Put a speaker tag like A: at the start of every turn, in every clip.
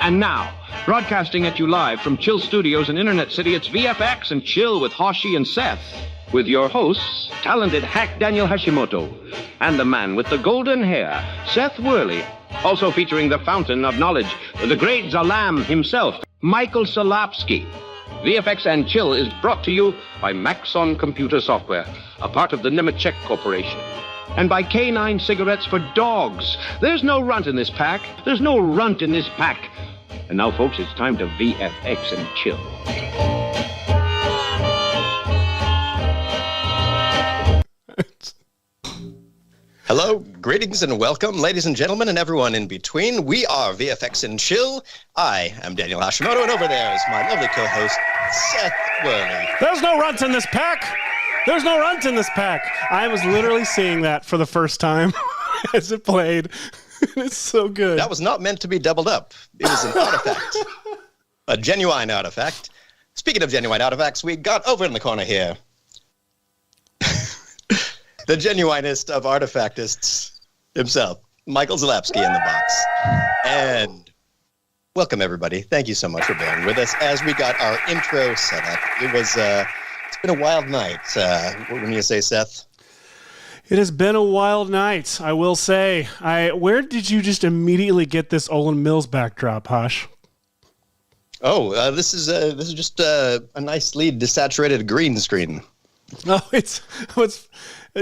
A: And now, broadcasting at you live from Chill Studios in Internet City, it's VFX and Chill with Hashi and Seth. With your hosts, talented hack Daniel Hashimoto, and the man with the golden hair, Seth Worley. Also featuring the fountain of knowledge, the great Zalam himself, Michael Solapsky. VFX and Chill is brought to you by Maxon Computer Software, a part of the Nemetschek Corporation. And by K9 Cigarettes for Dogs. There's no runt in this pack. There's no runt in this pack. And now, folks, it's time to VFX and Chill.
B: Hello, greetings and welcome, ladies and gentlemen, and everyone in between. We are VFX and Chill. I am Daniel Hashimoto, and over there is my lovely co-host, Seth Worley.
C: There's no runt in this pack. There's no runt in this pack. I was literally seeing that for the first time as it played. It's so good.
B: That was not meant to be doubled up. It was an artifact. A genuine artifact. Speaking of genuine artifacts, we got over in the corner here the genuinest of artifactists himself, Michael Solapsky in the box. And welcome, everybody. Thank you so much for being with us as we got our intro set up. It's been a wild night. What do you say, Seth?
C: It has been a wild night, I will say. Where did you just immediately get this Olin Mills backdrop, Hosh?
B: Oh, this is just a nicely desaturated green screen.
C: Oh, it's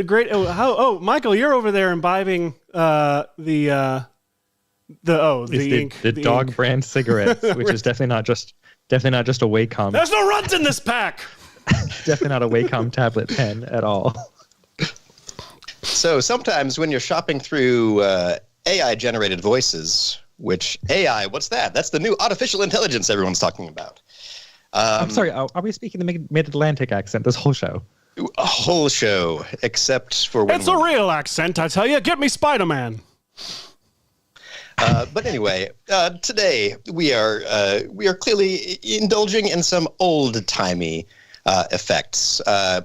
C: great. Michael, you're over there imbibing the
D: dog
C: ink.
D: brand cigarettes, which is definitely not just a Wacom.
C: There's no runt in this pack.
D: Definitely not a Wacom tablet pen at all.
B: So sometimes when you're shopping through AI-generated voices, which AI, what's that? That's the new artificial intelligence everyone's talking about.
D: I'm sorry, are we speaking the mid-Atlantic accent this whole show?
B: A whole show, except for when
C: it's a real accent, I tell you. Get me Spider-Man.
B: But anyway, today we are clearly indulging in some old-timey effects.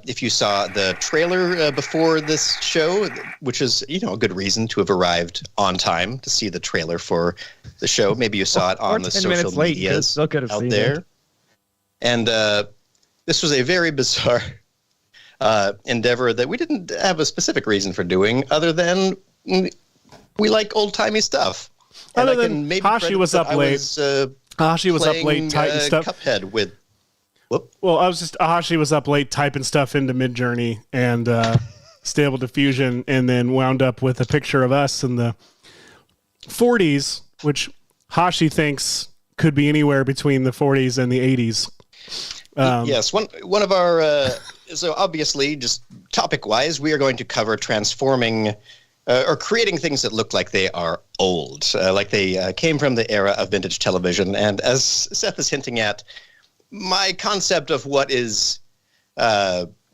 B: If you saw the trailer before this show, which is a good reason to have arrived on time to see the trailer for the show. Maybe you saw it on the social medias out there. And this was a very bizarre endeavor that we didn't have a specific reason for doing, other than we like old-timey stuff.
C: Other than Hashi was up late. Hashi was up late typing stuff.
B: Cuphead with. Whoop.
C: Well, Hashi was up late typing stuff into Midjourney and Stable Diffusion, and then wound up with a picture of us in the 40s, which Hashi thinks could be anywhere between the 40s and the 80s.
B: Yes, one of our so obviously, just topic-wise, we are going to cover transforming or creating things that look like they are old, like they came from the era of vintage television. And as Seth is hinting at, my concept of what is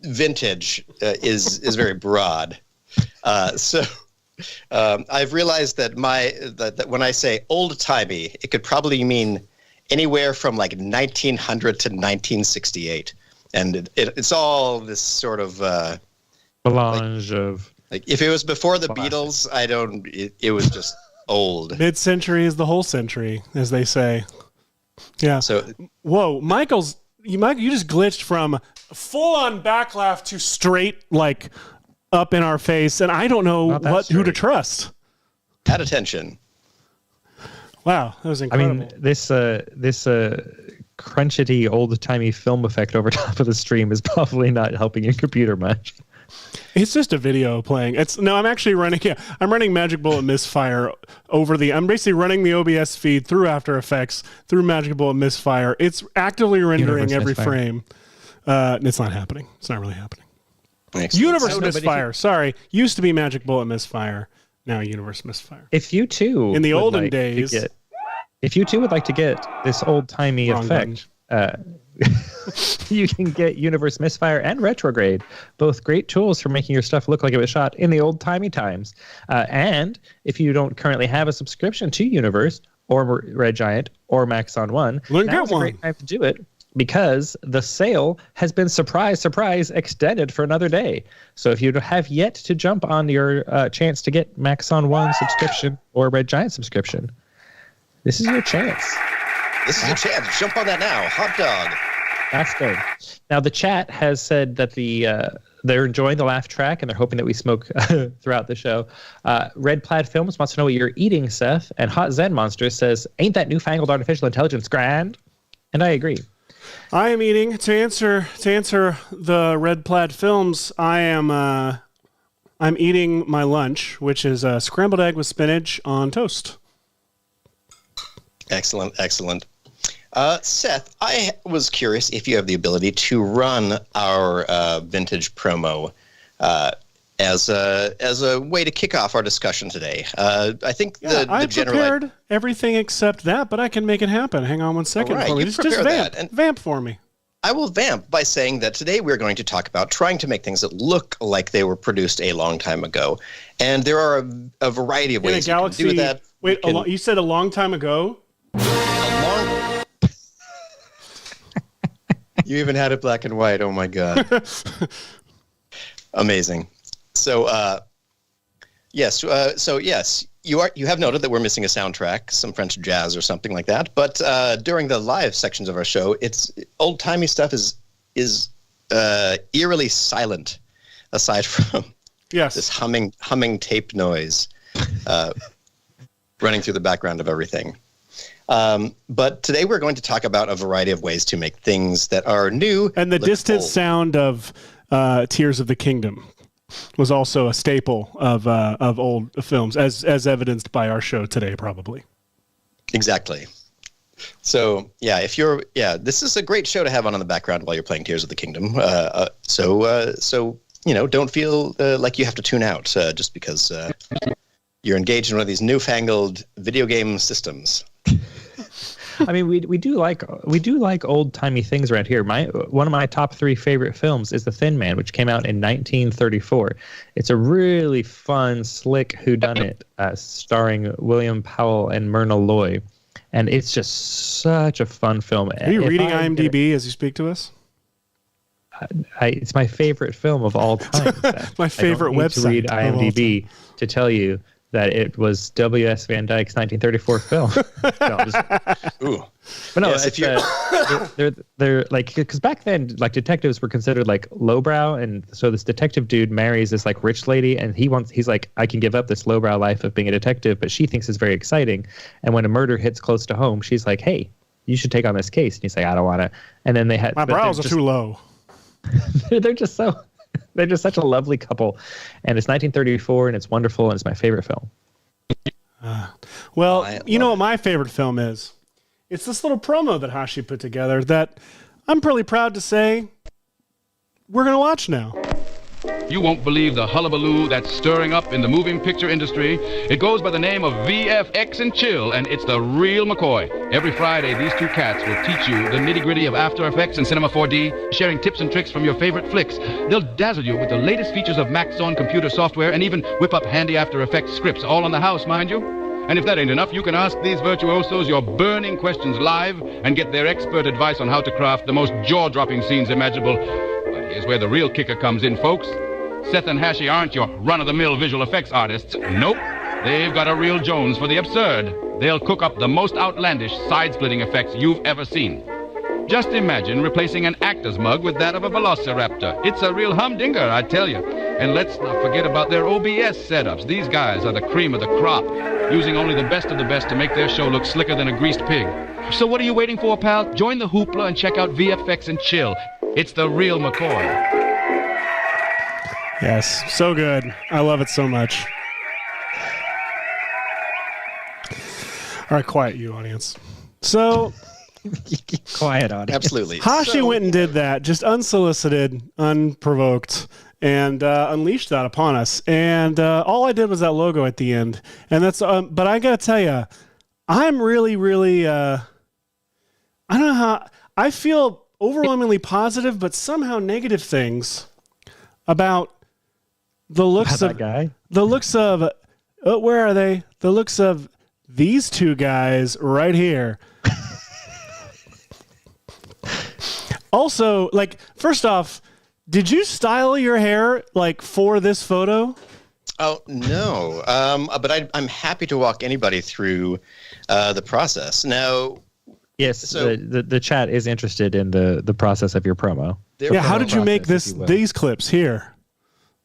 B: vintage is very broad. So I've realized that that when I say old-timey, it could probably mean anywhere from like 1900 to 1968. And it's all this sort of
D: melange of.
B: Like if it was before the Beatles, it was just old.
C: Mid-century is the whole century, as they say. Yeah.
B: So,
C: whoa, Michael, you just glitched from full-on backlash to straight like up in our face, and I don't know who to trust.
B: At attention.
C: Wow, that was incredible.
D: I mean, this crunchety, old-timey film effect over top of the stream is probably not helping your computer much.
C: It's just a video playing. I'm actually running. Yeah, I'm running Magic Bullet Misfire I'm basically running the OBS feed through After Effects through Magic Bullet Misfire. It's actively rendering every frame. It's not happening. It's not really happening.
B: Excellent.
C: Universe Misfire. Sorry, used to be Magic Bullet Misfire. Now Universe Misfire.
D: If you too,
C: in the olden days,
D: if you too would like to get this old-timey effect, you can get Universe Misfire and Retrograde, both great tools for making your stuff look like it was shot in the old-timey times. And if you don't currently have a subscription to Universe or Red Giant or Maxon One, now's a great time to do it, because the sale has been surprise extended for another day. So if you have yet to jump on your chance to get Maxon One subscription or Red Giant subscription, this is your chance.
B: This is your chance. Jump on that now. Hot dog.
D: That's good. Now, the chat has said that they're enjoying the laugh track and they're hoping that we smoke throughout the show. Red Plaid Films wants to know what you're eating, Seth. And Hot Zen Monster says, ain't that newfangled artificial intelligence grand? And I agree.
C: I am eating. To answer the Red Plaid Films, I'm eating my lunch, which is a scrambled egg with spinach on toast.
B: Excellent. Seth, I was curious if you have the ability to run our vintage promo as a way to kick off our discussion today. I think
C: I prepared everything except that, but I can make it happen. Hang on one second for me. Just vamp. Vamp for me.
B: I will vamp by saying that today we're going to talk about trying to make things that look like they were produced a long time ago. And there are a variety of ways you can do that.
C: Wait, you said a long time ago?
B: You even had it black and white. Oh my God. Amazing. So, yes, you have noted that we're missing a soundtrack, some French jazz or something like that. But during the live sections of our show, it's old-timey stuff is eerily silent, aside from this humming tape noise running through the background of everything. But today we're going to talk about a variety of ways to make things that are new.
C: And the distant sound of Tears of the Kingdom was also a staple of old films, as evidenced by our show today, probably.
B: Exactly. So this is a great show to have on in the background while you're playing Tears of the Kingdom. So don't feel like you have to tune out just because you're engaged in one of these newfangled video game systems.
D: I mean, we do like old timey things around here. One of my top 3 favorite films is The Thin Man, which came out in 1934. It's a really fun, slick whodunit starring William Powell and Myrna Loy, and it's just such a fun film.
C: Are you reading IMDb as you speak to us?
D: It's my favorite film of all time.
C: My favorite website.
D: To read IMDb to tell you that it was W.S. Van Dyke's 1934 film.
B: Ooh.
D: But no, yes, they're like, because back then, like, detectives were considered like lowbrow, and so this detective dude marries this like rich lady, and he's like, I can give up this lowbrow life of being a detective, but she thinks it's very exciting. And when a murder hits close to home, she's like, hey, you should take on this case. And he's like, I don't want to. And then
C: my brows are too low.
D: They're just such a lovely couple, and it's 1934, and it's wonderful, and it's my favorite film.
C: You know what my favorite film is? It's this little promo that Hashi put together that I'm pretty proud to say we're going to watch now.
E: You won't believe the hullabaloo that's stirring up in the moving picture industry. It goes by the name of VFX and Chill, and it's the real McCoy. Every Friday, these two cats will teach you the nitty-gritty of After Effects and Cinema 4D, sharing tips and tricks from your favorite flicks. They'll dazzle you with the latest features of Maxon computer software and even whip up handy After Effects scripts, all on the house, mind you. And if that ain't enough, you can ask these virtuosos your burning questions live and get their expert advice on how to craft the most jaw-dropping scenes imaginable. But here's where the real kicker comes in, folks. Seth and Hashi aren't your run-of-the-mill visual effects artists. Nope. They've got a real Jones for the absurd. They'll cook up the most outlandish, side-splitting effects you've ever seen. Just imagine replacing an actor's mug with that of a velociraptor. It's a real humdinger, I tell you. And let's not forget about their OBS setups. These guys are the cream of the crop, using only the best of the best to make their show look slicker than a greased pig. So what are you waiting for, pal? Join the hoopla and check out VFX and Chill. It's the real McCoy.
C: Yes, so good. I love it so much. All right, quiet you, audience. So...
D: Quiet, audience.
B: Absolutely.
C: Hashi went and did that, just unsolicited, unprovoked, and unleashed that upon us. And all I did was that logo at the end. And that's. But I gotta tell you, I'm really, really. I don't know how. I feel overwhelmingly positive, but somehow negative things about the looks of
D: that guy.
C: The looks of. Where are they? The looks of these two guys right here. Also, like, first off, did you style your hair, like, for this photo?
B: Oh, no. But I'm happy to walk anybody through the process. Now,
D: Yes,
B: So-
D: the chat is interested in the process of your promo.
B: Their
C: Yeah, how
B: promo
C: did you make
D: process,
C: this
D: if you will.
C: these clips here?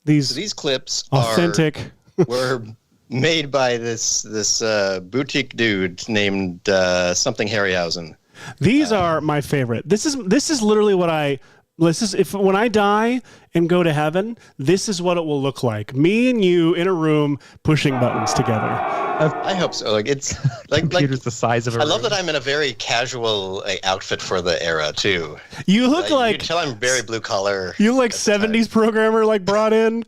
C: These,
B: So these clips
C: authentic.
B: were made by this boutique dude named something Harryhausen.
C: These are my favorite. This is literally what when I die and go to heaven, this is what it will look like. Me and you in a room pushing buttons together.
B: I hope so. Like it's
D: Computer's the size of a
B: I love
D: room.
B: that I'm in a very casual outfit for the era too.
C: You look
B: You
C: like
B: can tell I'm very blue collar.
C: you look like 70s programmer like brought in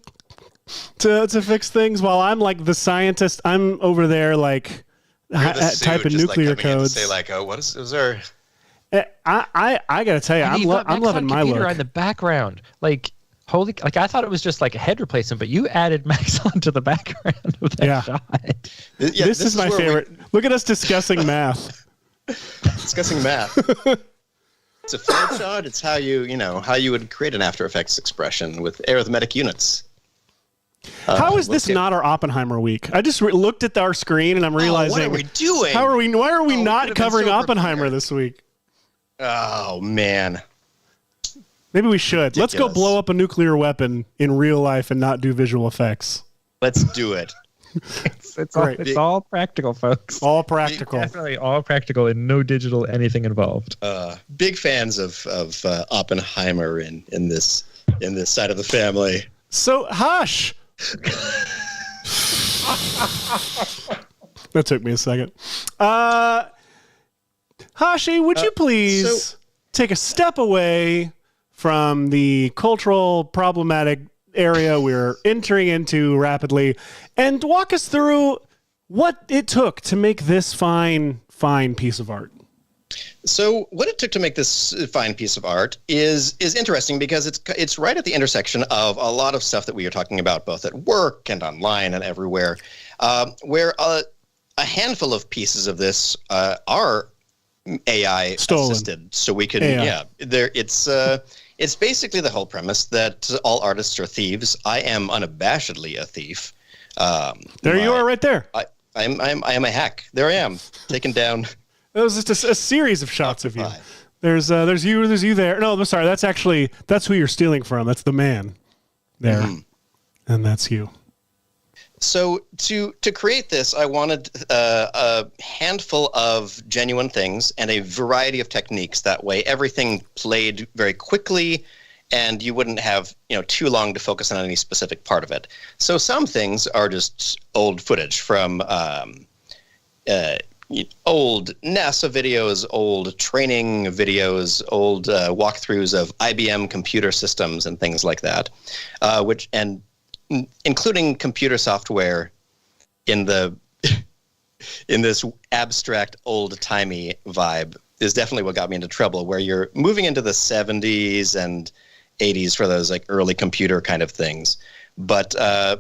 C: to fix things while I'm like the scientist. I'm over there like typing nuclear codes.
B: Say like, oh, what is there?
C: I gotta tell you,
D: And you've got
C: I'm
D: Max
C: loving
D: on
C: my
D: computer
C: look.
D: in the background. Like I thought it was just like a head replacement, but you added Max onto the background of that
C: Yeah.
D: shot.
B: Yeah,
C: this is my
B: where
C: favorite. Look at us discussing math.
B: Discussing math. It's a flow chart. It's how how you would create an After Effects expression with arithmetic units.
C: How is this
B: let's get-
C: not our Oppenheimer week? I just looked at our screen and I'm realizing,
B: what are we doing?
C: Why are we
B: we
C: not
B: could've been
C: covering
B: so
C: Oppenheimer
B: prepared.
C: this week?
B: Oh man.
C: Maybe we should. Let's go
B: Ridiculous.
C: blow up a nuclear weapon in real life and not do visual effects.
B: Let's do it.
C: Great.
D: All practical, folks.
C: All practical.
D: Definitely all practical and no digital anything involved.
B: Big fans of Oppenheimer in this side of the family.
C: So, Hush. That took me a second. Hashi, would you please take a step away from the cultural problematic area we're entering into rapidly and walk us through what it took to make this fine piece of art?
B: So what it took to make this fine piece of art is interesting because it's right at the intersection of a lot of stuff that we are talking about both at work and online and everywhere, where a handful of pieces of this are AI
C: Stolen.
B: assisted. So we can
C: AI.
B: it's basically the whole premise that all artists are thieves. I am unabashedly a thief.
C: There you are right there.
B: I am a hack. There I am, taken down.
C: It was just a series of shots of you.
B: Five.
C: There's you there. No, I'm sorry. That's who you're stealing from. That's the man there, and that's you.
B: So to create this, I wanted a handful of genuine things and a variety of techniques. That way, everything played very quickly, and you wouldn't have too long to focus on any specific part of it. So some things are just old footage from old NASA videos, old training videos, old walkthroughs of IBM computer systems and things like that, including computer software in this abstract old-timey vibe is definitely what got me into trouble, where you're moving into the 70s and 80s for those like early computer kind of things. But I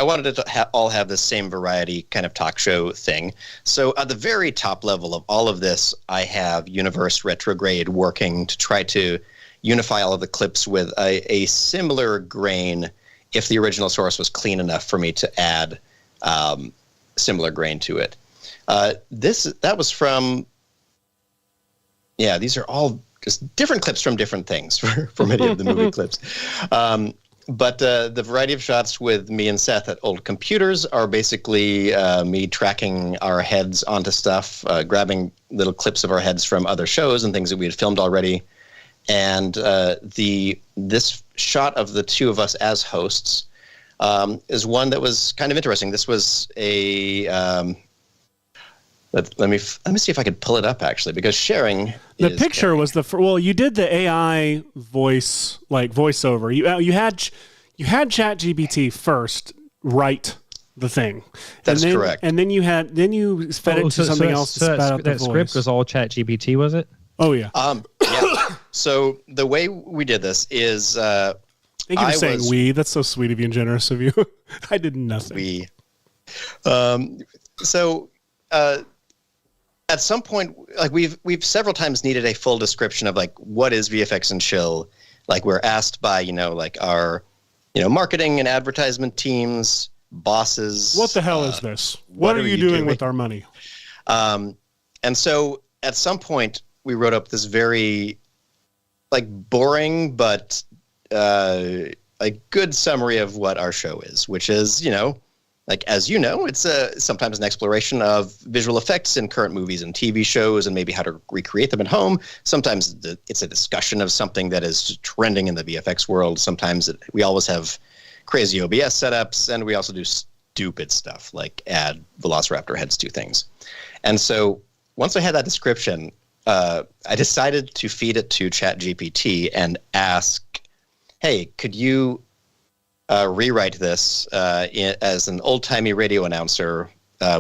B: wanted it to all have the same variety kind of talk show thing. So at the very top level of all of this, I have Universe Retrograde working to try to unify all of the clips with a similar grain if the original source was clean enough for me to add similar grain to it. That was from, these are all just different clips from different things for many of the movie clips. But the variety of shots with me and Seth at old computers are basically me tracking our heads onto stuff, grabbing little clips of our heads from other shows and things that we had filmed already. And this shot of the two of us as hosts is one that was kind of interesting. This was a let me see if I could pull it up actually, because sharing
C: the picture was you did the AI voice voiceover. You had ChatGPT first write the thing.
B: That's correct.
C: And then you fed it to something else to spat out the
D: that
C: voice.
D: script was all ChatGPT, was it?
C: Oh yeah.
B: Yeah. So the way we did this is
C: Thank you for saying we. That's so sweet of you and generous of you. I did nothing.
B: We. At some point, like we've several times needed a full description of like what is VFX and chill. Like we're asked by like our marketing and advertisement teams, bosses.
C: What the hell is this? What are you doing with our money?
B: And so at some point we wrote up this very like boring but like good summary of what our show is, which is, like, as you know, it's sometimes an exploration of visual effects in current movies and TV shows and maybe how to recreate them at home. Sometimes it's a discussion of something that is trending in the VFX world. Sometimes we always have crazy OBS setups, and we also do stupid stuff like add Velociraptor heads to things. And so once I had that description, I decided to feed it to ChatGPT and ask, hey, could you rewrite this as an old-timey radio announcer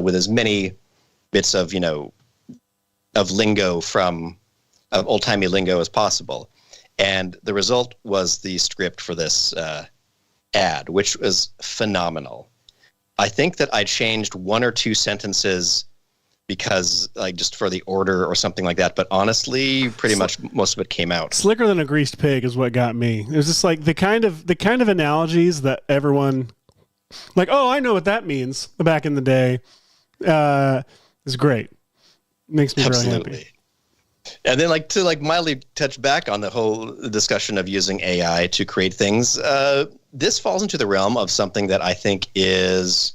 B: with as many bits of, of lingo of old-timey lingo as possible. And the result was the script for this ad, which was phenomenal. I think that I changed one or two sentences because, like, just for the order or something like that. But honestly, pretty much most of it came out.
C: Slicker than a greased pig is what got me. It was just like the kind of analogies that everyone, like, oh, I know what that means. Back in the day, is great. Makes me really happy.
B: And then, like, to mildly touch back on the whole discussion of using AI to create things, this falls into the realm of something that I think is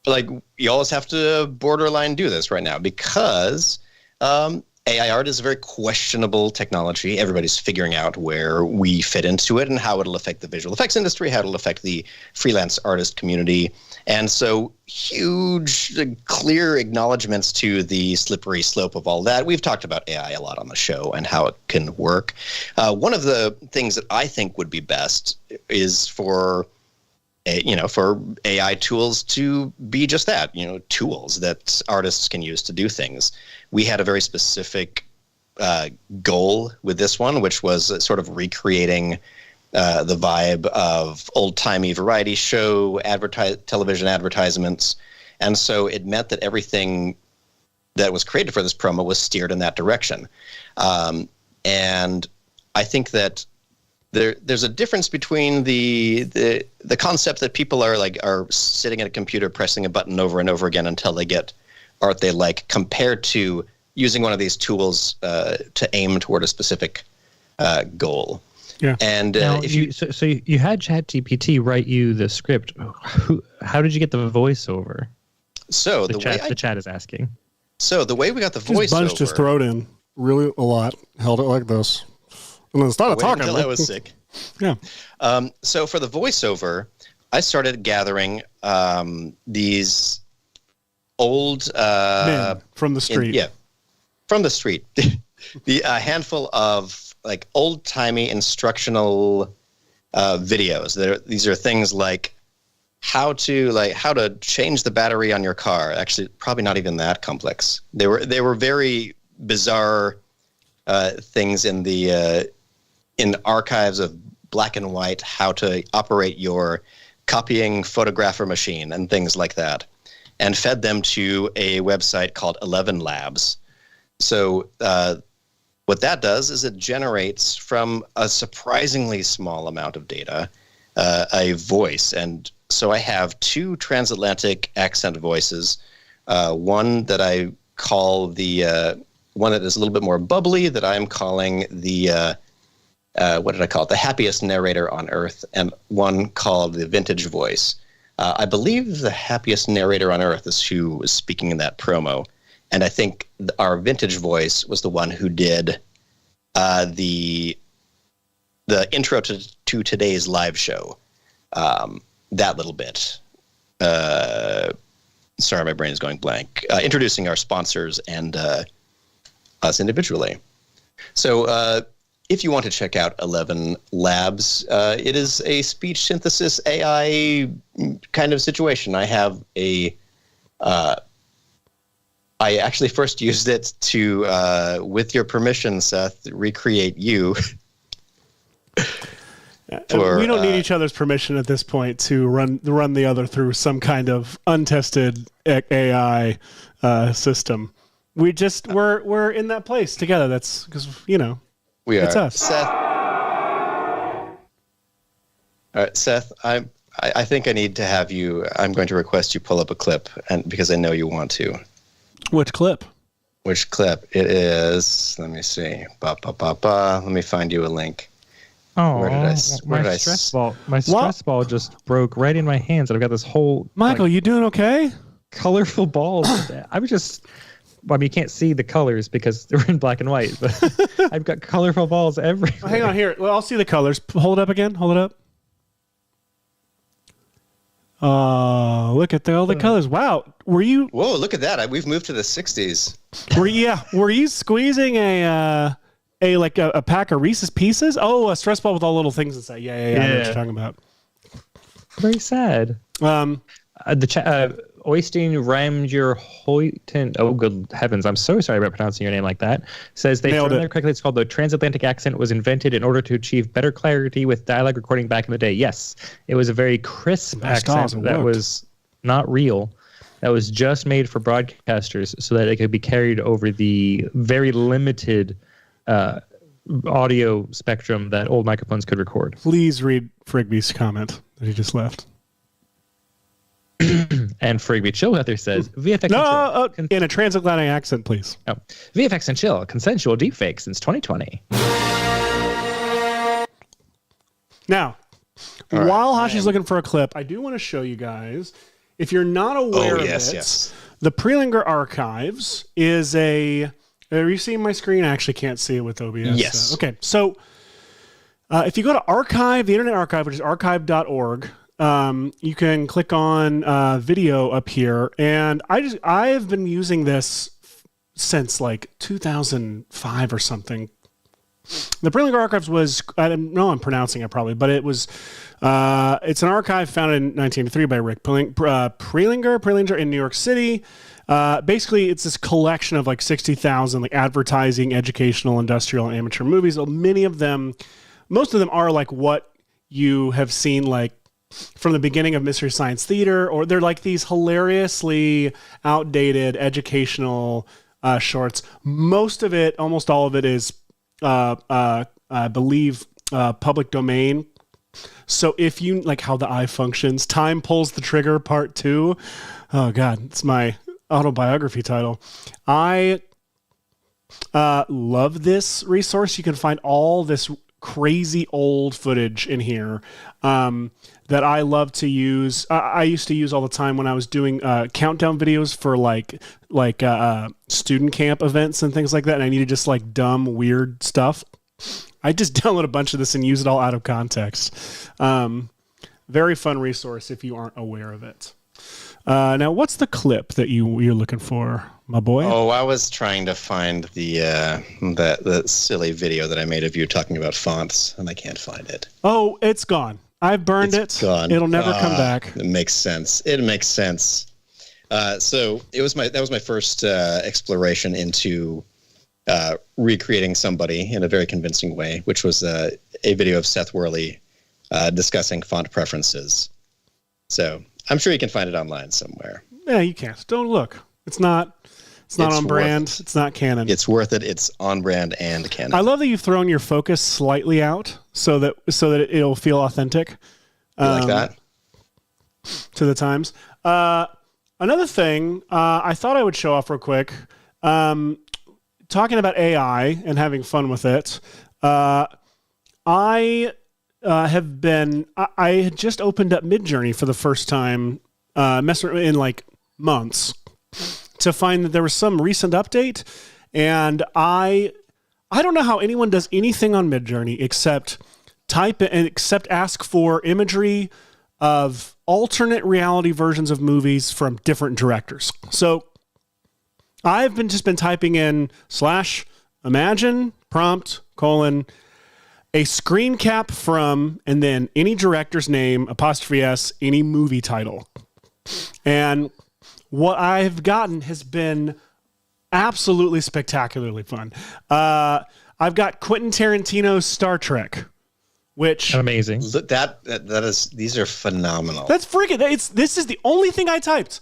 B: like, you always have to borderline do this right now because AI art is a very questionable technology. Everybody's figuring out where we fit into it and how it'll affect the visual effects industry, how it'll affect the freelance artist community. And so huge, clear acknowledgments to the slippery slope of all that. We've talked about AI a lot on the show and how it can work. One of the things that I think would be best is for AI tools to be just that, tools that artists can use to do things. We had a very specific goal with this one, which was sort of recreating the vibe of old-timey variety show, television advertisements. And so it meant that everything that was created for this promo was steered in that direction. And I think that there's a difference between the concept that people are sitting at a computer pressing a button over and over again until they get art they like, compared to using one of these tools to aim toward a specific goal.
C: Yeah.
D: And now, if you had ChatGPT write you the script, how did you get the voiceover?
B: So the
D: chat is asking.
B: So the way we got the voiceover,
C: just bunched his throat in really a lot, held it like this. And then started talking.
B: Until I was sick.
C: Yeah.
B: So for the voiceover, I started gathering these old
C: men from the street.
B: From the street. The handful of like old-timey instructional videos. These are things like how to change the battery on your car. Actually, probably not even that complex. They were very bizarre things in archives of black and white, how to operate your copying photographer machine and things like that, and fed them to a website called 11 Labs. So what that does is it generates from a surprisingly small amount of data a voice. And so I have two transatlantic accent voices, one that I call the one that is a little bit more bubbly, that I'm calling the what did I call it? The happiest narrator on earth, and one called the vintage voice. I believe the happiest narrator on earth is who was speaking in that promo. And I think our vintage voice was the one who did the intro to today's live show. That little bit. Sorry, my brain is going blank. Introducing our sponsors and us individually. So if you want to check out 11 Labs, it is a speech synthesis AI kind of situation. I have I actually first used it to, with your permission, Seth, recreate you.
C: We don't need each other's permission at this point to run the other through some kind of untested AI system. We're in that place together. That's because
B: we are.
C: It's us.
B: Seth. All right, Seth. I think I need to have you. I'm going to request you pull up a clip, and because I know you want to.
C: Which clip?
B: Which clip? It is. Let me see. Let me find you a link.
D: Oh, my stress ball just broke right in my hands, and I've got this whole.
C: Michael, you doing okay?
D: Colorful balls. You can't see the colors because they're in black and white, but I've got colorful balls everywhere.
C: Oh, hang on here. Well, I'll see the colors. Hold it up again. Hold it up. Look at all the colors. Wow.
B: Whoa, look at that. We've moved to the 60s.
C: Were you squeezing a pack of Reese's Pieces? Oh, a stress ball with all little things inside. Yeah. I know what you're talking about.
D: Very sad. Oystein Ramjurhoiten, oh good heavens, I'm so sorry about pronouncing your name like that, says they found it correctly. It's called the transatlantic accent was invented in order to achieve better clarity with dialogue recording back in the day. Yes, it was a very crisp accent that was not real. That was just made for broadcasters so that it could be carried over the very limited audio spectrum that old microphones could record.
C: Please read Frigby's comment that he just left.
D: And Frigby Chill out there says VFX
C: in a transatlantic accent, please.
D: Oh, VFX and Chill, consensual deepfake since 2020.
C: Now, while Hashi's looking for a clip, I do want to show you guys, if you're not aware of it, the Prelinger Archives is are you seeing my screen? I actually can't see it with OBS.
B: Yes.
C: Okay, so if you go to Archive, the Internet Archive, which is archive.org, you can click on video up here, and I have been using this since like 2005 or something. The Prelinger Archives was, I don't know I'm pronouncing it probably, but it was it's an archive founded in 1983 by Rick Prelinger in New York City. Basically, it's this collection of like 60,000 like advertising, educational, industrial, and amateur movies. Many of them, most of them are like what you have seen like from the beginning of Mystery Science Theater, or they're like these hilariously outdated educational shorts. Most of it, almost all of it is, I believe, public domain. So if you like how the eye functions, Time Pulls the Trigger Part 2. Oh God, it's my autobiography title. I love this resource. You can find all this crazy old footage in here that I love to use. I used to use all the time when I was doing countdown videos for like student camp events and things like that, and I needed just like dumb, weird stuff. I just download a bunch of this and use it all out of context. Very fun resource if you aren't aware of it. Now, what's the clip that you're looking for, my boy?
B: Oh, I was trying to find the silly video that I made of you talking about fonts, and I can't find it.
C: Oh, it's gone. I've burned it.
B: Gone.
C: It'll never come back.
B: It makes sense. It makes sense. So that was my first exploration into recreating somebody in a very convincing way, which was a video of Seth Worley discussing font preferences. So I'm sure you can find it online somewhere.
C: Yeah, you can. Don't look. It's not on brand. It's not canon.
B: It's worth it. It's on brand and canon.
C: I love that you've thrown your focus slightly out so that it'll feel authentic.
B: You like that?
C: To the times. Another thing I thought I would show off real quick. Talking about AI and having fun with it. I had just opened up Midjourney for the first time, messing in like months, to find that there was some recent update, and I don't know how anyone does anything on Midjourney except type it and except ask for imagery of alternate reality versions of movies from different directors. So I've just been typing in /imagine prompt : a screen cap from, and then any director's name, ', any movie title. And what I've gotten has been absolutely spectacularly fun. I've got Quentin Tarantino's Star Trek, which
D: amazing.
B: That is, these are phenomenal.
C: That's freaking. This is the only thing I typed.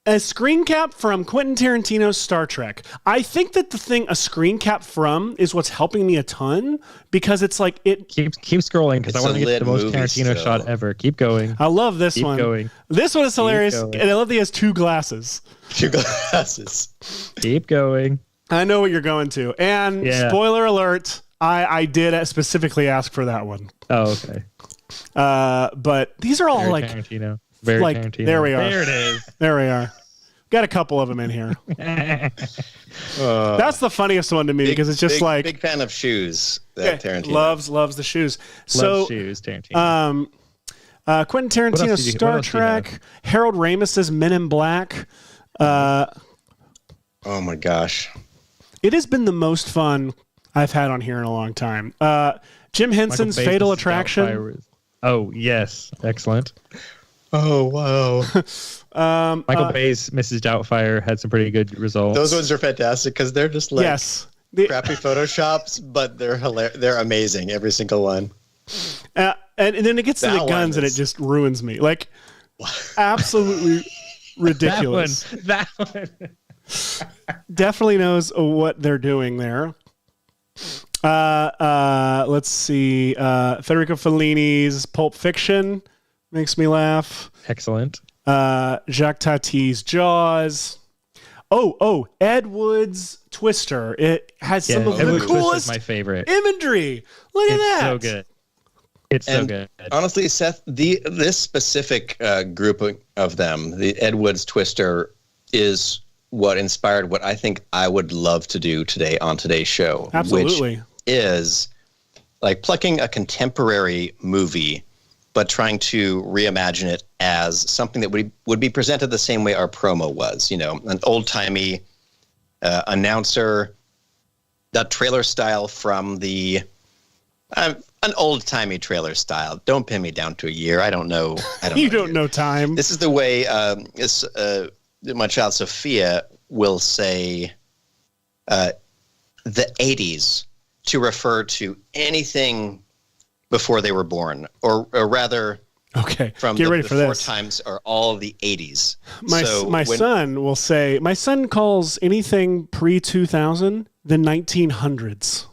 C: A screen cap from Quentin Tarantino's Star Trek. I think that a screen cap from is what's helping me a ton because it's like it.
D: Keep scrolling because I want to get the most Tarantino shot ever. Keep going.
C: I love this one.
D: Keep going.
C: This one is hilarious, and I love that he has 2 glasses.
B: 2 glasses.
D: Keep going.
C: I know what you're going to. And spoiler alert, I did specifically ask for that one.
D: Oh, okay.
C: But these are all
D: Very
C: like
D: Tarantino. Very
C: like
D: Tarantino.
C: there we are.
D: There it is.
C: There we are. Got a couple of them in here. That's the funniest one to me because it's just
B: big fan of shoes. That Tarantino
C: loves the shoes.
D: Loves shoes, Tarantino.
C: Quentin Tarantino's Star Trek. Harold Ramis's Men in Black.
B: Oh my gosh!
C: It has been the most fun I've had on here in a long time. Jim Henson's Fatal Attraction.
D: Oh yes, excellent.
B: Oh wow!
D: Michael Bay's Mrs. Doubtfire had some pretty good results.
B: Those ones are fantastic because they're just like crappy photoshops, but they're hilarious. They're amazing, every single one.
C: And then it gets to the guns, and it just ruins me. Like absolutely ridiculous.
D: That one.
C: Definitely knows what they're doing there. Let's see. Federico Fellini's Pulp Fiction makes me laugh.
D: Excellent.
C: Jacques Tati's Jaws. Ed Wood's Twister. It has some of the coolest
D: my favorite
C: imagery. Look at that.
D: It's so good. It's so good.
B: Honestly, Seth, this specific group of them, the Ed Wood's Twister, is what inspired what I think I would love to do today on today's show.
C: Absolutely.
B: Which is like plucking a contemporary movie, but trying to reimagine it as something that would be presented the same way our promo was. You know, an old-timey announcer, that trailer style from the an old-timey trailer style. Don't pin me down to a year. I don't know.
C: You don't know time.
B: This is the way my child Sophia will say the 80s to refer to anything before they were born, or rather, from
C: get ready
B: the
C: for
B: 4
C: this.
B: times are all the 80s.
C: My son will say, my son calls anything pre-2000 the 1900s.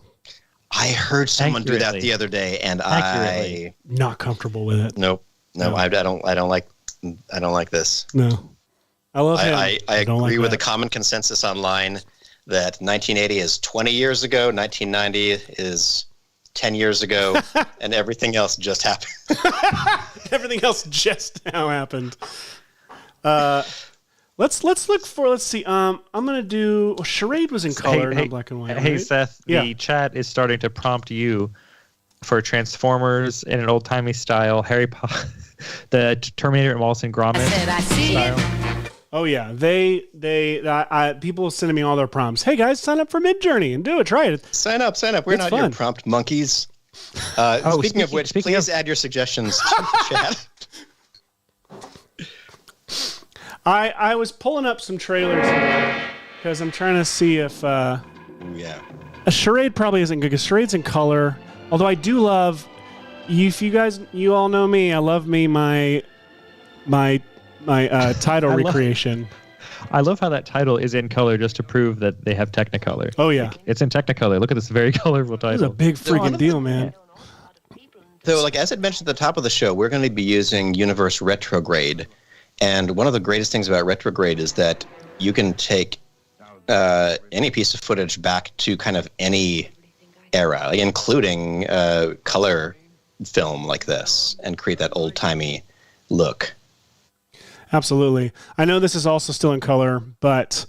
B: I heard someone do that the other day, and I'm
C: not comfortable with it.
B: No. I don't like this.
C: No. I love him.
B: I agree with the common consensus online that 1980 is 20 years ago, 1990 is 10 years ago, and everything else just happened.
C: Everything else just now happened. Let's see. I'm gonna do. Charade was in color, not black and white.
D: Hey,
C: right?
D: Seth, the chat is starting to prompt you for Transformers in an old-timey style, Harry Potter, the Terminator and Wallace and Gromit style.
C: Oh yeah, people sending me all their prompts. Hey guys, sign up for Midjourney and do it. Try it.
B: Sign up. We're not your prompt monkeys. Speaking of which, please add your suggestions to the chat.
C: I was pulling up some trailers because I'm trying to see if a Charade probably isn't good because Charade's in color. Although I do love, if you guys, you all know me, I love me my title recreation.
D: I love how that title is in color just to prove that they have Technicolor.
C: Oh yeah,
D: it's in Technicolor. Look at this very colorful title.
C: It's a big freaking deal, man.
B: So, like as I mentioned at the top of the show, we're going to be using Universe Retrograde. And one of the greatest things about Retrograde is that you can take any piece of footage back to kind of any era, including color film like this, and create that old-timey look.
C: Absolutely. I know this is also still in color, but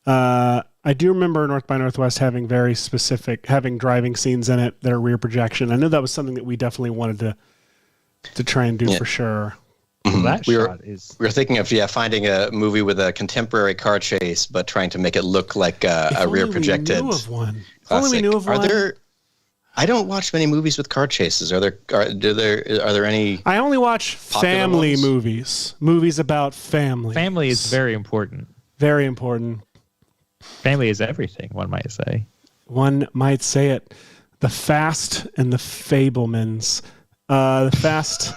C: I do remember North by Northwest having having driving scenes in it that are rear projection. I know that was something that we definitely wanted to try and do for sure.
D: That
B: we were thinking of finding a movie with a contemporary car chase, but trying to make it look like a rear projected.
C: If only we knew of one.
B: I don't watch many movies with car chases. Are there any?
C: I only watch family movies about family.
D: Family is very important.
C: Very important.
D: Family is everything, one might say.
C: One might say it. The Fast and the Fablemans. The Fast.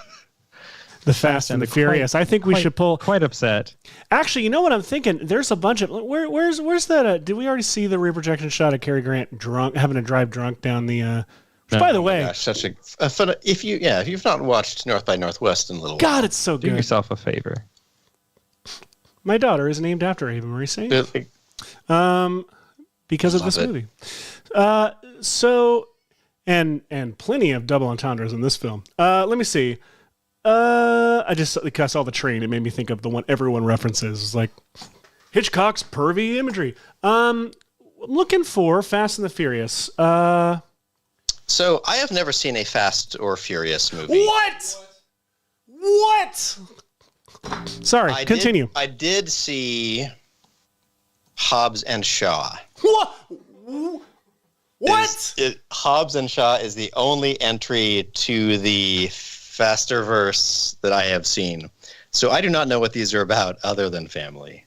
C: The Fast and the Furious. I think we should pull.
D: Quite upset.
C: Actually, you know what I'm thinking? There's a bunch of where's that? Did we already see the reprojection shot of Cary Grant drunk, having to drive drunk down the? By the way,
B: gosh, such a fun. If you've not watched North by Northwest in a little while,
C: God, it's so good.
D: Do yourself a favor.
C: My daughter is named after Ava Marie Saint. Because of this movie. So, and plenty of double entendres in this film. Let me see. I saw the train. It made me think of the one everyone references. It's like Hitchcock's pervy imagery. I'm looking for Fast and the Furious.
B: So I have never seen a Fast or Furious movie.
C: What? Sorry, continue.
B: I did see Hobbs and Shaw.
C: What?
B: Hobbs and Shaw is the only entry to the Fasterverse that I have seen. So I do not know what these are about other than family.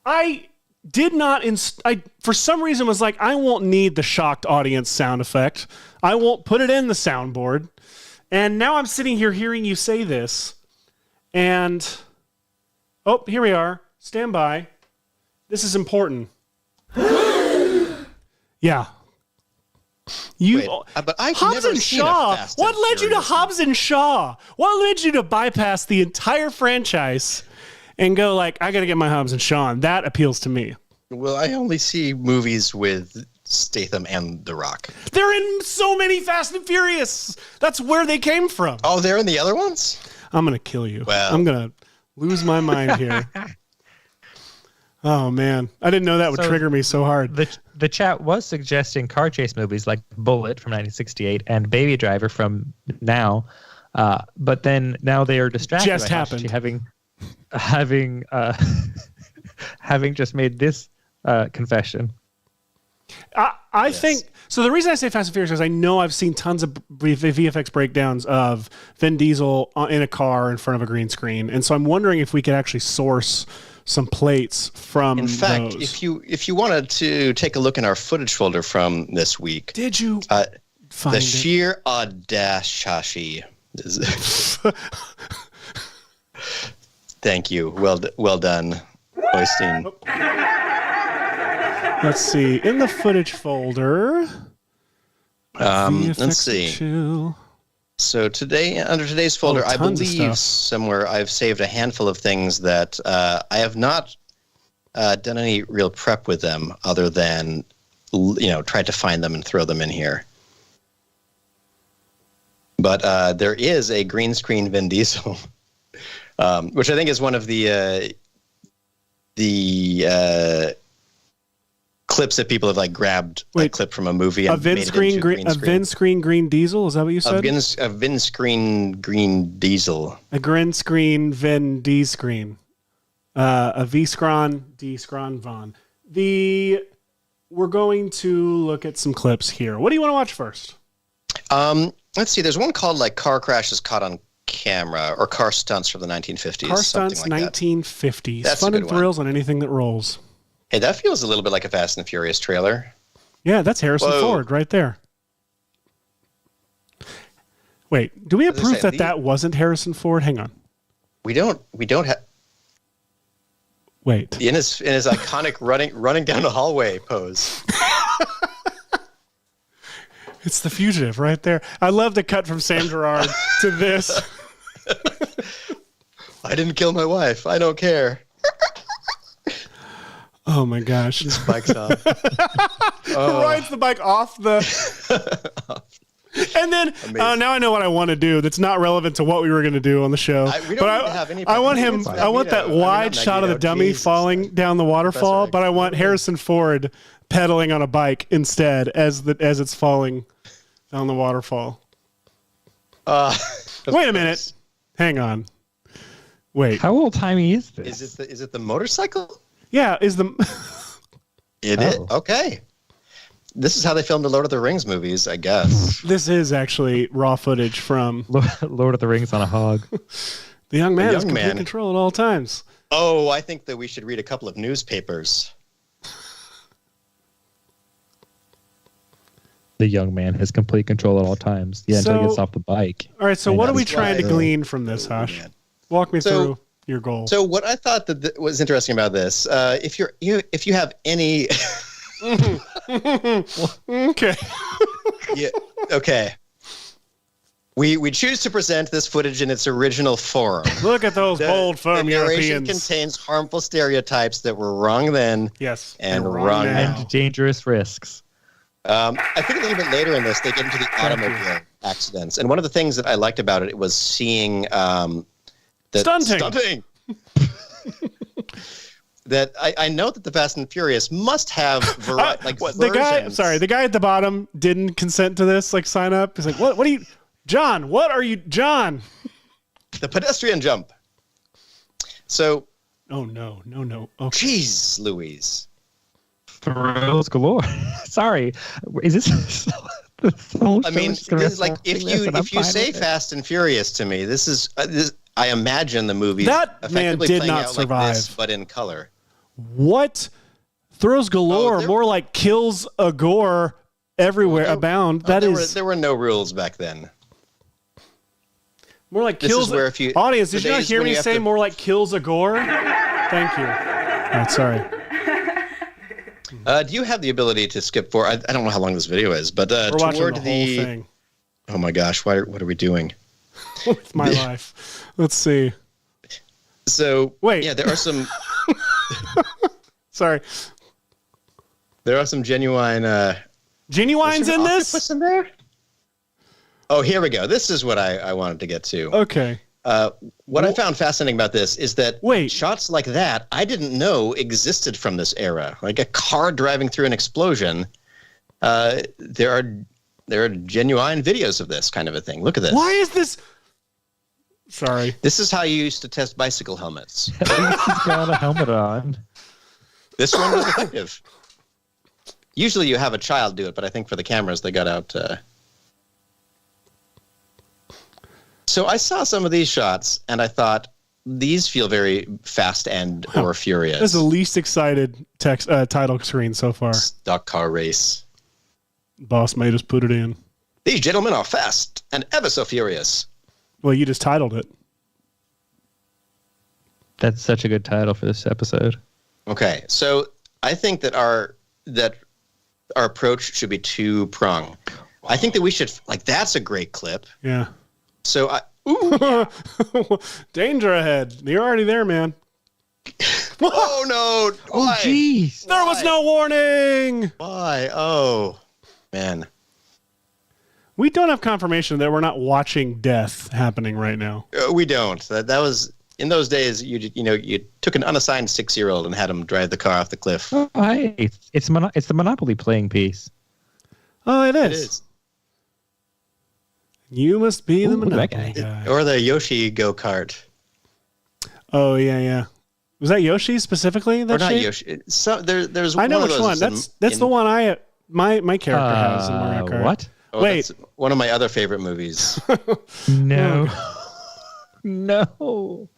C: I did not. I for some reason was like, I won't need the shocked audience sound effect. I won't put it in the soundboard. And now I'm sitting here hearing you say this. And, oh, here we are. Stand by. This is important. Yeah.
B: But I've
C: Hobbs
B: never
C: and
B: seen
C: Shaw.
B: a Fast
C: What
B: and
C: led you to
B: Furious
C: Hobbs and Shaw? What led you to bypass the entire franchise and go like, I got to get my Hobbs and Shaw? And that appeals to me.
B: Well, I only see movies with Statham and The Rock.
C: They're in so many Fast and Furious. That's where they came from.
B: Oh, they're in the other ones?
C: I'm going to kill you.
B: Well.
C: I'm going to lose my mind here. Oh, man. I didn't know that would trigger me so hard.
D: The chat was suggesting car chase movies like Bullet from 1968 and Baby Driver from now. But then now they are distracted
C: Just
D: by
C: happened.
D: having just made this confession.
C: I think so. The reason I say Fast and Furious is I know I've seen tons of VFX breakdowns of Vin Diesel in a car in front of a green screen, and so I'm wondering if we could actually source some plates from.
B: In fact,
C: those.
B: if you wanted to take a look in our footage folder from this week,
C: Did you
B: the
C: find it?
B: sheer audacious. Thank you. Well done, Oystein.
C: Let's see. In the footage folder.
B: Let's see.
C: Chill.
B: So under today's folder, I
C: tons of
B: believe
C: stuff.
B: somewhere I've saved a handful of things that I have not done any real prep with them, other than tried to find them and throw them in here. But there is a green screen Vin Diesel, which I think is one of the clips that people have like grabbed a clip from a movie and
C: Vin
B: made
C: screen
B: it into
C: Vin screen green diesel. Is that what you said?
B: A Vin screen green diesel.
C: A green screen Vin D screen. A V scron D scron Von. We're going to look at some clips here. What do you want to watch first?
B: Let's see. There's one called like Car Crashes Caught on Camera or Car Stunts from the 1950s.
C: Car Stunts,
B: like
C: 1950s.
B: That's
C: Fun
B: a
C: and
B: good one.
C: thrills on anything that rolls.
B: Hey, that feels a little bit like a Fast and Furious trailer.
C: Yeah, that's Harrison Ford right there. Wait, do we have proof that wasn't Harrison Ford? Hang on.
B: We don't have.
C: Wait.
B: In his iconic running down the hallway pose.
C: It's The Fugitive right there. I love the cut from Sam Gerard to this.
B: I didn't kill my wife. I don't care.
C: Oh my gosh.
B: His bike's off.
C: Rides the bike off the... And then, now I know what I want to do that's not relevant to what we were going to do on the show. I want that wide shot of the dummy falling down the waterfall, but I want Harrison Ford pedaling on a bike instead as it's falling down the waterfall. Wait a minute. Hang on. Wait.
D: How old timey is this?
B: Is it the motorcycle?
C: Yeah,
B: Is? Okay. This is how they filmed the Lord of the Rings movies, I guess.
C: This is actually raw footage from
D: Lord of the Rings on a hog.
C: The young man has complete control at all times.
B: Oh, I think that we should read a couple of newspapers.
D: The young man has complete control at all times. Yeah, until he gets off the bike.
C: All right, so what are we trying to glean from this, Hosh? Walk me through your goal.
B: So what I thought that was interesting about this, if you have any,
C: Okay.
B: yeah, okay, we choose to present this footage in its original form.
C: Look at those bold,
B: The
C: firm
B: narration
C: Europeans.
B: contains harmful stereotypes that were wrong then.
C: Yes.
B: And
C: They're
B: wrong
C: now.
D: And dangerous risks.
B: I think a little bit later in this, they get into the automobile accidents. And one of the things that I liked about it was seeing the stunting. That I know that the Fast and Furious must have versions.
C: The guy at the bottom didn't consent to this, like sign up. He's like, what are you, John? What are you, John?
B: The pedestrian jump. So.
C: Oh, no. Okay.
B: Jeez, Louise.
D: Thrills galore. Sorry. Is this the whole
B: I mean,
D: show
B: this is like if you say Fast and Furious to me, this is I imagine the movie
C: that man did
B: playing
C: not
B: out
C: survive,
B: like this, but in color.
C: What? Thrills galore, more like kills a gore everywhere abound.
B: There were no rules back then.
C: More like
B: This
C: kills.
B: is where if you
C: Audience, did you not
B: days
C: hear
B: when
C: me
B: you
C: say
B: have to-
C: more like kills a gore? Thank you. Right, sorry.
B: Do you have the ability to skip forward? I don't know how long this video is, but
C: We're watching
B: toward
C: the whole thing.
B: Oh my gosh, what are we doing?
C: With my life. Let's see.
B: So
C: wait,
B: yeah, there are some.
C: Sorry.
B: There are some genuine.
C: Genuines in this?
B: Octopus in there? Oh, here we go. This is what I wanted to get to.
C: Okay.
B: What I found fascinating about this is that shots like that I didn't know existed from this era. Like a car driving through an explosion. There are genuine videos of this kind of a thing. Look at this.
C: Why is this? Sorry.
B: This is how you used to test bicycle helmets.
D: At least he's got a helmet on.
B: This one was effective. Usually you have a child do it, but I think for the cameras they got out. So I saw some of these shots, and I thought, these feel very Fast and or Furious.
C: This is the least excited title screen so far.
B: Stock car race.
C: Boss made us put it in.
B: These gentlemen are fast and ever so furious.
C: Well, you just titled it.
D: That's such a good title for this episode.
B: Okay, so I think that our approach should be two-pronged. I think that we should, that's a great clip.
C: Yeah.
B: So
C: danger ahead. You're already there, man.
B: Oh no!
D: Oh jeez!
C: There was no warning.
B: Why? Oh man.
C: We don't have confirmation that we're not watching death happening right now.
B: We don't. That was in those days. You took an unassigned 6-year-old and had him drive the car off the cliff.
D: Oh, hi. It's the Monopoly playing piece.
C: Oh, it is.
B: It is.
C: You must be the
D: look at that
C: Monopoly guy.
B: Or the Yoshi go-kart.
C: Oh yeah. Was that Yoshi specifically? That
B: or not
C: shape?
B: Yoshi. So there's
C: I know
B: one of
C: which
B: those
C: one. That's the one my character has in Mario Kart.
D: What?
B: Oh,
C: Wait.
B: that's one of my other favorite movies.
D: No. No.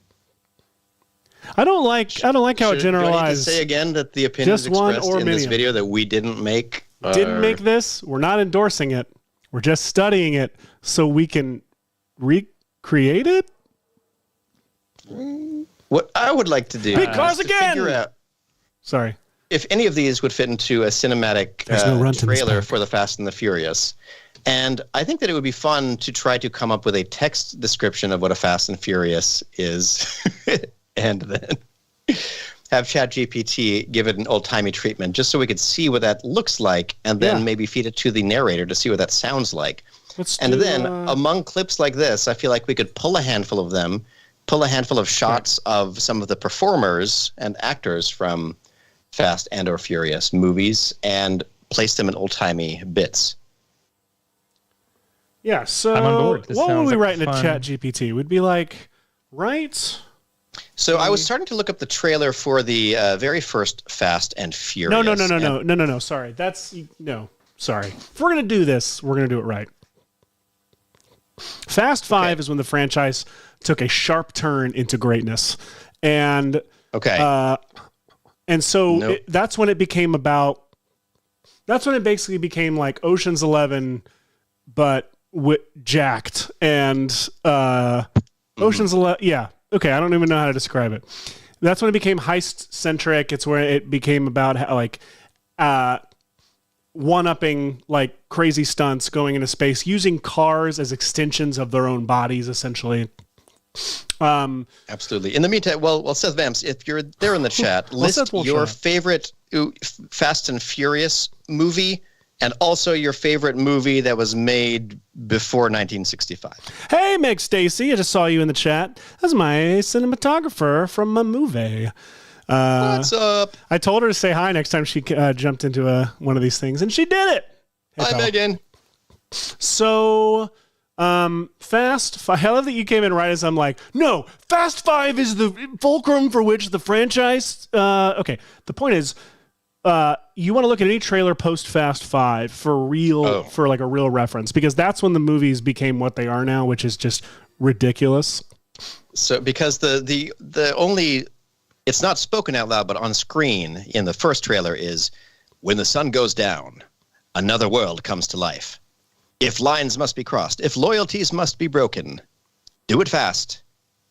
C: I don't like how it
B: Do I need to
C: generalized.
B: say again that the opinions
C: Just one
B: expressed
C: or
B: in this
C: medium.
B: video that we didn't make
C: Didn't make this. We're not endorsing it. We're just studying it so we can recreate it.
B: What I would like to do
C: Big cars
B: is to
C: again!
B: figure out
C: Sorry.
B: if any of these would fit into a cinematic
C: There's no runt in this
B: trailer
C: back.
B: for The Fast and the Furious. And I think that it would be fun to try to come up with a text description of what a Fast and Furious is and then have ChatGPT give it an old-timey treatment just so we could see what that looks like and then maybe feed it to the narrator to see what that sounds like. And then among clips like this, I feel like we could pull a handful of them, pull a handful of shots of some of the performers and actors from Fast and or Furious movies and place them in old-timey bits.
C: Yeah, so
D: I'm on board. This
C: what would
D: sounds
C: we
D: like
C: write in a
D: fun.
C: chat GPT? We'd be like, right?
B: So I was starting to look up the trailer for the very first Fast and Furious.
C: No. Sorry. Sorry. If we're going to do this, we're going to do it right. Fast 5 is when the franchise took a sharp turn into greatness. And so that's when it became about, that's when it basically became like Ocean's 11, but jacked. And Ocean's 11, okay, I don't even know how to describe it. That's when it became heist centric. It's where it became about how, like one-upping like crazy stunts going into space, using cars as extensions of their own bodies, essentially.
B: Absolutely. In the meantime, well, Seth Vamps, if you're there in the chat, list your favorite Fast and Furious movie, and also your favorite movie that was made before 1965.
C: Hey, Meg Stacy, I just saw you in the chat. That's my cinematographer from my movie.
B: What's up?
C: I told her to say hi next time she jumped into one of these things, and she did it. Hey,
B: hi, Megan.
C: So, Fast Five. I love that you came in right as I'm like, no, Fast Five is the fulcrum for which the franchise. Okay, the point is, you want to look at any trailer post Fast Five for real, for like a real reference, because that's when the movies became what they are now, which is just ridiculous.
B: So, because the only, it's not spoken out loud, but on screen in the first trailer is, when the sun goes down, another world comes to life. If lines must be crossed, if loyalties must be broken, do it fast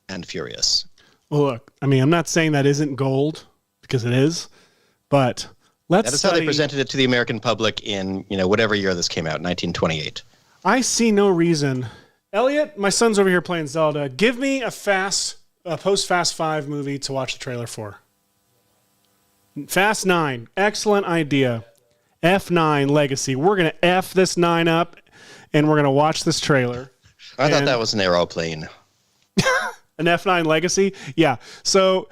B: and furious.
C: Well, look, I mean, I'm not saying that isn't gold, because it is, but let's
B: That is how they presented it to the American public in, whatever year this came out, 1928.
C: I see no reason. Elliot, my son's over here playing Zelda. Give me a post Fast 5 movie to watch the trailer for. Fast 9, excellent idea. F9 Legacy. We're going to F this 9 up, and we're going to watch this trailer.
B: I thought that was an aeroplane.
C: An F9 Legacy? Yeah. So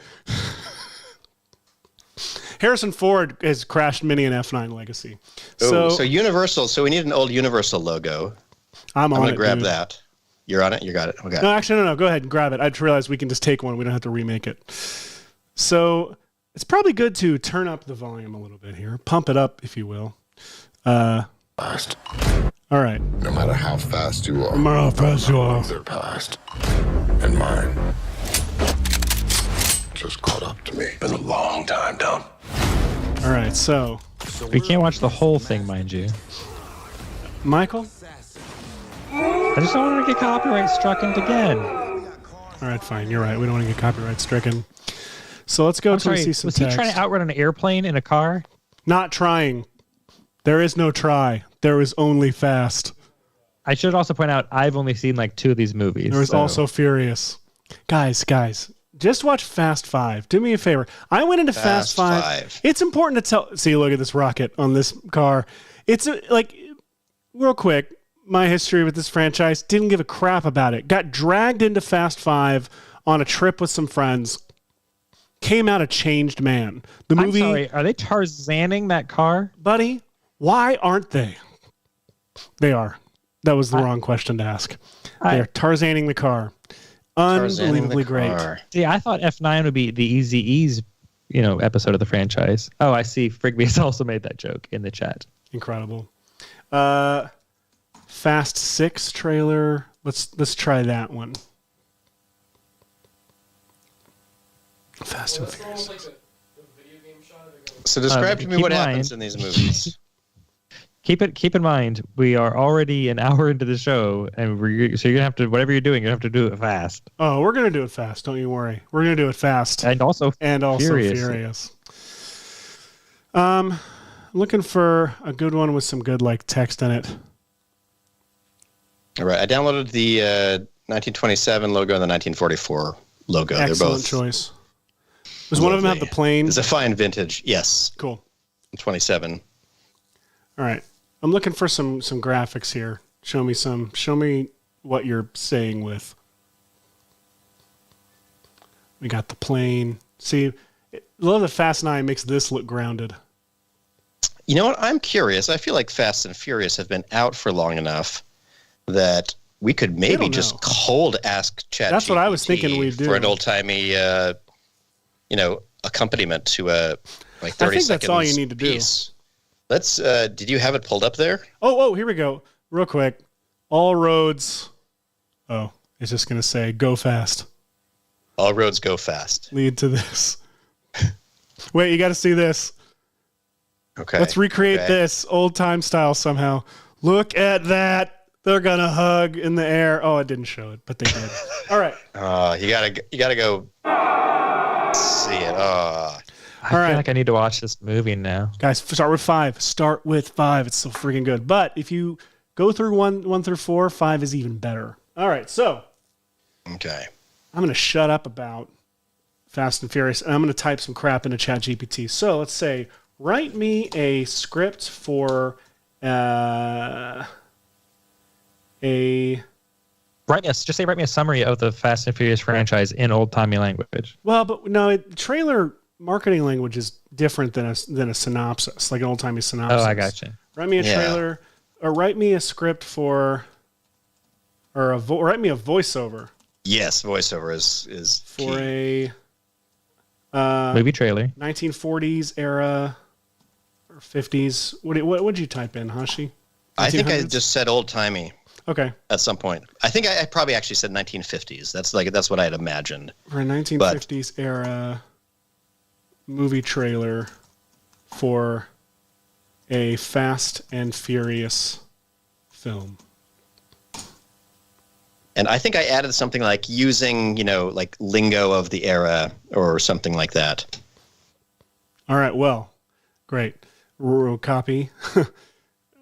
C: Harrison Ford has crashed many an F9 Legacy.
B: So Universal. So we need an old Universal logo.
C: I'm
B: going
C: to
B: grab that. You're on it? You got it? Okay.
C: No, actually, no. Go ahead and grab it. I just realized we can just take one. We don't have to remake it. So it's probably good to turn up the volume a little bit here. Pump it up, if you will.
F: Past.
C: All right.
F: No matter how fast you are.
C: No matter how fast you are.
F: Their past. And mine. Just caught up to me. Been a long time, Tom.
C: All right, so
D: we can't watch the whole thing, mind you.
C: Michael?
D: I just don't want to get copyright struck again.
C: All right, fine. You're right. We don't want to get copyright stricken. So let's go see some
D: was
C: text.
D: he trying to outrun an airplane in a car?
C: Not trying. There is no try. There is only Fast.
D: I should also point out I've only seen like 2 of these movies.
C: There was also Furious. Guys, just watch Fast 5. Do me a favor. I went into Fast 5. It's important to tell. See, look at this rocket on this car. It's like, real quick, my history with this franchise, didn't give a crap about it. Got dragged into Fast 5 on a trip with some friends. Came out a changed man. The movie.
D: I'm sorry, are they Tarzaning that car?
C: Buddy, why aren't they? They are. That was the wrong question to ask. They're Tarzaning the car. Unbelievably great.
D: See, I thought F9 would be the Eazy-E's, episode of the franchise. Oh, I see. Frigby has also made that joke in the chat.
C: Incredible. Fast 6 trailer. Let's try that one. Fast and Furious.
B: So describe to me what happens in these movies.
D: Keep in mind, we are already an hour into the show, and so you're gonna have to, whatever you're doing, you have to do it fast.
C: Oh, we're gonna do it fast. Don't you worry. We're gonna do it fast,
D: and also
C: furious. Looking for a good one with some good text in it.
B: All right, I downloaded the 1927 logo and the 1944 logo.
C: Excellent.
B: They're both
C: choice. Does one of them have the plane?
B: It's a fine vintage. Yes.
C: Cool.
B: 27.
C: All right. I'm looking for some graphics here. Show me what you're saying with. We got the plane. See, love that Fast 9 makes this look grounded.
B: You know what? I'm curious. I feel like Fast and Furious have been out for long enough that we could maybe just cold ask ChatGPT.
C: That's what I was thinking we'd do.
B: For an old-timey, accompaniment to a 30 seconds.
C: I think that's all you need to
B: piece. Do. Let's. Did you have it pulled up there?
C: Oh, here we go. Real quick. All roads. Oh, it's just gonna say go fast.
B: All roads go fast.
C: Lead to this. Wait, you got to see this.
B: Okay.
C: Let's recreate this old time style somehow. Look at that. They're gonna hug in the air. Oh, it didn't show it, but they did. All right.
B: You gotta go see it.
D: I feel like I need to watch this movie now.
C: Guys, start with 5. Start with 5. It's so freaking good. But if you go through 1 through 4, 5 is even better. All right, so
B: Okay.
C: I'm gonna shut up about Fast and Furious, and I'm gonna type some crap into ChatGPT. So let's say, write me a script for
D: Write me a summary of the Fast and Furious franchise in old-timey language.
C: Well, but no, trailer marketing language is different than a synopsis, like an old-timey synopsis.
D: Oh, I got you.
C: Write me a trailer, or write me a script for, or write me a voiceover.
B: Yes, voiceover is
C: for
B: key.
C: a
D: movie trailer.
C: 1940s era or 50s. What would you type in, Hashi?
B: I think I just said old-timey.
C: Okay.
B: At some point. I think I probably actually said 1950s. That's what I had imagined.
C: For a 1950s era movie trailer for a Fast and Furious film.
B: And I think I added something like using, like lingo of the era or something like that.
C: All right, well, great. Copy.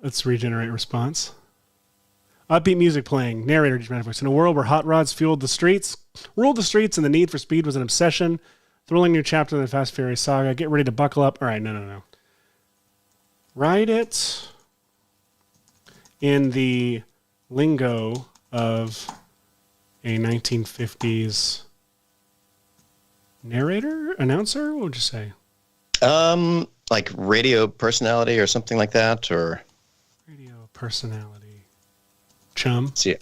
C: Let's regenerate response. Upbeat music playing. Narrator dramatic voice. In a world where hot rods ruled the streets, and the need for speed was an obsession. Thrilling new chapter in the Fast Furious saga. Get ready to buckle up. All right, no. Write it in the lingo of a 1950s narrator, announcer. What would you say?
B: Like radio personality or something like that, or
C: radio personality. Chum.
B: See,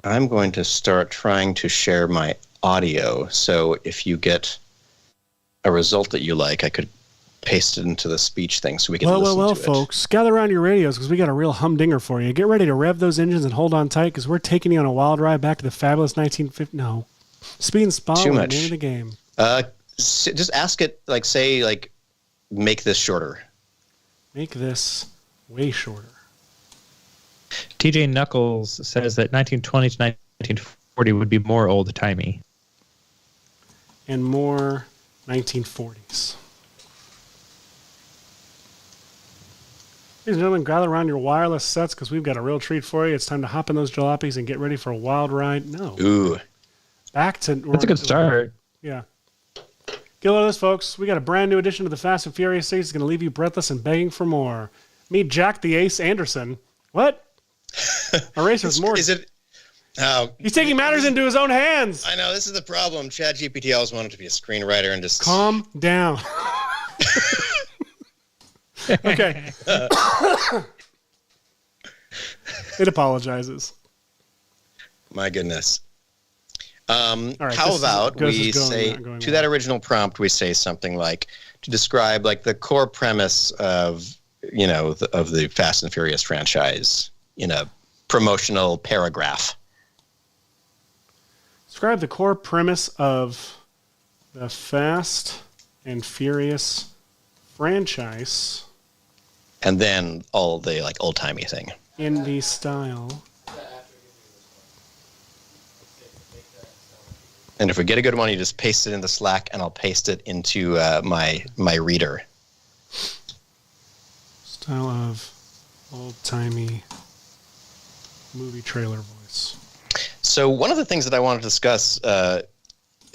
B: I'm going to start trying to share my audio. So if you get a result that you like, I could paste it into the speech thing so we can listen to it.
C: Folks, gather around your radios because we got a real humdinger for you. Get ready to rev those engines and hold on tight because we're taking you on a wild ride back to the fabulous 1950s. No, speed and spot.
B: Too much.
C: Name of the game.
B: Just ask it, make this shorter.
C: Make this way shorter.
D: TJ Knuckles says that 1920 to 1940 would be more old-timey.
C: And more 1940s. Ladies and gentlemen, gather around your wireless sets because we've got a real treat for you. It's time to hop in those jalopies and get ready for a wild ride. No.
B: Ooh.
C: Back to...
D: That's a good start.
C: Yeah. Get a load of this, folks. We got a brand new edition of the Fast and Furious series. It's going to leave you breathless and begging for more. Meet Jack the Ace Anderson. What? A racer's more...
B: Is it...
C: He's taking matters into his own hands.
B: I know, this is the problem. ChatGPT always wanted to be a screenwriter and just...
C: Calm down. Okay. It apologizes.
B: My goodness.
C: Right,
B: how about we say, to that original prompt, we say something like, to describe the core premise of, of the Fast and Furious franchise in a promotional paragraph.
C: Describe the core premise of the Fast and Furious franchise.
B: And then all the old-timey thing.
C: In the style.
B: And if we get a good one, you just paste it in the Slack, and I'll paste it into my reader.
C: Style of old-timey movie trailer voice.
B: So one of the things that I want to discuss that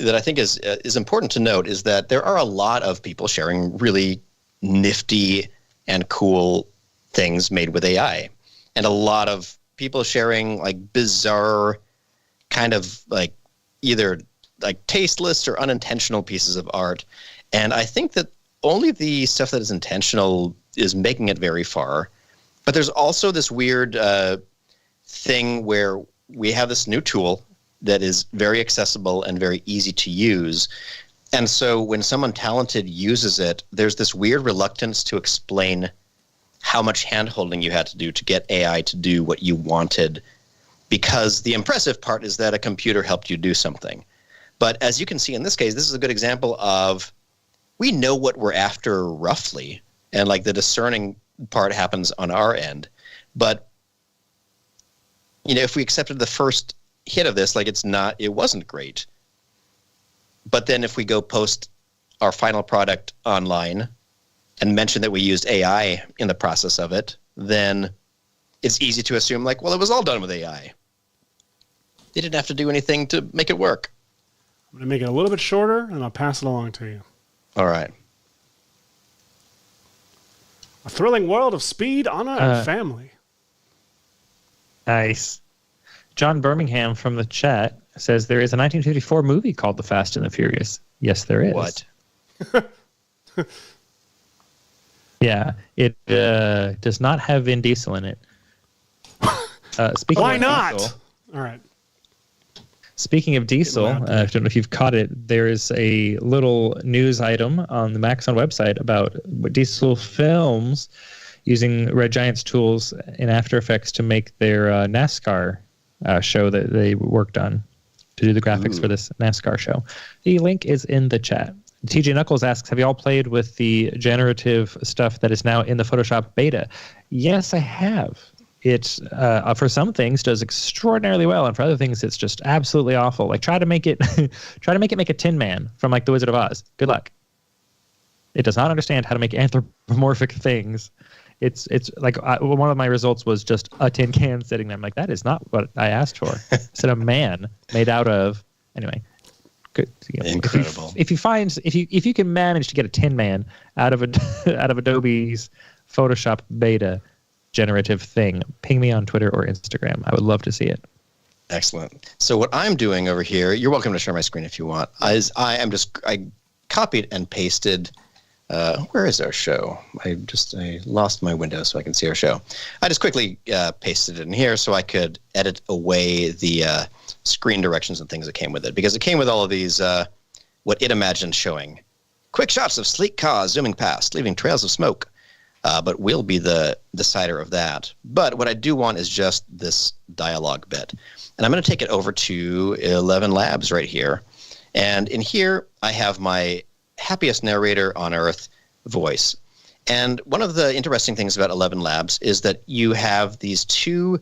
B: I think is important to note is that there are a lot of people sharing really nifty and cool things made with AI. And a lot of people sharing bizarre kind of either tasteless or unintentional pieces of art. And I think that only the stuff that is intentional is making it very far. But there's also this weird thing where we have this new tool that is very accessible and very easy to use. And so when someone talented uses it, there's this weird reluctance to explain how much hand-holding you had to do to get AI to do what you wanted, because the impressive part is that a computer helped you do something. But as you can see in this case, this is a good example of we know what we're after roughly, and the discerning part happens on our end. But if we accepted the first hit of this, like it wasn't great. But then if we go post our final product online and mention that we used AI in the process of it, then it's easy to assume like, well, it was all done with AI. They didn't have to do anything to make it work.
C: I'm going to make it a little bit shorter, and I'll pass it along to you.
B: All right.
C: A thrilling world of speed, honor, and family.
D: Nice. John Birmingham from the chat says there is a 1954 movie called The Fast and the Furious. Yes, there is.
B: What?
D: Yeah, it does not have Vin Diesel in it. Speaking
C: Why
D: of
C: not?
D: Diesel,
C: All right.
D: Speaking of Diesel, I don't know if you've caught it. There is a little news item on the Maxon website about what Diesel Films using Red Giant's tools in After Effects to make their NASCAR show that they worked on to do the graphics for this NASCAR show. The link is in the chat. TJ Knuckles asks, have you all played with the generative stuff that is now in the Photoshop beta? Yes, I have. It, for some things, does extraordinarily well, and for other things, it's just absolutely awful. Like, try to make it make a Tin Man from, like, The Wizard of Oz. Good luck. It does not understand how to make anthropomorphic things. It's like one of my results was just a tin can sitting there. I'm like, that is not what I asked for. I said a man made out of, anyway. Good.
B: Incredible.
D: If you can manage to get a Tin Man out of Adobe's Photoshop beta generative thing, ping me on Twitter or Instagram. I would love to see it.
B: Excellent. So what I'm doing over here, you're welcome to share my screen if you want, I copied and pasted. Where is our show? I lost my window so I can see our show. I just quickly pasted it in here so I could edit away the screen directions and things that came with it, because it came with all of these, what it imagined showing. Quick shots of sleek cars zooming past, leaving trails of smoke. But we'll be the decider of that. But what I do want is just this dialogue bit. And I'm going to take it over to 11 Labs right here. And in here, I have my happiest narrator on earth voice. And one of the interesting things about 11 Labs is that you have these two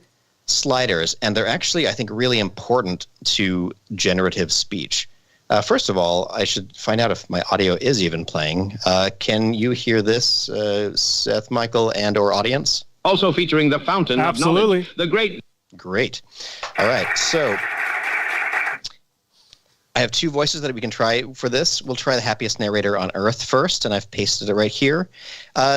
B: sliders, and they're actually, I think, really important to generative speech. First of all, I should find out if my audio is even playing. Can you hear this, Seth, Michael, and or audience?
A: Also featuring the fountain of knowledge, the great...
B: Great. All right, so I have two voices that we can try for this. We'll try the happiest narrator on earth first, and I've pasted it right here.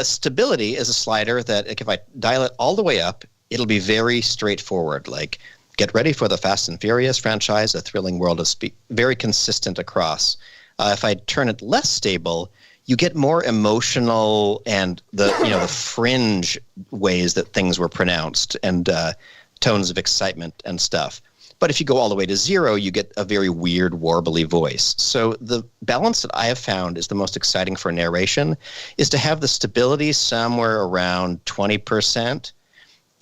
B: Stability is a slider that if I dial it all the way up, it'll be very straightforward, like... Get ready for the Fast and Furious franchise, a thrilling world of speed, very consistent across. If I turn it less stable, you get more emotional and the fringe ways that things were pronounced and tones of excitement and stuff. But if you go all the way to 0, you get a very weird, warbly voice. So the balance that I have found is the most exciting for narration is to have the stability somewhere around 20%,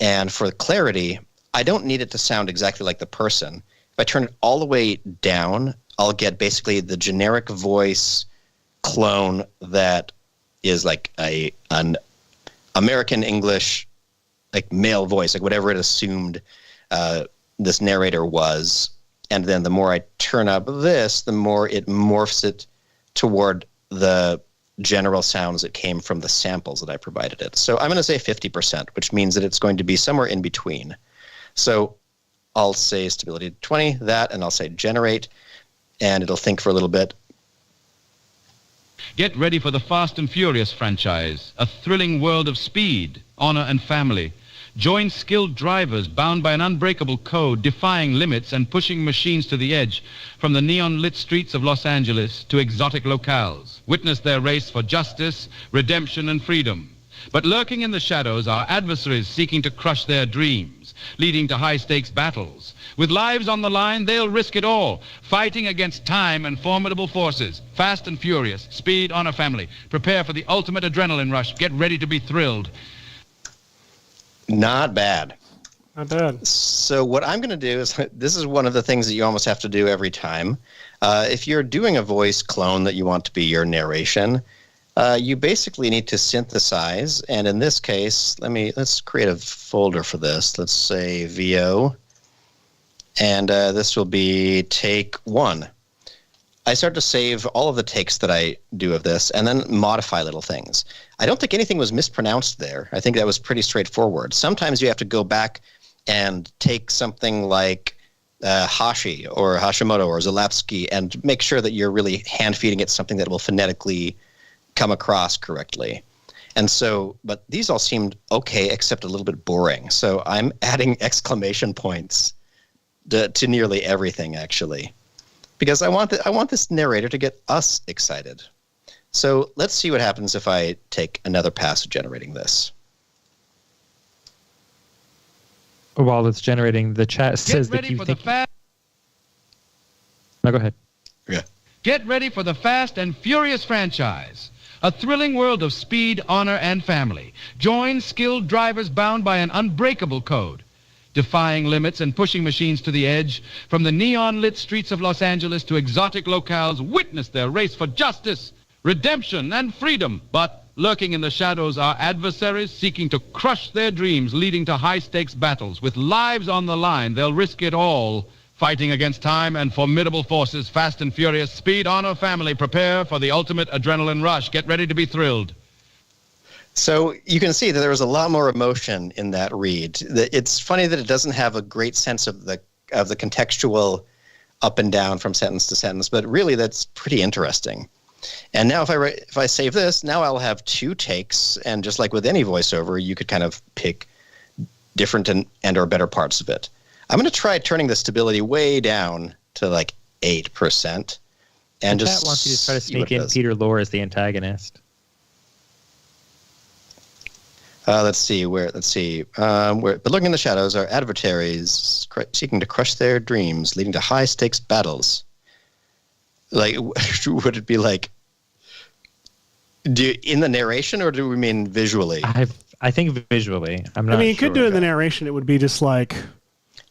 B: and for clarity, I don't need it to sound exactly like the person. If I turn it all the way down, I'll get basically the generic voice clone that is like an American English, like male voice, like whatever it assumed this narrator was. And then the more I turn up this, the more it morphs it toward the general sounds that came from the samples that I provided it. So I'm going to say 50%, which means that it's going to be somewhere in between. So I'll say stability 20, that, and I'll say generate, and it'll think for a little bit.
E: Get ready for the Fast and Furious franchise, a thrilling world of speed, honor, and family. Join skilled drivers bound by an unbreakable code, defying limits and pushing machines to the edge, from the neon-lit streets of Los Angeles to exotic locales. Witness their race for justice, redemption, and freedom. But lurking in the shadows are adversaries seeking to crush their dreams, leading to high-stakes battles. With lives on the line, they'll risk it all, fighting against time and formidable forces. Fast and Furious, speed, honor, family. Prepare for the ultimate adrenaline rush. Get ready to be thrilled.
B: Not bad.
C: Not bad.
B: So what I'm going to do is, this is one of the things that you almost have to do every time. If you're doing a voice clone that you want to be your narration, you basically need to synthesize, and in this case, let's create a folder for this. Let's say VO, And this will be take 1. I start to save all of the takes that I do of this and then modify little things. I don't think anything was mispronounced there. I think that was pretty straightforward. Sometimes you have to go back and take something like Hashi or Hashimoto or Zalapsky and make sure that you're really hand-feeding it something that will phonetically come across correctly. And so, but these all seemed okay, except a little bit boring. So I'm adding exclamation points to nearly everything, actually, because I want this narrator to get us excited. So let's see what happens if I take another pass at generating this.
D: While it's generating, the chat says that you think... No, go ahead.
B: Yeah.
E: Get ready for the Fast and Furious franchise. A thrilling world of speed, honor, and family. Join skilled drivers bound by an unbreakable code. Defying limits and pushing machines to the edge. From the neon-lit streets of Los Angeles to exotic locales, witness their race for justice, redemption, and freedom. But lurking in the shadows are adversaries seeking to crush their dreams, leading to high-stakes battles. With lives on the line, they'll risk it all. Fighting against time and formidable forces, Fast and Furious, speed, honor, family. Prepare for the ultimate adrenaline rush. Get ready to be thrilled.
B: So you can see that there was a lot more emotion in that read. It's funny that it doesn't have a great sense of the contextual up and down from sentence to sentence, but really that's pretty interesting. And now if I save this, now I'll have 2 takes, and just like with any voiceover, you could kind of pick different and or better parts of it. I'm going to try turning the stability way down to like 8%, and just
D: wants you to try to sneak in Peter Lorre as the antagonist.
B: Let's see. But looking in the shadows are adversaries seeking to crush their dreams, leading to high stakes battles. Like, would it be like? In the narration, or do we mean visually?
D: I think visually. I'm not.
C: I mean, you
D: sure.
C: could do it in the narration. It would be just like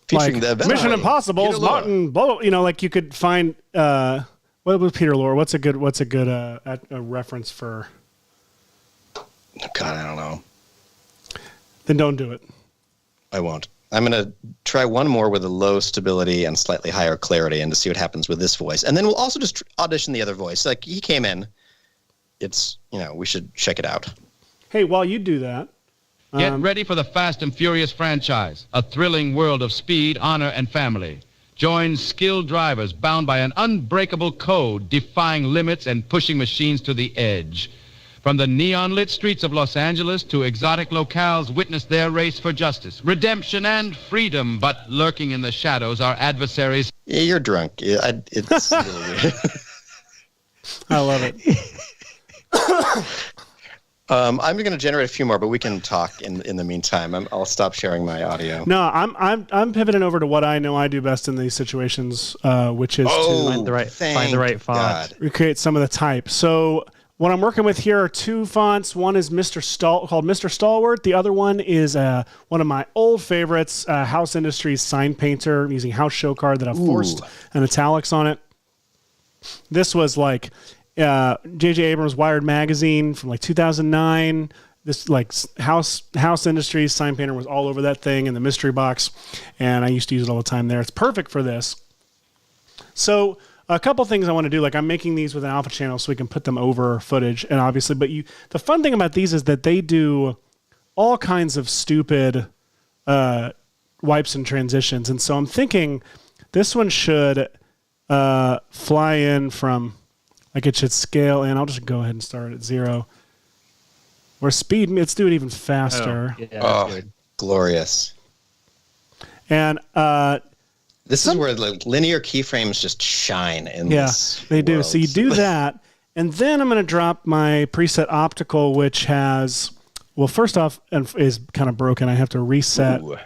B: featuring the
C: Mission Impossible, Martin. Blah, you know, like you could find what was Peter Lorre? What's a good a reference for?
B: God, I don't know.
C: Then don't do it.
B: I won't. I'm going to try one more with a low stability and slightly higher clarity, and to see what happens with this voice. And then we'll also just audition the other voice. Like, he came in. It's, we should check it out.
C: Hey, while you do that.
E: Get ready for the Fast and Furious franchise. A thrilling world of speed, honor, and family. Join skilled drivers bound by an unbreakable code, defying limits and pushing machines to the edge. From the neon-lit streets of Los Angeles to exotic locales, witness their race for justice, redemption, and freedom. But lurking in the shadows are adversaries.
B: Yeah, you're drunk. It's a little weird.
C: I love it.
B: I'm going to generate a few more, but we can talk in the meantime. I'll stop sharing my audio.
C: No, I'm pivoting over to what I know I do best in these situations, which is to
D: find the right font.
B: God.
C: Recreate some of the type. So what I'm working with here are 2 fonts. One is called Mr. Stalwart. The other one is one of my old favorites, House Industries Sign Painter. I'm using House Show Card that I've forced an italics on it. This was like J.J. Abrams' Wired magazine from like 2009. This like House Industries Sign Painter was all over that thing in the mystery box, and I used to use it all the time there. It's perfect for this. So a couple things I want to do, like I'm making these with an alpha channel so we can put them over footage, and obviously, but the fun thing about these is that they do all kinds of stupid wipes and transitions, and so I'm thinking this one should fly in from, like it should scale in. I'll just go ahead and start at 0. Or speed, let's do it even faster.
D: Good.
B: Glorious.
C: And
B: this is where the linear keyframes just shine in this
C: they do.
B: world.
C: So you do that, and then I'm going to drop my preset optical, which has, well, first off, is kind of broken. I have to reset the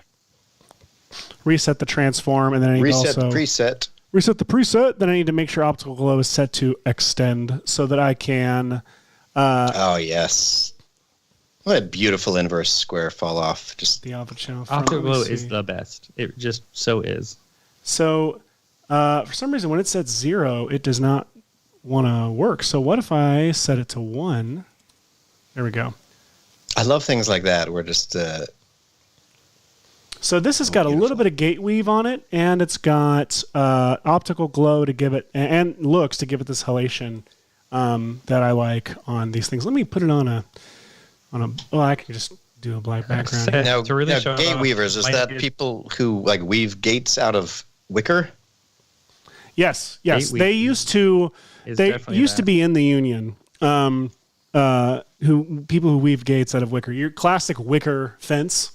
C: transform, and then I need
B: reset
C: to also
B: the preset.
C: Reset the preset. Then I need to make sure optical glow is set to extend so that I can.
B: Oh yes. What a beautiful inverse square fall off. Just
C: the alpha channel.
D: Optical glow is the best. It just so is.
C: So, for some reason, when it sets 0, it does not want to work. So what if I set it to 1? There we go.
B: I love things like that. Where just
C: So this has got a little bit of gate weave on it, and it's got optical glow to give it, and looks to give it this halation that I like on these things. Let me put it on a. I can just do a black background.
B: Now,
D: To really
B: now
D: show
B: gate
D: off,
B: weavers, is that people who like weave gates out of wicker?
C: Yes.
D: Gate
C: They used to.
D: is
C: They
D: definitely
C: used to
D: that.
C: be in the union. People who weave gates out of wicker. Your classic wicker fence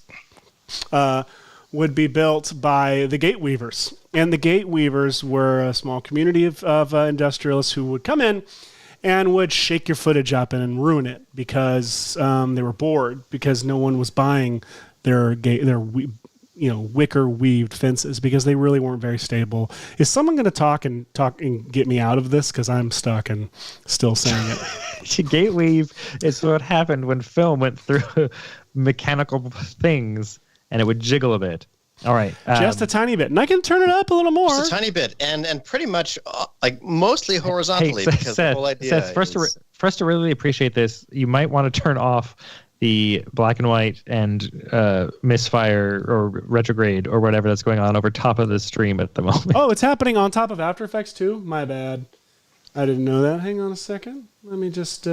C: would be built by the gate weavers, and the gate weavers were a small community of industrialists who would come in and would shake your footage up and ruin it because they were bored because no one was buying their wicker weaved fences because they really weren't very stable. Is someone going to talk and get me out of this because I'm stuck and still saying it?
D: Gate weave is what happened when film went through mechanical things and it would jiggle a bit. All right.
C: Just a tiny bit. And I can turn it up a little more.
B: Just a tiny bit, and pretty much like mostly horizontally because the whole idea
D: Seth, for us to really appreciate this, you might want to turn off the black and white and misfire or retrograde or whatever that's going on over top of the stream at the moment.
C: Oh, it's happening on top of After Effects too? My bad. I didn't know that. Hang on a second. Let me just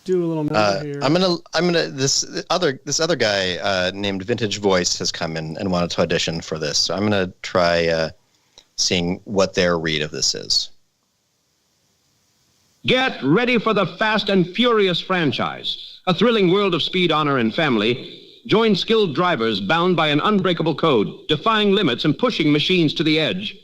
C: do a little note here.
B: I'm gonna this other guy named Vintage Voice has come in and wanted to audition for this. So I'm gonna try seeing what their read of this is.
A: Get ready for the Fast and Furious franchise, a thrilling world of speed, honor, and family. Join skilled drivers bound by an unbreakable code, defying limits and pushing machines to the edge.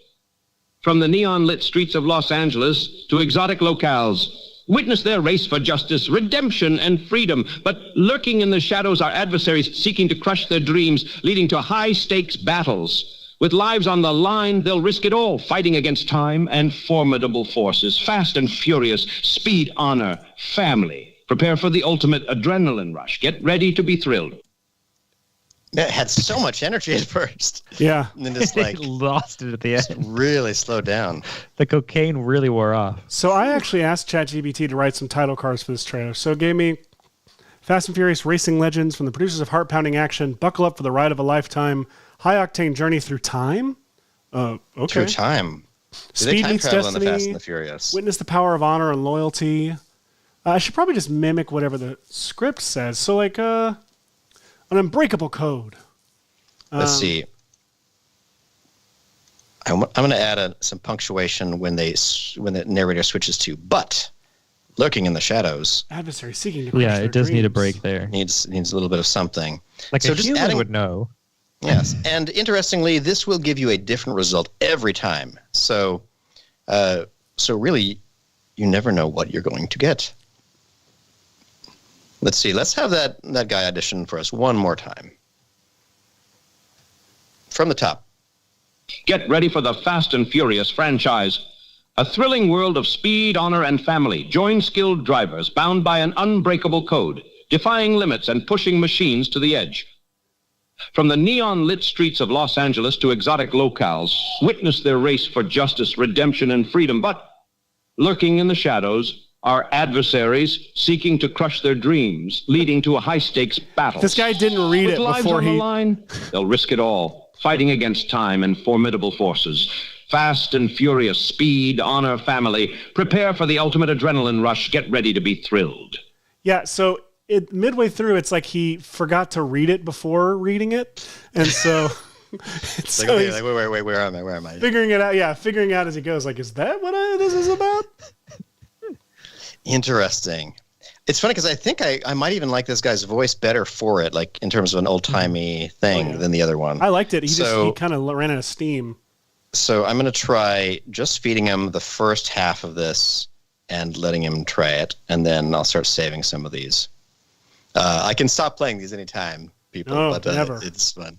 A: From the neon-lit streets of Los Angeles to exotic locales, witness their race for justice, redemption, and freedom. But lurking in the shadows are adversaries seeking to crush their dreams, leading to high-stakes battles. With lives on the line, they'll risk it all, fighting against time and formidable forces. Fast and Furious, speed, honor, family. Prepare for the ultimate adrenaline rush. Get ready to be thrilled.
B: It had so much energy at first.
C: Yeah.
B: And then just like
D: lost it at the end.
B: really slowed down.
D: The cocaine really wore off.
C: So I actually asked ChatGPT to write some title cards for this trailer. So it gave me Fast and Furious Racing Legends from the producers of Heart-Pounding Action. Buckle up for the ride of a lifetime. High-octane journey through time. Okay.
B: Through time.
C: Speed
B: time
C: meets
B: travel in the
C: destiny.
B: Fast and the Furious.
C: Witness the power of honor and loyalty. I should probably just mimic whatever the script says. So like an unbreakable code.
B: Let's see. I'm going to add some punctuation when the narrator switches to "but." Lurking in the shadows.
C: Adversary seeking to crush
D: Yeah,
C: their
D: it does need a
C: dreams.
D: break there.
B: Needs a little bit of something.
D: Like
B: So
D: a
B: just
D: human
B: adding-
D: would know.
B: Yes, and interestingly, this will give you a different result every time. So really, you never know what you're going to get. Let's see. Let's have that guy audition for us one more time. From the top.
A: Get ready for the Fast and Furious franchise. A thrilling world of speed, honor, and family. Join skilled drivers bound by an unbreakable code, defying limits and pushing machines to the edge. From the neon-lit streets of Los Angeles to exotic locales, witness their race for justice, redemption, and freedom. But lurking in the shadows are adversaries seeking to crush their dreams, leading to a high-stakes battle.
C: This guy didn't read
A: With
C: it
A: lives
C: before
A: on
C: he...
A: the line, they'll risk it all, fighting against time and formidable forces. Fast and Furious, speed, honor, family. Prepare for the ultimate adrenaline rush. Get ready to be thrilled.
C: Yeah, so midway through, it's like he forgot to read it before reading it. And so...
B: Like, okay, like, where am I? Where am I?
C: Figuring it out, figuring out as he goes. Like, is that what this is about?
B: Interesting. It's funny because I think I might even like this guy's voice better for it, like in terms of an old-timey thing than the other one.
C: I liked it. He kind of ran out of steam.
B: So I'm going to try just feeding him the first half of this and letting him try it, and then I'll start saving some of these. I can stop playing these anytime, people, but
C: never.
B: It's fun.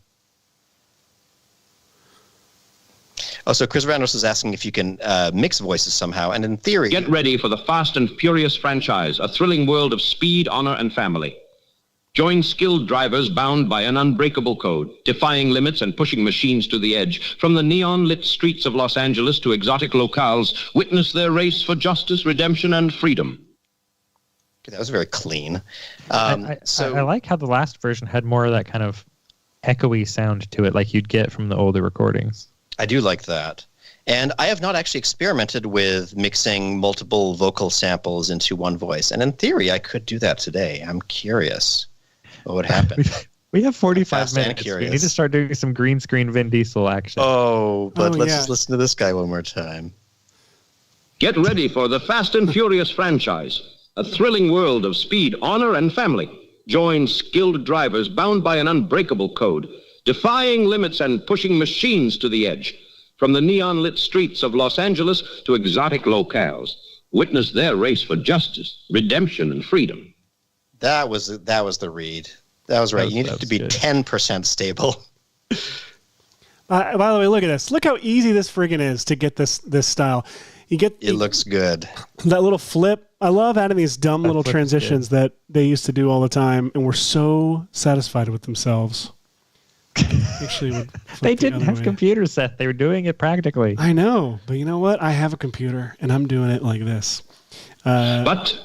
B: Also, Chris Randolph is asking if you can mix voices somehow, and in theory...
A: Get ready for the Fast and Furious franchise, a thrilling world of speed, honor, and family. Join skilled drivers bound by an unbreakable code, defying limits and pushing machines to the edge. From the neon-lit streets of Los Angeles to exotic locales, witness their race for justice, redemption, and freedom.
B: That was very clean.
D: I like how the last version had more of that kind of echoey sound to it like you'd get from the older recordings.
B: I do like that. And I have not actually experimented with mixing multiple vocal samples into one voice. And in theory, I could do that today. I'm curious what would happen.
D: We have 45
B: Fast and
D: minutes. We
B: curious.
D: need to start doing some green screen Vin Diesel action.
B: Let's
C: yeah.
B: just listen to this guy one more time.
A: Get ready for the Fast and Furious franchise, a thrilling world of speed, honor, and family. Join skilled drivers bound by an unbreakable code, defying limits and pushing machines to the edge. From the neon-lit streets of Los Angeles to exotic locales, witness their race for justice, redemption, and freedom.
B: That was the read. That was right. You needed to be good. 10% stable.
C: By the way, look at this. Look how easy this friggin' is to get this style. It
B: looks good.
C: That little flip. I love adding these dumb little transitions that they used to do all the time, and were so satisfied with themselves. Actually,
D: they didn't have computers, Seth. They were doing it practically.
C: I know, but you know what? I have a computer, and I'm doing it like this.
A: But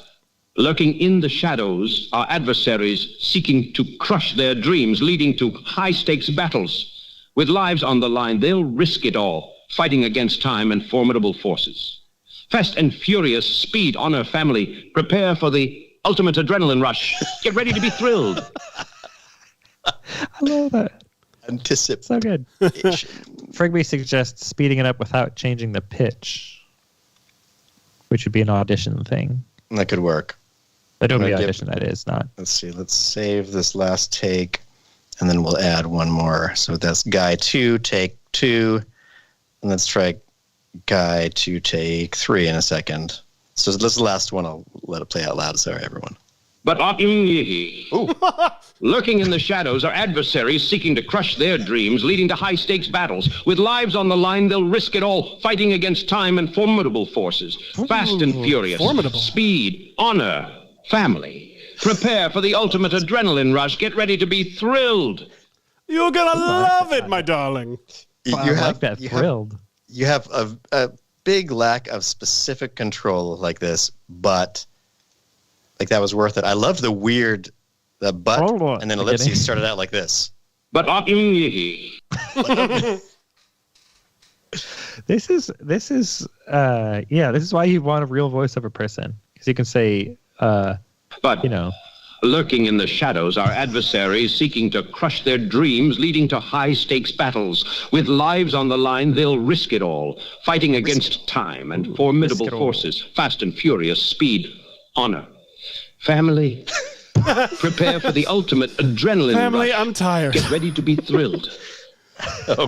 A: lurking in the shadows are adversaries seeking to crush their dreams, leading to high-stakes battles. With lives on the line, they'll risk it all, fighting against time and formidable forces. Fast and Furious, speed, honor, family. Prepare for the ultimate adrenaline rush. Get ready to be thrilled.
D: I love that.
B: Anticipation.
D: So good. Frigby suggests speeding it up without changing the pitch, which would be an audition thing.
B: That could work.
D: Adobe Audition, that is not.
B: Let's see. Let's save this last take, and then we'll add one more. So that's guy 2, take 2, and let's try guy 2, take 3 in a second. So this is the last one. I'll let it play out loud. Sorry, everyone.
A: But lurking in the shadows are adversaries seeking to crush their dreams, leading to high-stakes battles. With lives on the line, they'll risk it all, fighting against time and formidable forces. Fast and Furious.
C: Formidable.
A: Speed, honor, family. Prepare for the ultimate adrenaline rush. Get ready to be thrilled.
C: You're gonna love it, my darling.
D: I like that, thrilled.
B: You have a big lack of specific control like this, but like that was worth it. I loved the weird, the but, and then ellipses started out like this.
A: But
D: this is why you want a real voiceover person, because you can say,
A: but
D: you know,
A: lurking in the shadows are adversaries seeking to crush their dreams, leading to high-stakes battles. With lives on the line, they'll risk it all, fighting against time and formidable forces. Fast and Furious, speed, honor, family. Prepare for the ultimate adrenaline
C: Family,
A: rush.
C: I'm tired.
A: Get ready to be thrilled.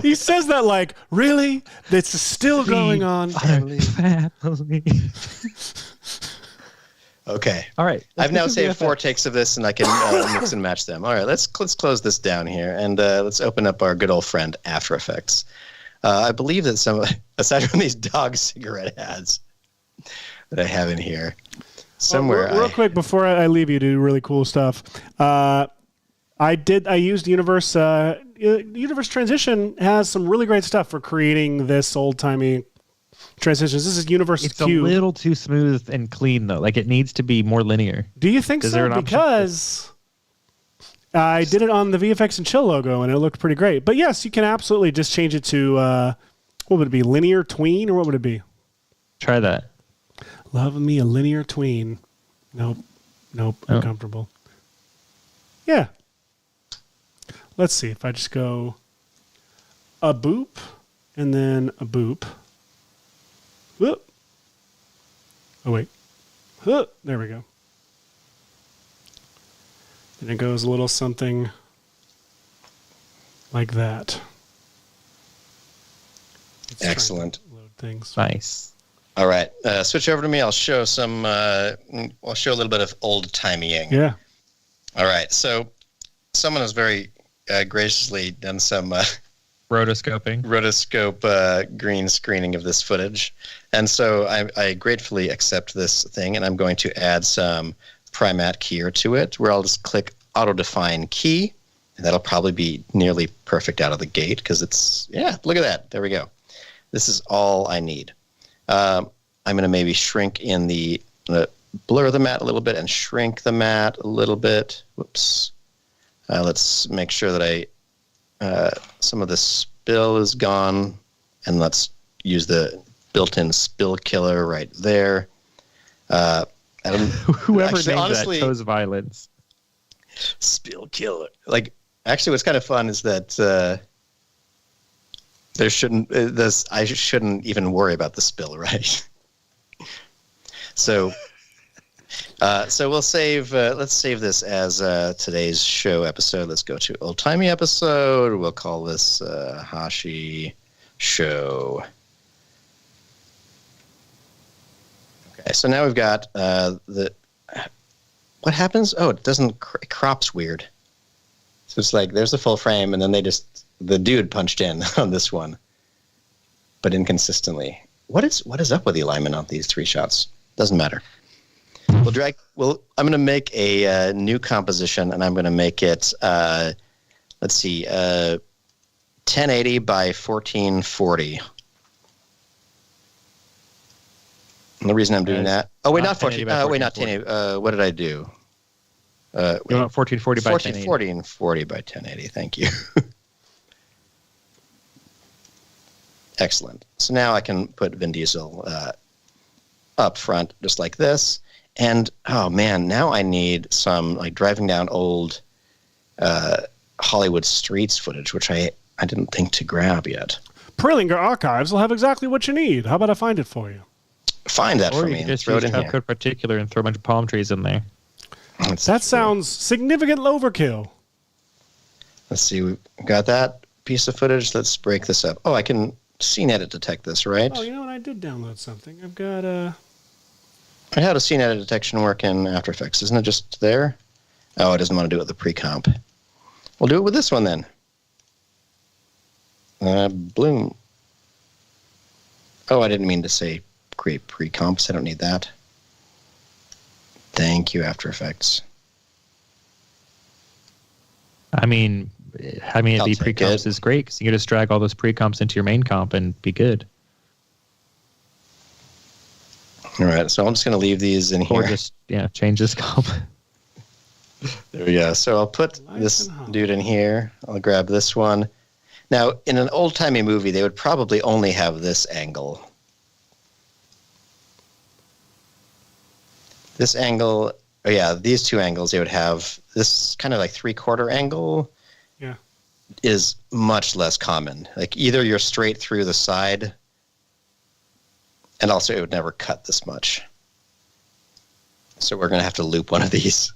C: He says that like, really? That's still going on.
D: Family.
B: Okay.
D: All right.
B: I've now saved 4 takes of this, and I can mix and match them. All right, let's close this down here, and let's open up our good old friend After Effects. I believe that aside from these dog cigarette ads that I have in here, somewhere.
C: Real quick before I leave you to do really cool stuff. I used Universe. Universe Transition has some really great stuff for creating this old timey transitions. This is Universe
D: It's
C: Q.
D: a little too smooth and clean though. Like it needs to be more linear.
C: Do you think so? Because I did it on the VFX and Chill logo and it looked pretty great. But yes, you can absolutely just change it to what would it be? Linear tween, or what would it be?
D: Try that.
C: Love me a linear tween. Nope. Uncomfortable. Yeah. Let's see if I just go a boop and then a boop. Whoop. Oh, wait. Whoop. There we go. And it goes a little something like that.
B: Excellent.
C: Load things.
D: Nice.
B: All right, switch over to me. I'll show some. I'll show a little bit of old timeying.
C: Yeah.
B: All right. So, someone has very graciously done some
D: Rotoscoping.
B: rotoscope green screening of this footage, and so I gratefully accept this thing, and I'm going to add some Primat keyer to it, where I'll just click Auto Define Key, and that'll probably be nearly perfect out of the gate because it's Look at that. There we go. This is all I need. I'm going to maybe shrink in blur the matte a little bit and shrink the matte a little bit. Whoops. Let's make sure that I some of the spill is gone, and let's use the built-in spill killer right there.
D: Whoever named honestly, that chose violence.
B: Spill killer. Like, actually, what's kind of fun is that I shouldn't even worry about the spill, right? So we'll save. Let's save this as today's show episode. Let's go to old timey episode. We'll call this Hashi Show. Okay, so now we've got what happens? Oh, it doesn't. It crops weird. So it's like there's the full frame, and then the dude punched in on this one, but inconsistently. What is up with the alignment on these three shots? Doesn't matter. I'm going to make a new composition, and I'm going to make it. Let's see, 1080 by 1440. And the reason I'm doing that. Oh wait, not 14. Wait, not 1080. What did I do?
D: You want 1440 by 1080.
B: 1440 by 1080. Thank you. Excellent. So now I can put Vin Diesel up front, just like this. And oh man, now I need some like driving down old Hollywood streets footage, which I didn't think to grab yet.
C: Prelinger Archives will have exactly what you need. How about I find it for you?
B: Find that for
D: me. Or you can just use Code Particular and throw a bunch of palm trees in there.
C: That sounds significant overkill.
B: Let's see. We've got that piece of footage. Let's break this up. Oh, I can scene edit detect this, right?
C: Oh, you know what? I did download something. I've got
B: How does scene edit detection work in After Effects? Isn't it just there? Oh, it doesn't want to do it with the pre-comp. We'll do it with this one then. Bloom. Oh, I didn't mean to say create pre-comps. I don't need that. Thank you, After Effects.
D: I mean, the pre-comps is great because you can just drag all those pre-comps into your main comp and be good.
B: All right, so I'm just going to leave these in here.
D: Or just, change this comp.
B: There we go. So I'll put this dude in here. I'll grab this one. Now, in an old-timey movie, they would probably only have this angle. This angle, these two angles, they would have this kind of like three-quarter angle.
C: Yeah.
B: Is much less common. Like either you're straight through the side, and also it would never cut this much. So we're going to have to loop one of these.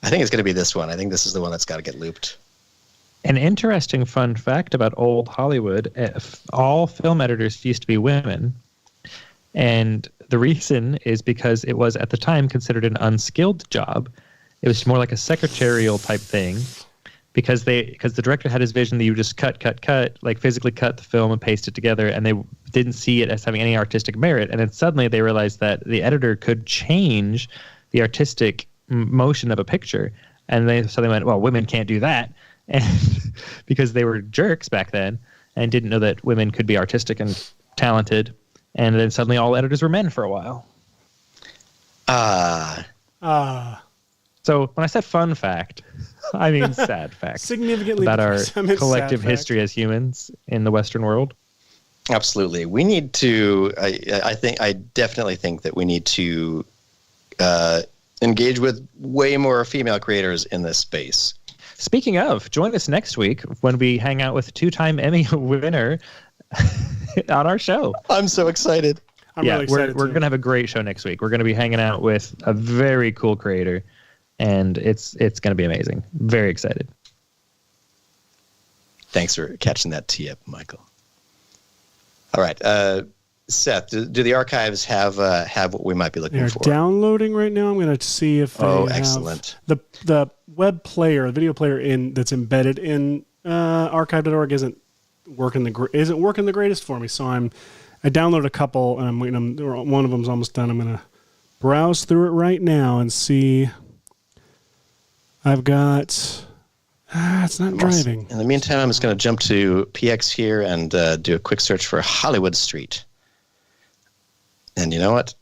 B: I think it's going to be this one. I think this is the one that's got to get looped.
D: An interesting fun fact about old Hollywood, all film editors used to be women. And the reason is because it was at the time considered an unskilled job. It was more like a secretarial type thing because the director had his vision that you just cut, like physically cut the film and paste it together, and they didn't see it as having any artistic merit. And then suddenly they realized that the editor could change the artistic motion of a picture. And they went, well, women can't do that. And because they were jerks back then and didn't know that women could be artistic and talented. And then suddenly all editors were men for a while. So when I said fun fact, I mean sad fact.
C: Significantly
D: about our collective history as humans in the Western world.
B: Absolutely. We need to, I definitely think that we need to engage with way more female creators in this space.
D: Speaking of, join us next week when we hang out with a two-time Emmy winner on our show.
B: I'm so excited.
C: I'm really excited.
D: We're going to have a great show next week. We're going to be hanging out with a very cool creator, and it's going to be amazing. Very excited.
B: Thanks for catching that tee up, Michael. All right. Seth, do the archives have what we might be looking for?
C: They're downloading right now. I'm going to see if they have
B: excellent.
C: The web player, the video player that's embedded in archive.org isn't working the greatest for me. So I downloaded a couple, and I'm waiting. One of them's almost done. I'm going to browse through it right now and see. I've got. It's not driving.
B: In the meantime, I'm just going to jump to PX here and do a quick search for Hollywood Street. And you know what?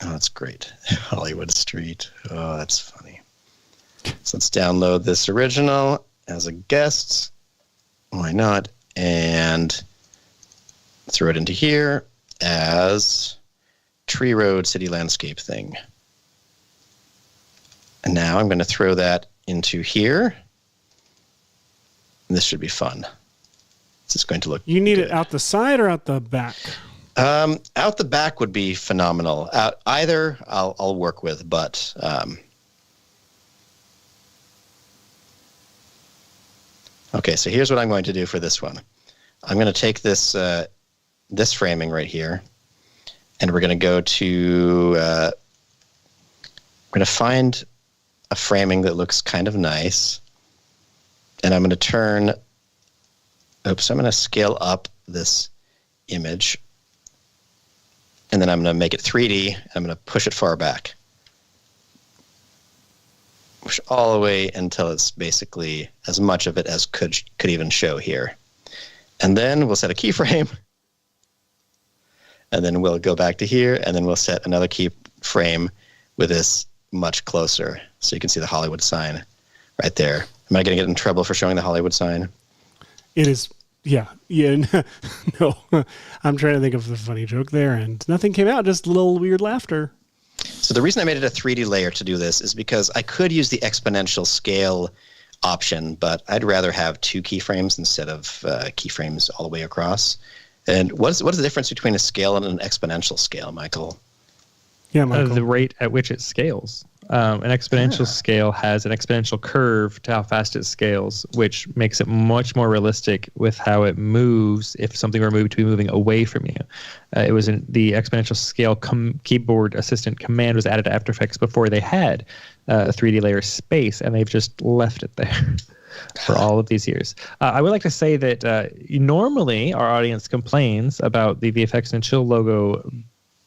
B: Oh, that's great. Hollywood Street. Oh, that's funny. So let's download this original. as a guest. Why not? And throw it into here as tree road city landscape thing. And now I'm going to throw that into here. And this should be fun. This is going to look
C: You need
B: good.
C: it out the side or out the back?
B: Out the back would be phenomenal. Either I'll work with, but okay. So here's what I'm going to do for this one. I'm going to take this this framing right here, and we're going to go to we're going to find a framing that looks kind of nice, and I'm going to turn. Oops! I'm going to scale up this image. And then I'm going to make it 3D, and I'm going to push it far back. Push all the way until it's basically as much of it as could even show here. And then we'll set a keyframe. And then we'll go back to here, and then we'll set another keyframe with this much closer. So you can see the Hollywood sign right there. Am I going to get in trouble for showing the Hollywood sign?
C: It is. Yeah. No, I'm trying to think of the funny joke there, and nothing came out. Just a little weird laughter.
B: So the reason I made it a 3D layer to do this is because I could use the exponential scale option, but I'd rather have 2 keyframes instead of keyframes all the way across. And what is the difference between a scale and an exponential scale, Michael?
C: Yeah, Michael.
D: The rate at which it scales. An exponential scale has an exponential curve to how fast it scales, which makes it much more realistic with how it moves if something were moved to be moving away from you. It was in the exponential scale keyboard assistant command was added to After Effects before they had a 3D layer space, and they've just left it there for all of these years. I would like to say that normally our audience complains about the VFX and Chill logo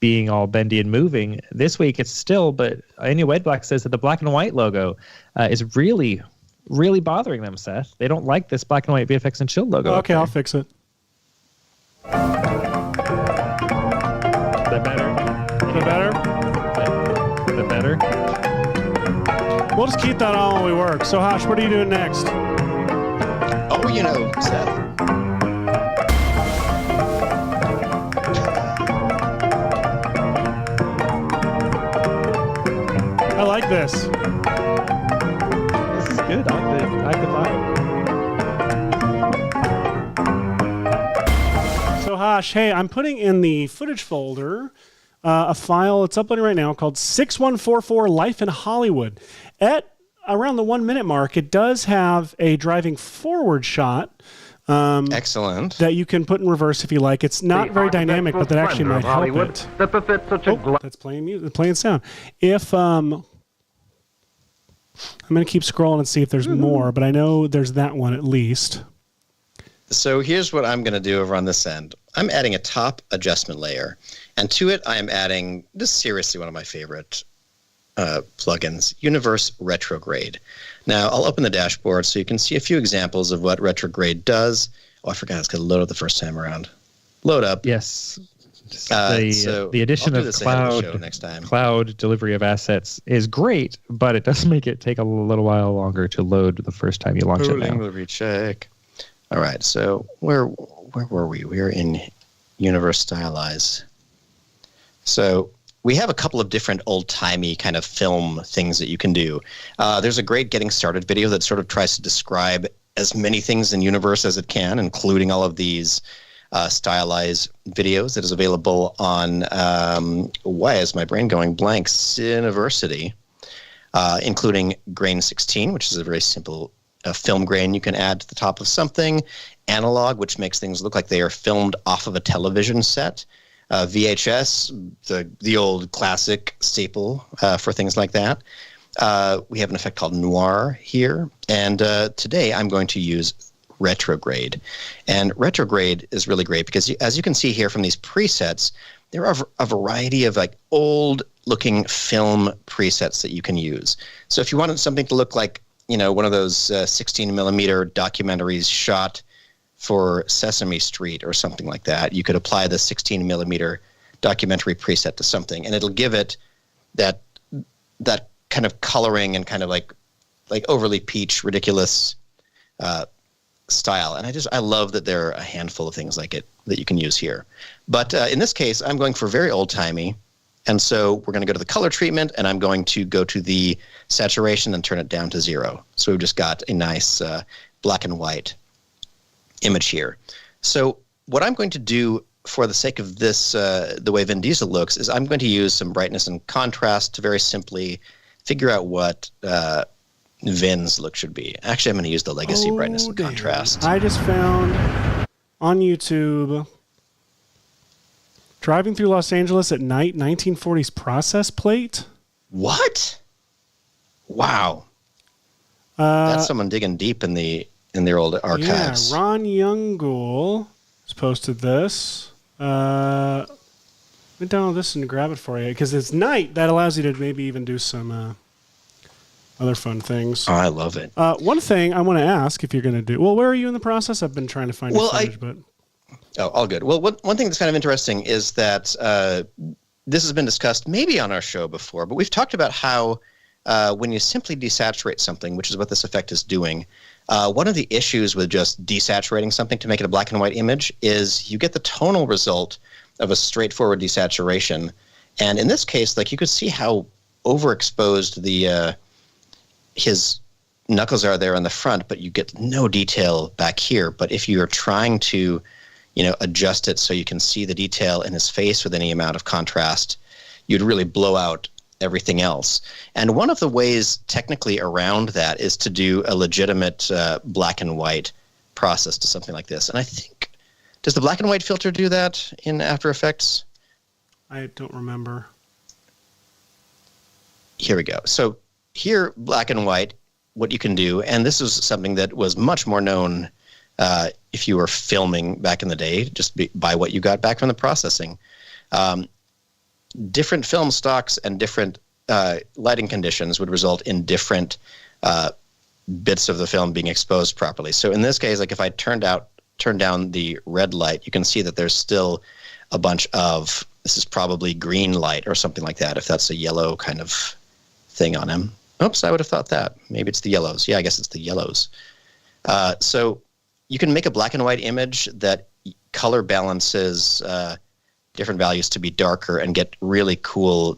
D: being all bendy and moving. This week it's still, but Anya Wedblack says that the black and white logo is really, really bothering them, Seth. They don't like this black and white VFX and Chill logo.
C: Okay, I'll fix it.
D: Is that better?
C: Is that better?
D: Is that better?
C: We'll just keep that on while we work. So, Hash, what are you doing next?
B: Oh, Seth.
C: I like this.
D: This is good. I could buy it.
C: So, Hash, hey, I'm putting in the footage folder a file. It's uploading right now called 6144 Life in Hollywood. At around the 1 minute mark, it does have a driving forward shot.
B: Excellent.
C: That you can put in reverse if you like. It's not very dynamic, but that actually might help it. That's playing music, playing sound. If I'm going to keep scrolling and see if there's more, but I know there's that one at least.
B: So here's what I'm going to do over on this end. I'm adding a top adjustment layer, and to it I am adding, this is seriously one of my favorite plugins, Universe Retrograde. Now, I'll open the dashboard so you can see a few examples of what Retrograde does. Oh, I forgot it's going to load up the first time around. Load up.
D: Yes.
B: So
D: the addition of cloud delivery of assets is great, but it does make it take a little while longer to load the first time you launch it now.
B: Will recheck. All right, so where were we? We were in Universe Stylize. So we have a couple of different old-timey kind of film things that you can do. There's a great getting started video that sort of tries to describe as many things in Universe as it can, including all of these stylized videos that is available on, why is my brain going blank, Cineversity, including Grain 16, which is a very simple film grain you can add to the top of something, analog, which makes things look like they are filmed off of a television set, VHS, the old classic staple for things like that. We have an effect called noir here, and today I'm going to use retrograde. And retrograde is really great because as you can see here from these presets, there are a variety of like old looking film presets that you can use. So if you wanted something to look like, one of those 16 millimeter documentaries shot for Sesame Street or something like that, you could apply the 16 millimeter documentary preset to something, and it'll give it that kind of coloring and kind of like overly peach, ridiculous style. And I love that there are a handful of things like it that you can use here. But in this case, I'm going for very old-timey. And so we're going to go to the color treatment, and I'm going to go to the saturation and turn it down to 0. So we've just got a nice black and white image here. So what I'm going to do for the sake of this, the way Vin Diesel looks, is I'm going to use some brightness and contrast to very simply figure out what Vin's look should be. Actually, I'm going to use the legacy brightness and contrast.
C: I just found on YouTube, driving through Los Angeles at night, 1940s process plate.
B: What? Wow. That's someone digging deep in their old archives.
C: Yeah, Ron Youngul has posted this. Let me download this and grab it for you because it's night. That allows you to maybe even do some other fun things.
B: Oh, I love it.
C: One thing I want to ask if you're going to do. Well, where are you in the process? I've been trying to find your footage, but.
B: Oh, all good. Well, one thing that's kind of interesting is that this has been discussed maybe on our show before, but we've talked about how when you simply desaturate something, which is what this effect is doing, one of the issues with just desaturating something to make it a black and white image is you get the tonal result of a straightforward desaturation. And in this case, like you could see how overexposed his knuckles are there on the front, but you get no detail back here. But if you're trying to adjust it so you can see the detail in his face with any amount of contrast, you'd really blow out everything else. And one of the ways technically around that is to do a legitimate black and white process to something like this. And I think, does the black and white filter do that in After Effects?
C: I don't remember.
B: Here we go. So here, black and white, what you can do, and this is something that was much more known if you were filming back in the day, just by what you got back from the processing. Different film stocks and different lighting conditions would result in different bits of the film being exposed properly. So in this case, like if I turn down the red light, you can see that there's still a bunch of, this is probably green light or something like that, if that's a yellow kind of thing on him. Oops, I would have thought that. Maybe it's the yellows. Yeah, I guess it's the yellows. So you can make a black and white image that color balances different values to be darker and get really cool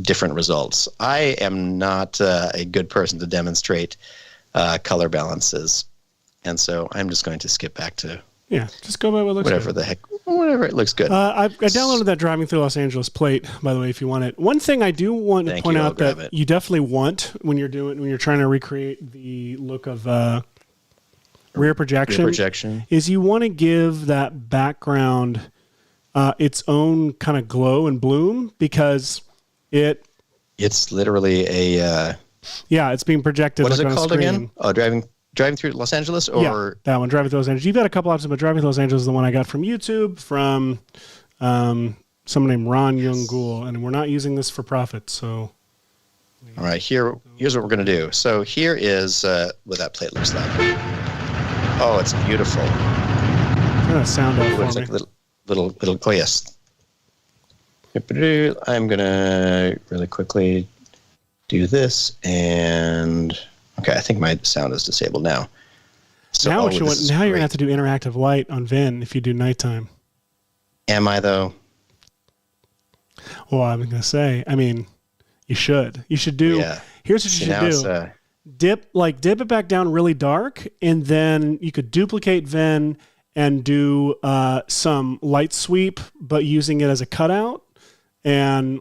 B: different results. I am not a good person to demonstrate color balances, and so I'm just going to skip back to
C: just go by what looks
B: whatever
C: good.
B: the heck, whatever it looks good.
C: I downloaded that Driving Through Los Angeles plate, by the way, if you want it. One thing I do want to point out that you definitely want when you're trying to recreate the look of rear projection is you want to give that background its own kind of glow and bloom because
B: it's literally a
C: it's being projected.
B: What is
C: like
B: it called again? Oh, driving through Los Angeles, or
C: that one, Driving Through Los Angeles. You've got a couple options, but Driving Through Los Angeles is the one I got from YouTube from someone named Ron Youngul, and we're not using this for profit. So,
B: all right, here's what we're gonna do. So here is what that plate looks like. Oh, it's beautiful.
C: Turn that sound off for me.
B: Like little. Oh yes. I'm gonna really quickly do this, and okay, I think my sound is disabled now. So
C: now you're gonna have to do interactive light on Vin if you do nighttime.
B: Am I though?
C: Well, I'm gonna say. I mean, you should. You should do. Yeah. Here's what you should do. Dip it back down really dark, and then you could duplicate Vin and do some light sweep, but using it as a cutout. And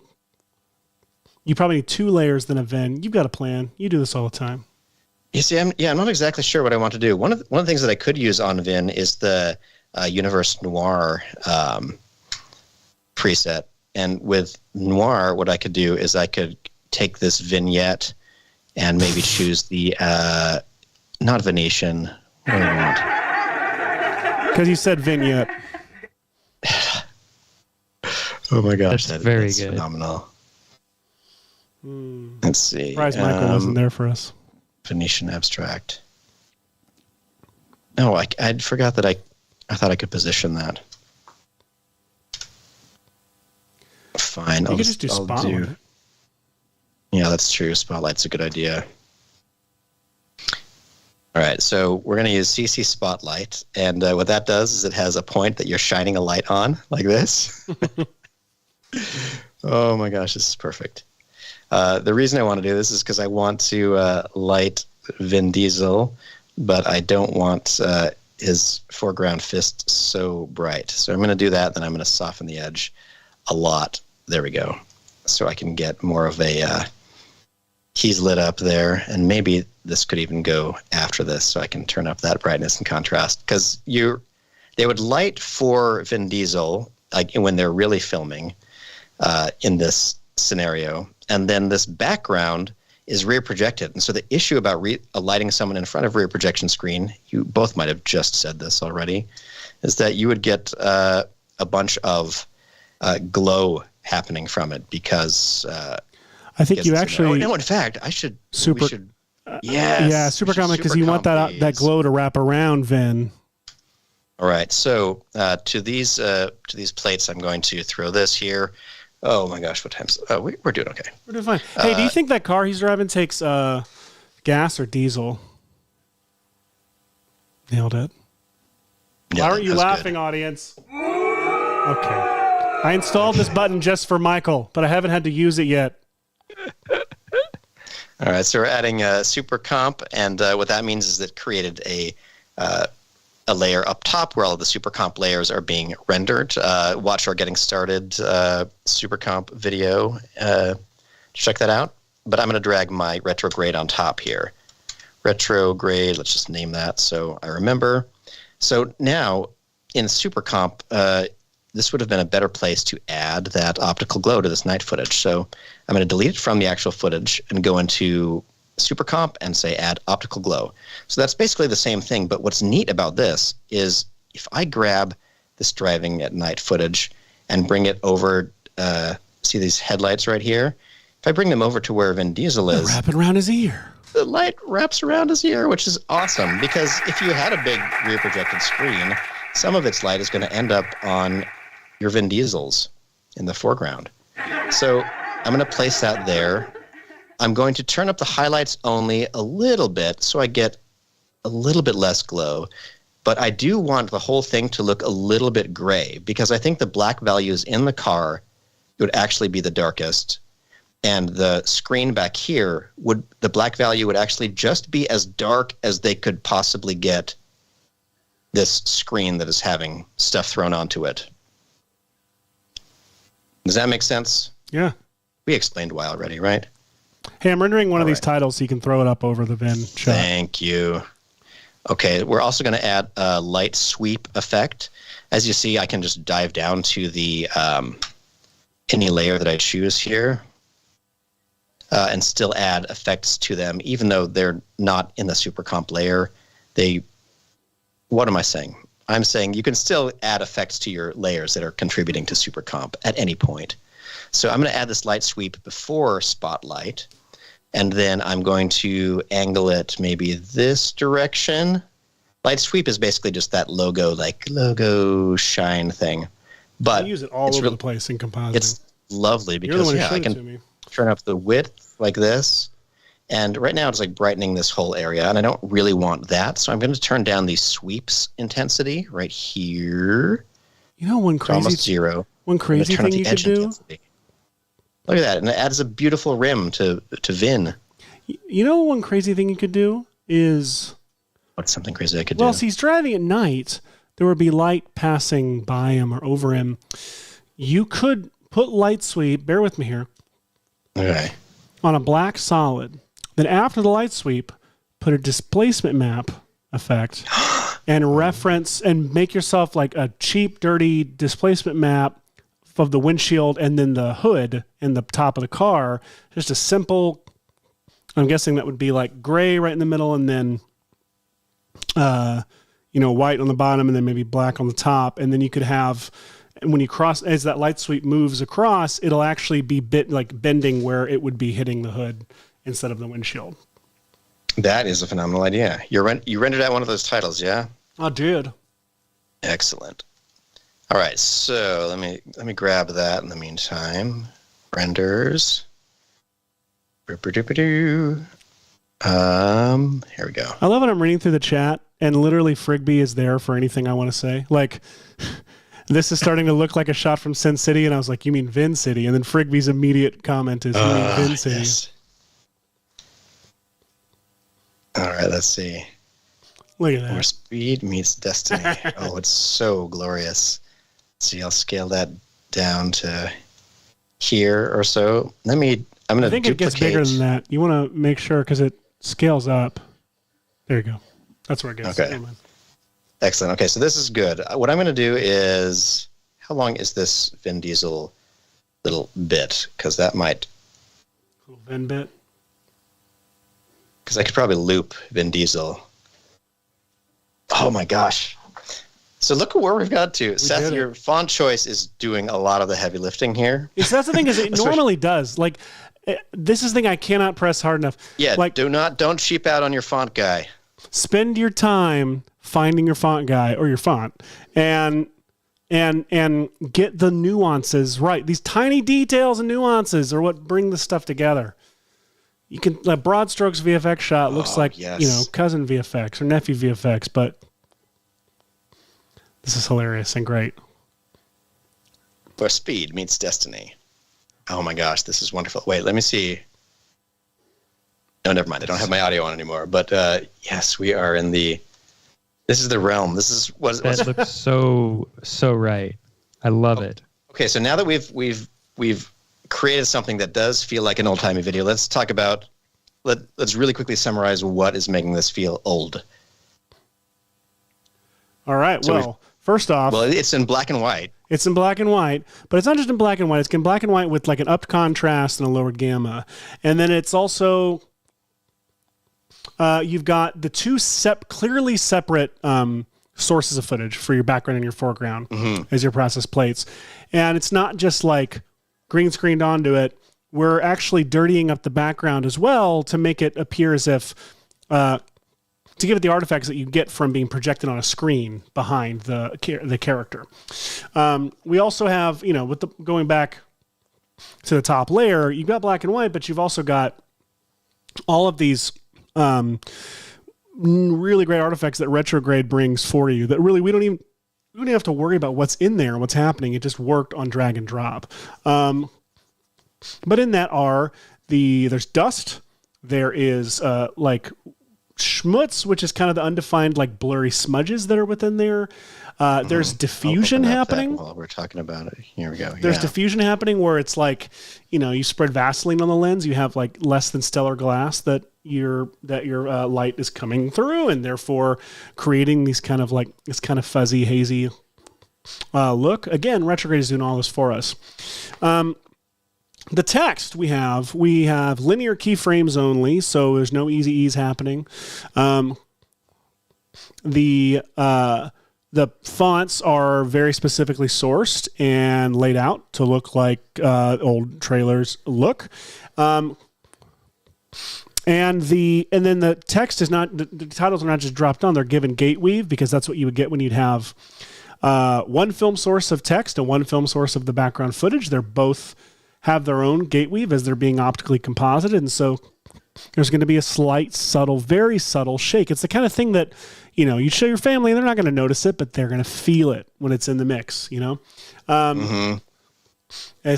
C: you probably need 2 layers than a Vin. You've got a plan. You do this all the time.
B: You see, I'm not exactly sure what I want to do. One of the things that I could use on Vin is the Universe Noir preset. And with Noir, what I could do is I could take this vignette and maybe choose the not Venetian. What do I want?
C: Because you said vignette.
B: Oh my gosh,
D: that's very good.
B: Phenomenal. Let's see.
C: Surprised Michael wasn't there for us.
B: Venetian abstract. No, I forgot that I thought I could position that. Fine.
C: You could just do spotlight.
B: Yeah, that's true. Spotlight's a good idea. All right, so we're going to use CC Spotlight, and what that does is it has a point that you're shining a light on, like this. Oh my gosh, this is perfect. The reason I want to do this is because I want to light Vin Diesel, but I don't want his foreground fist so bright. So I'm going to do that, then I'm going to soften the edge a lot. There we go. So I can get more of a... he's lit up there, and maybe this could even go after this, so I can turn up that brightness and contrast. Because they would light for Vin Diesel like when they're really filming in this scenario, and then this background is rear projected. And so the issue about lighting someone in front of rear projection screen, you both might have just said this already, is that you would get a bunch of glow happening from it because...
C: I think you actually...
B: No, in fact, I should...
C: Super...
B: Yeah,
C: super common, because you want that glow to wrap around Vin.
B: All right, so to these plates, I'm going to throw this here. Oh my gosh, what time's... we're doing okay.
C: We're doing fine. Hey, do you think that car he's driving takes gas or diesel? Nailed it.
B: Yeah,
C: why aren't you laughing,
B: good.
C: Audience? Okay. I installed this button just for Michael, but I haven't had to use it yet.
B: All right, so we're adding Super Comp, and what that means is that it created a layer up top where all of the Super Comp layers are being rendered. Watch our Getting Started Super Comp video. Check that out. But I'm going to drag my retrograde on top here. Retrograde, let's just name that so I remember. So now in Super Comp, this would have been a better place to add that optical glow to this night footage. So I'm going to delete it from the actual footage and go into Super Comp and say add optical glow. So that's basically the same thing, but what's neat about this is if I grab this driving at night footage and bring it over, see these headlights right here? If I bring them over to where Vin Diesel is...
C: Wrap it around his ear.
B: The light wraps around his ear, which is awesome, because if you had a big rear projected screen, some of its light is going to end up on your Vin Diesels in the foreground. So I'm going to place that there. I'm going to turn up the highlights only a little bit so I get a little bit less glow. But I do want the whole thing to look a little bit gray, because I think the black values in the car would actually be the darkest. And the screen back here, the black value would actually just be as dark as they could possibly get this screen that is having stuff thrown onto it. Does that make sense?
C: Yeah.
B: We explained why already, right?
C: Hey, I'm rendering one of these titles so you can throw it up over the Vin shot.
B: Thank you. Okay, we're also going to add a light sweep effect. As you see, I can just dive down to the any layer that I choose here and still add effects to them, even though they're not in the Super Comp layer. What am I saying? I'm saying you can still add effects to your layers that are contributing to Super Comp at any point. So I'm going to add this light sweep before Spotlight, and then I'm going to angle it maybe this direction. Light sweep is basically just that logo shine thing. But
C: I use it all over the place in compositing.
B: It's lovely because I can turn up the width like this. And right now it's like brightening this whole area, and I don't really want that. So I'm going to turn down the sweeps intensity right here.
C: You know,
B: almost zero.
C: One crazy thing you could do.
B: Intensity. Look at that, and it adds a beautiful rim to Vin.
C: You know, one crazy thing you could do is...
B: What's something crazy I could do?
C: Well, see, he's driving at night. There would be light passing by him or over him. You could put light sweep, bear with me here, on a black solid. Then after the light sweep, put a displacement map effect and reference and make yourself like a cheap, dirty displacement map of the windshield and then the hood and the top of the car. Just a simple, I'm guessing that would be like gray right in the middle and then, white on the bottom and then maybe black on the top. And then you could have, when you cross, as that light sweep moves across, it'll actually be bending where it would be hitting the hood instead of the windshield.
B: That is a phenomenal idea. You rendered out one of those titles, yeah?
C: I did.
B: Excellent. All right, so let me grab that in the meantime. Renders. Here we go.
C: I love when I'm reading through the chat and literally Frigby is there for anything I want to say. Like, this is starting to look like a shot from Sin City, and I was like, you mean Vin City? And then Frigby's immediate comment is, you mean Vin City?
B: Yes. All right, let's see.
C: Look at that.
B: Where speed meets destiny. Oh, it's so glorious. Let's see, I'll scale that down to here or so. I'm going to
C: I think it gets bigger than that. You want to make sure because it scales up. There you go. That's where it gets.
B: Okay. Excellent. Okay, so this is good. What I'm going to do is, how long is this Vin Diesel little bit? Because that might...
C: Little Vin bit?
B: Because I could probably loop Vin Diesel. Oh my gosh. So look at where we've got to. Seth, your font choice is doing a lot of the heavy lifting here.
C: That's the thing is it normally does. Like, this is the thing I cannot press hard enough.
B: Yeah,
C: like,
B: don't cheap out on your font guy.
C: Spend your time finding your font guy or your font and get the nuances right. These tiny details and nuances are what bring this stuff together. You can broad strokes VFX shot looks like cousin VFX or nephew VFX, but this is hilarious and great.
B: Where speed meets destiny. Oh my gosh, this is wonderful. Wait, let me see. No, never mind. I don't have my audio on anymore. But yes, we are in the. This is the realm. This is what
D: that looks so right. I love it.
B: Okay, so now that we've created something that does feel like an old timey video, let's talk about. Let's really quickly summarize what is making this feel old.
C: All right. So first off,
B: it's in black and white.
C: It's in black and white, but it's not just in black and white. It's in black and white with like an upped contrast and a lowered gamma, and then it's also. You've got the two clearly separate sources of footage for your background and your foreground as your process plates. And it's not just like green screened onto it. We're actually dirtying up the background as well to make it appear as if, to give it the artifacts that you get from being projected on a screen behind the character. We also have, with going back to the top layer, you've got black and white, but you've also got all of these really great artifacts that retrograde brings for you that really we don't even have to worry about what's in there and what's happening. It just worked on drag and drop. But in that there's dust, there is like schmutz, which is kind of the undefined like blurry smudges that are within there. There's diffusion happening
B: while we're talking about it. Here we go.
C: There's diffusion happening where it's like, you spread Vaseline on the lens, you have like less than stellar glass that your light is coming through, and therefore creating these kind of like this kind of fuzzy, hazy look. Again, retrograde is doing all this for us. The text we have linear keyframes only, so there's no easy ease happening. The fonts are very specifically sourced and laid out to look like old trailers look. And then the text is not, the titles are not just dropped on, they're given gate weave, because that's what you would get when you'd have one film source of text and one film source of the background footage. They're both have their own gate weave as they're being optically composited. And so there's going to be a slight, very subtle shake. It's the kind of thing that, you show your family and they're not going to notice it, but they're going to feel it when it's in the mix, It's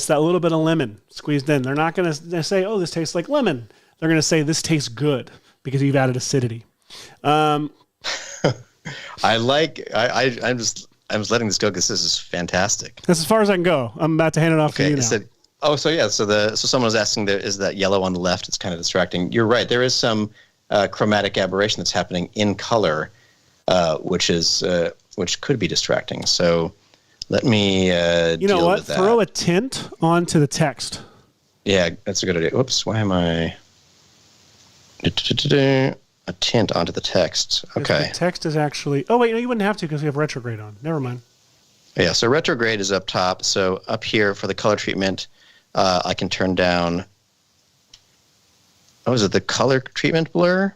C: that little bit of lemon squeezed in. They're not going to say, oh, this tastes like lemon. They're going to say this tastes good because you've added acidity. I'm
B: just letting this go because this is fantastic.
C: That's as far as I can go. I'm about to hand it off to you now.
B: So someone was asking, is that yellow on the left? It's kind of distracting. You're right. There is some chromatic aberration that's happening in color, which could be distracting. So let me deal with that.
C: Throw a tint onto the text.
B: Yeah, that's a good idea. Whoops, why am I... A tint onto the text. Okay.
C: The text is actually... Oh, wait, no, you wouldn't have to because we have retrograde on. Never mind.
B: Yeah, so retrograde is up top. So up here for the color treatment, I can turn down... Oh, is it the color treatment blur?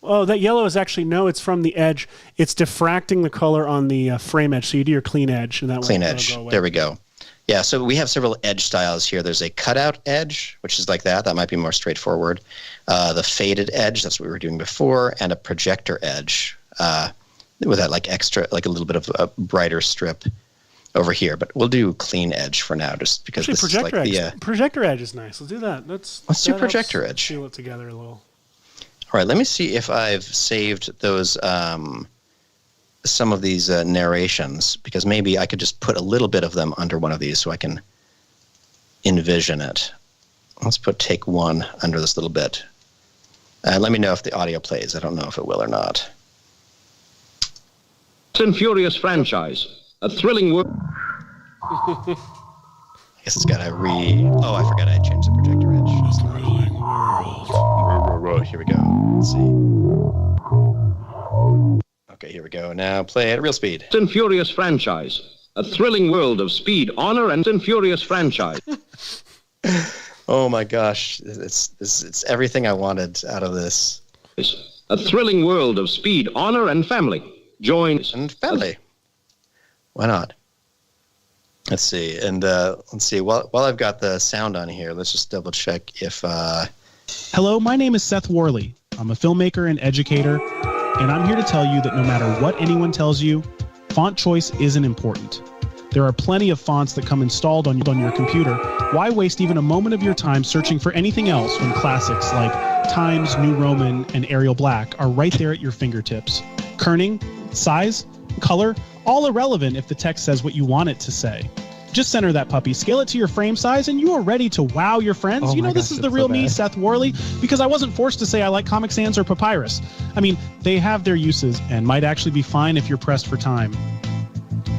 C: Oh, that yellow is actually... No, it's from the edge. It's diffracting the color on the frame edge. So you do your clean edge. And that
B: clean edge. There we go. Yeah, so we have several edge styles here. There's a cutout edge, which is like that. That might be more straightforward. The faded edge, that's what we were doing before, and a projector edge with that like extra, like a little bit of a brighter strip over here. But we'll do clean edge for now, just because
C: Actually,
B: this is like the...
C: projector edge is nice. Let's do that. Let's
B: do projector edge.
C: Feel it together a little.
B: All right, let me see if I've saved those... some of these narrations, because maybe I could just put a little bit of them under one of these so I can envision it. Let's put take one under this little bit. And let me know if the audio plays. I don't know if it will or not.
A: Fast and Furious franchise. A thrilling world.
B: I guess it's got to Oh, I forgot I changed the projector edge.
C: A thrilling world.
B: Here we go. Let's see. Okay, here we go. Now play at real speed.
A: Fast and Furious franchise. A thrilling world of speed, honor, and Fast and Furious franchise.
B: Oh my gosh, it's everything I wanted out of this.
A: A thrilling world of speed, honor, and family. Join
B: and family. Why not? Let's see, and let's see. While I've got the sound on here, let's just double check if.
G: Hello, my name is Seth Worley. I'm a filmmaker and educator, and I'm here to tell you that no matter what anyone tells you, font choice isn't important. There are plenty of fonts that come installed on your computer. Why waste even a moment of your time searching for anything else when classics like Times New Roman and Arial Black are right there at your fingertips? Kerning, size, color, all irrelevant if the text says what you want it to say. Just center that puppy, scale it to your frame size, and you are ready to wow your friends.
D: Oh
G: you know,
D: my
G: this
D: gosh,
G: is the
D: it's
G: real
D: so
G: me,
D: bad.
G: Seth Worley, because I wasn't forced to say I like Comic Sans or Papyrus. I mean, they have their uses and might actually be fine if you're pressed for time.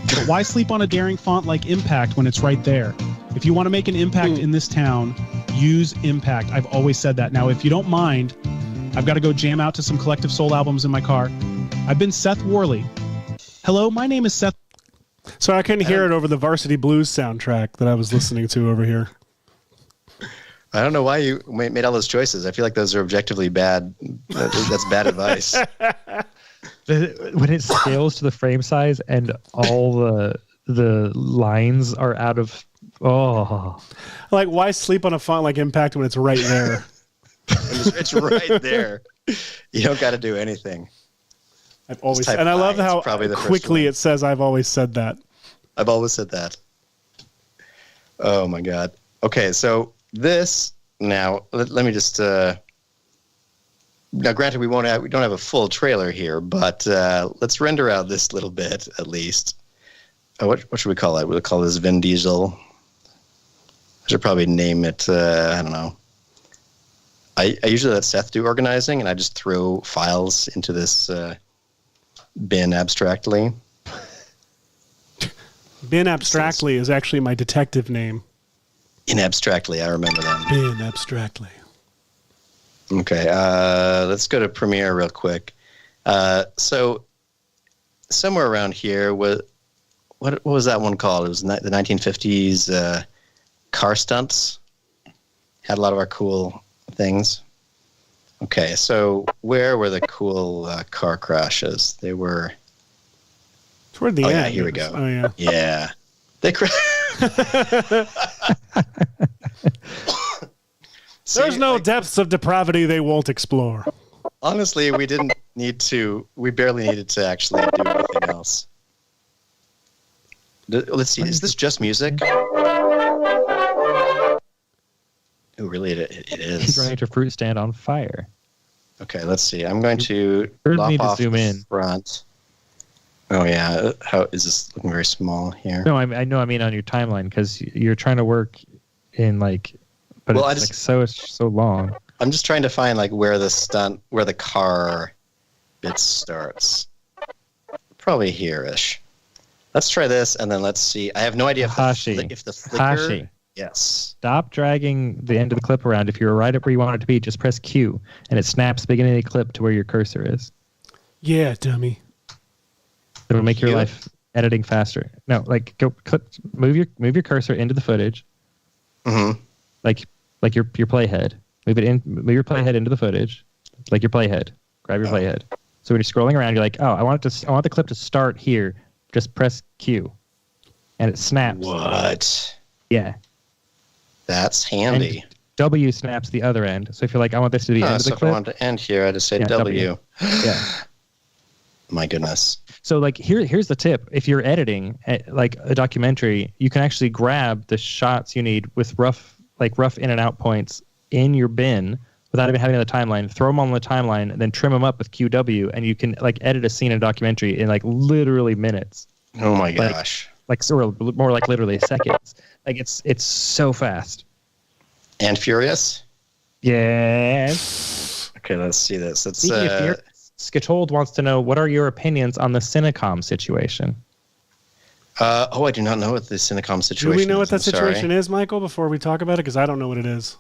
G: But why sleep on a daring font like Impact when it's right there? If you want to make an impact in this town, use Impact. I've always said that. Now, if you don't mind, I've got to go jam out to some Collective Soul albums in my car. I've been Seth Worley. Hello, my name is Seth.
C: So I couldn't hear it over the Varsity Blues soundtrack that I was listening to over here.
B: I don't know why you made all those choices. I feel like those are objectively bad. That's bad advice.
D: When it scales to the frame size and all the lines are out of
C: Like, why sleep on a font like Impact when it's right there?
B: It's right there. You don't got to do anything.
C: I've always, and I love how quickly it says I've always said that.
B: I've always said that. Oh my God. Okay, so this now. Let me just. Now, granted, we don't have a full trailer here, but let's render out this little bit at least. What should we call it? We'll call this Vin Diesel. I should probably name it. I don't know. I usually let Seth do organizing, and I just throw files into this bin abstractly.
C: Bin abstractly is actually my detective name.
B: In abstractly, I remember that.
C: Bin abstractly.
B: Okay, let's go to Premiere real quick. So somewhere around here, what was that one called? It was the 1950s car stunts. Had a lot of our cool things. Okay, so where were the cool car crashes? They were...
C: Toward the end.
B: Yeah, here we go.
C: Oh, yeah.
B: Yeah. They
C: There's no depths of depravity they won't explore.
B: Honestly, we didn't need to. We barely needed to actually do anything else. Let's see. Is this just music? Oh, really? It is.
D: He's running your fruit stand on fire.
B: Okay, let's see. I'm going to
D: need to
B: off
D: zoom
B: the
D: in.
B: front. Oh yeah. How is this looking very small here?
D: No, I know. I mean on your timeline because you're trying to work in like, but well, it's like so long.
B: I'm just trying to find like where the car bit starts. Probably here-ish. Let's try this, and then let's see. I have no idea if the flicker...
D: Hashi.
B: Yes.
D: Stop dragging the end of the clip around. If you're right up where you want it to be, just press Q, and it snaps the beginning of the clip to where your cursor is.
C: Yeah, dummy.
D: It'll make your life editing faster. No, like go move your cursor into the footage.
B: Mm-hmm.
D: Like your playhead. Move your playhead into the footage. Like your playhead. Grab your playhead. So when you're scrolling around, you're like, oh, I want the clip to start here. Just press Q. And it snaps.
B: What?
D: Yeah.
B: That's handy.
D: And W snaps the other end. So if you're like, I want this to be the end of
B: So
D: the
B: if I
D: clip.
B: want to end here, I just say W.
D: Yeah.
B: My goodness.
D: So like here's the tip. If you're editing like a documentary, you can actually grab the shots you need with rough in and out points in your bin without even having the timeline. Throw them on the timeline, and then trim them up with QW, and you can like edit a scene in a documentary in like literally minutes.
B: Oh my gosh.
D: Or more like literally seconds. Like it's so fast.
B: And furious?
D: Yes.
B: Okay, let's see this.
D: Skatold wants to know, what are your opinions on the Cinecom situation?
B: I do not know what the Cinecom situation is.
C: Do we know what that
B: I'm
C: situation
B: sorry.
C: is, Michael, before we talk about it? Because I don't know what it is.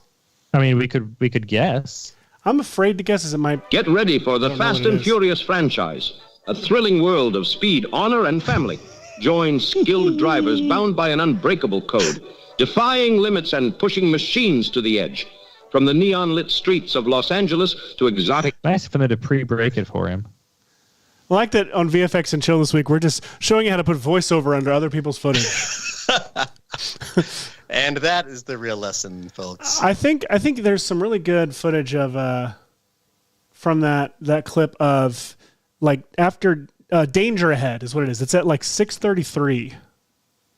D: I mean, we could guess.
C: I'm afraid to guess as it might...
A: Get ready for the Fast and Furious franchise. A thrilling world of speed, honor, and family. Join skilled drivers bound by an unbreakable code, defying limits and pushing machines to the edge. From the neon-lit streets of Los Angeles to exotic...
D: Nice for them to pre-break it for him.
C: I like that on VFX and Chill this week, we're just showing you how to put voiceover under other people's footage.
B: And that is the real lesson, folks.
C: I think there's some really good footage of from that clip of like after Danger Ahead is what it is. It's at like 6:33.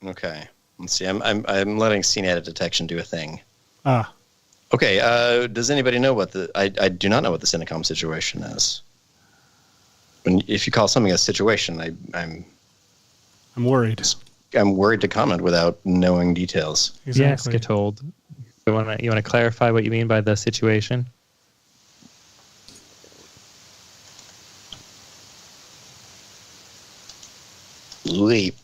B: Okay. Let's see. I'm letting scene edit detection do a thing.
C: Okay.
B: Does anybody know what I do not know what the Cinecom situation is. If you call something a situation, I'm
C: worried.
B: I'm worried to comment without knowing details.
C: Exactly.
D: Yes, Skatold. You want to clarify what you mean by the situation?
B: Leap.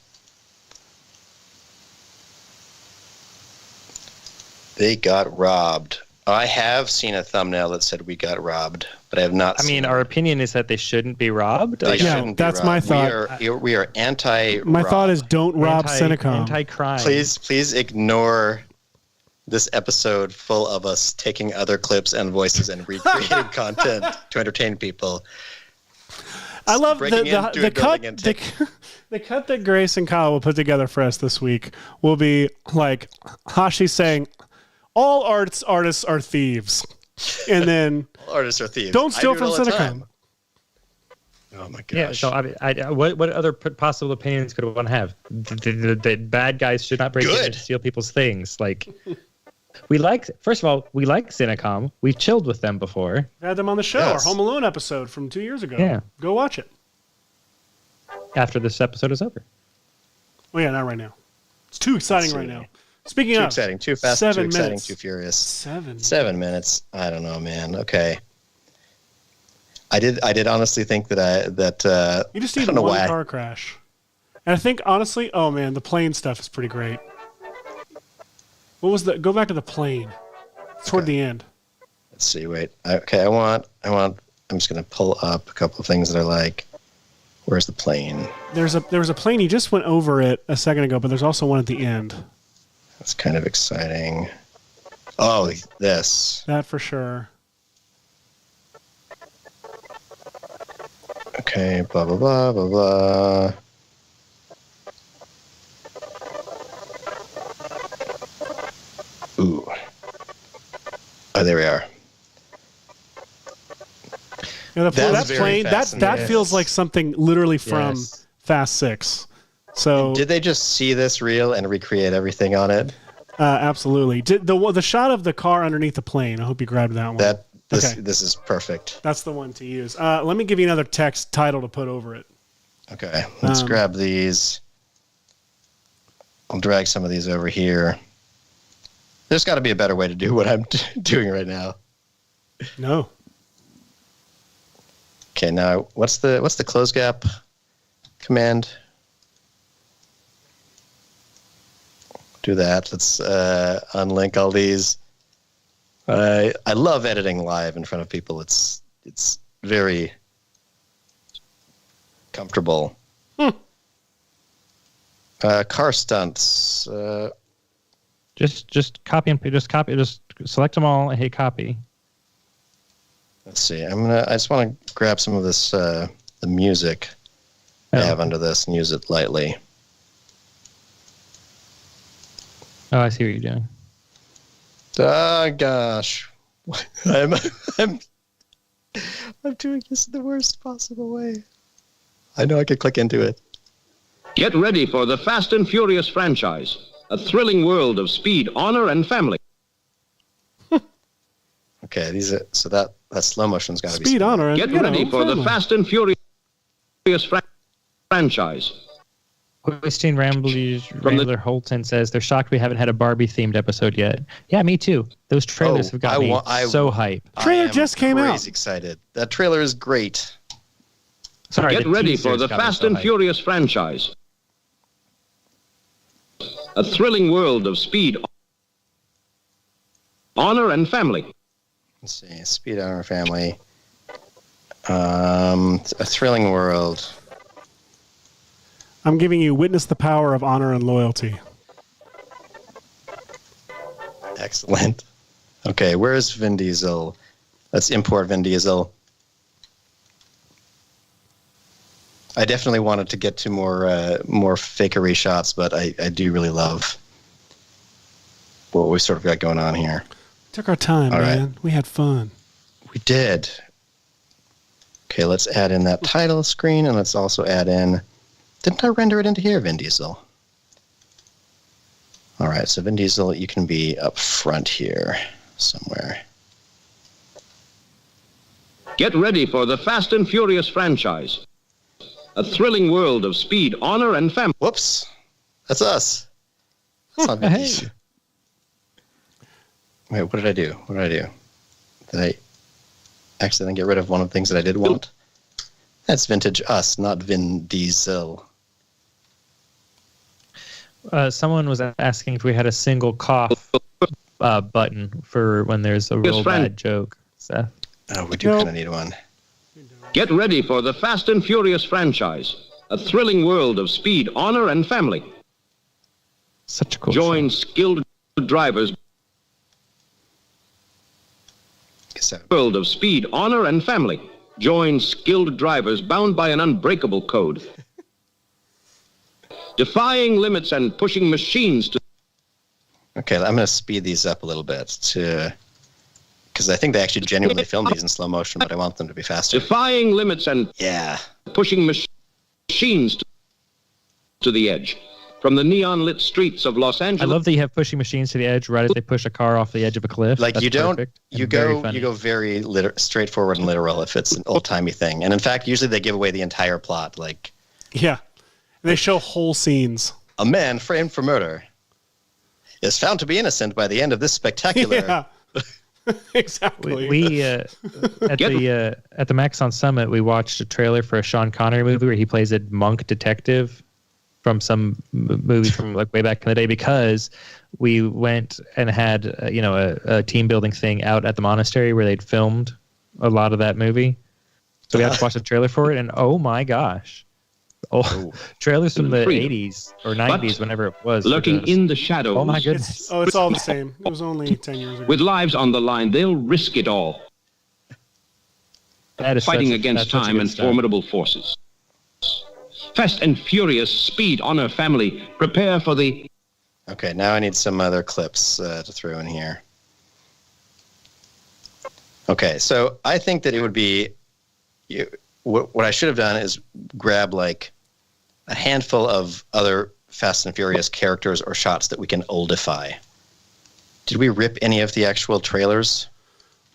B: They got robbed. I have seen a thumbnail that said we got robbed, but I have not seen
D: our opinion is that they shouldn't be robbed.
B: They shouldn't be
C: that's
B: robbed.
C: my thought.
B: We are anti-rob.
C: My thought is don't rob Cinecom.
D: Anti-crime.
B: Please ignore this episode full of us taking other clips and voices and recreating content to entertain people.
C: I love
B: the
C: cut. The cut that Grace and Kyle will put together for us this week will be like Hashi saying, "All artists are thieves," and then
B: all artists are thieves.
C: Don't steal from Cinecom.
B: Oh my gosh!
D: Yeah. So what other possible opinions could one have? The bad guys should not break in and steal people's things. Like first of all, we like Cinecom. We've chilled with them before.
C: We had them on the show. Yes. Our Home Alone episode from 2 years ago.
D: Yeah.
C: Go watch it.
D: After this episode is over.
C: Oh yeah, not right now. It's too exciting right now. Speaking of,
B: too exciting, too fast,
C: 7
B: too exciting,
C: minutes.
B: too furious.
C: 7
B: minutes. I don't know, man. Okay. I did honestly think that
C: you just need one car crash, and I think honestly, oh man, the plane stuff is pretty great. What was the? Go back to the plane. Toward the end.
B: Let's see. Wait. Okay. I'm just gonna pull up a couple of things that I like. Where's the plane?
C: There was a plane. You just went over it a second ago, but there's also one at the end.
B: That's kind of exciting. Oh, this.
C: That for sure.
B: Okay, blah, blah, blah, blah, blah. Ooh. Oh, there we are.
C: Yeah, that plane, that feels like something literally from Fast 6. So
B: did they just see this reel and recreate everything on it?
C: Absolutely. The shot of the car underneath the plane. I hope you grabbed that one.
B: This is perfect.
C: That's the one to use. Let me give you another text title to put over it.
B: Okay, let's grab these. I'll drag some of these over here. There's got to be a better way to do what I'm doing right now.
C: No.
B: Okay, now what's the close gap command? Do that. Let's unlink all these. I love editing live in front of people. It's very comfortable. Car stunts.
D: Just copy and just select them all and hit copy.
B: Let's see. I just want to grab some of this the music I have under this and use it lightly.
D: Oh, I see what you're doing.
B: Oh gosh, I'm doing this in the worst possible way. I know I could click into it.
A: Get ready for the Fast and Furious franchise, a thrilling world of speed, honor, and family.
B: Okay, so that slow motion's got to be
C: Speed, honor, and
A: Get ready for the Fast and Furious franchise.
D: Christine Rambler Holton says they're shocked we haven't had a Barbie-themed episode yet. Yeah, me too. Those trailers have got me so hype.
C: Trailer just came out.
B: Crazy excited. That trailer is great.
D: Sorry,
A: Get ready for the Fast and Furious franchise. A thrilling world of speed, honor, and family.
B: Let's see. Speed, honor, family. A thrilling world.
C: I'm giving you witness the power of honor and loyalty.
B: Excellent. Okay, where's Vin Diesel? Let's import Vin Diesel. I definitely wanted to get to more fakery shots, but I do really love what we sort of got going on here.
C: Took our time,
B: All
C: man.
B: right.
C: We had fun.
B: We did. Okay, let's add in that title screen, and let's also add in... Didn't I render it into here, Vin Diesel? All right, so Vin Diesel, you can be up front here somewhere.
A: Get ready for the Fast and Furious franchise. A thrilling world of speed, honor, and family.
B: Whoops. That's us. That's not Vin Diesel. Wait, what did I do? Did I accidentally get rid of one of the things that I did want? That's vintage us, not Vin Diesel.
D: Someone was asking if we had a single cough button for when there's a real bad joke, Seth.
B: Oh, we do kind of need one.
A: Get ready for the Fast and Furious franchise. A thrilling world of speed, honor, and family.
D: Such a cool
A: Join skilled drivers. World of speed, honor, and family. Join skilled drivers bound by an unbreakable code. Defying limits and pushing machines to...
B: Okay, I'm going to speed these up a little bit because I think they actually genuinely filmed these in slow motion, but I want them to be faster.
A: Defying limits and pushing machines to the edge. From the neon-lit streets of Los Angeles...
D: I love that you have pushing machines to the edge right as they push a car off the edge of a cliff.
B: Like,
D: That's
B: you don't...
D: perfect
B: You go very straightforward and literal if it's an old-timey thing. And in fact, usually they give away the entire plot. Like,
C: yeah. And they show whole scenes.
B: A man framed for murder is found to be innocent by the end of this spectacular...
C: Yeah. Exactly.
D: We at the Maxon Summit, we watched a trailer for a Sean Connery movie where he plays a monk detective from some movie from like way back in the day, because we went and had a team building thing out at the monastery where they'd filmed a lot of that movie. So we had to watch the trailer for it, and oh my gosh. Trailers from the 80s or 90s, whenever it was.
A: Lurking in the shadows.
D: Oh my goodness.
C: It's all the same. It was only 10 years ago.
A: With lives on the line, they'll risk it all.
D: That is
A: fighting against time and formidable forces. Fast and Furious, speed, honor, family. Prepare for the...
B: Okay, now I need some other clips to throw in here. Okay, so I think that it would be... What I should have done is grab like a handful of other Fast and Furious characters or shots that we can oldify. Did we rip any of the actual trailers?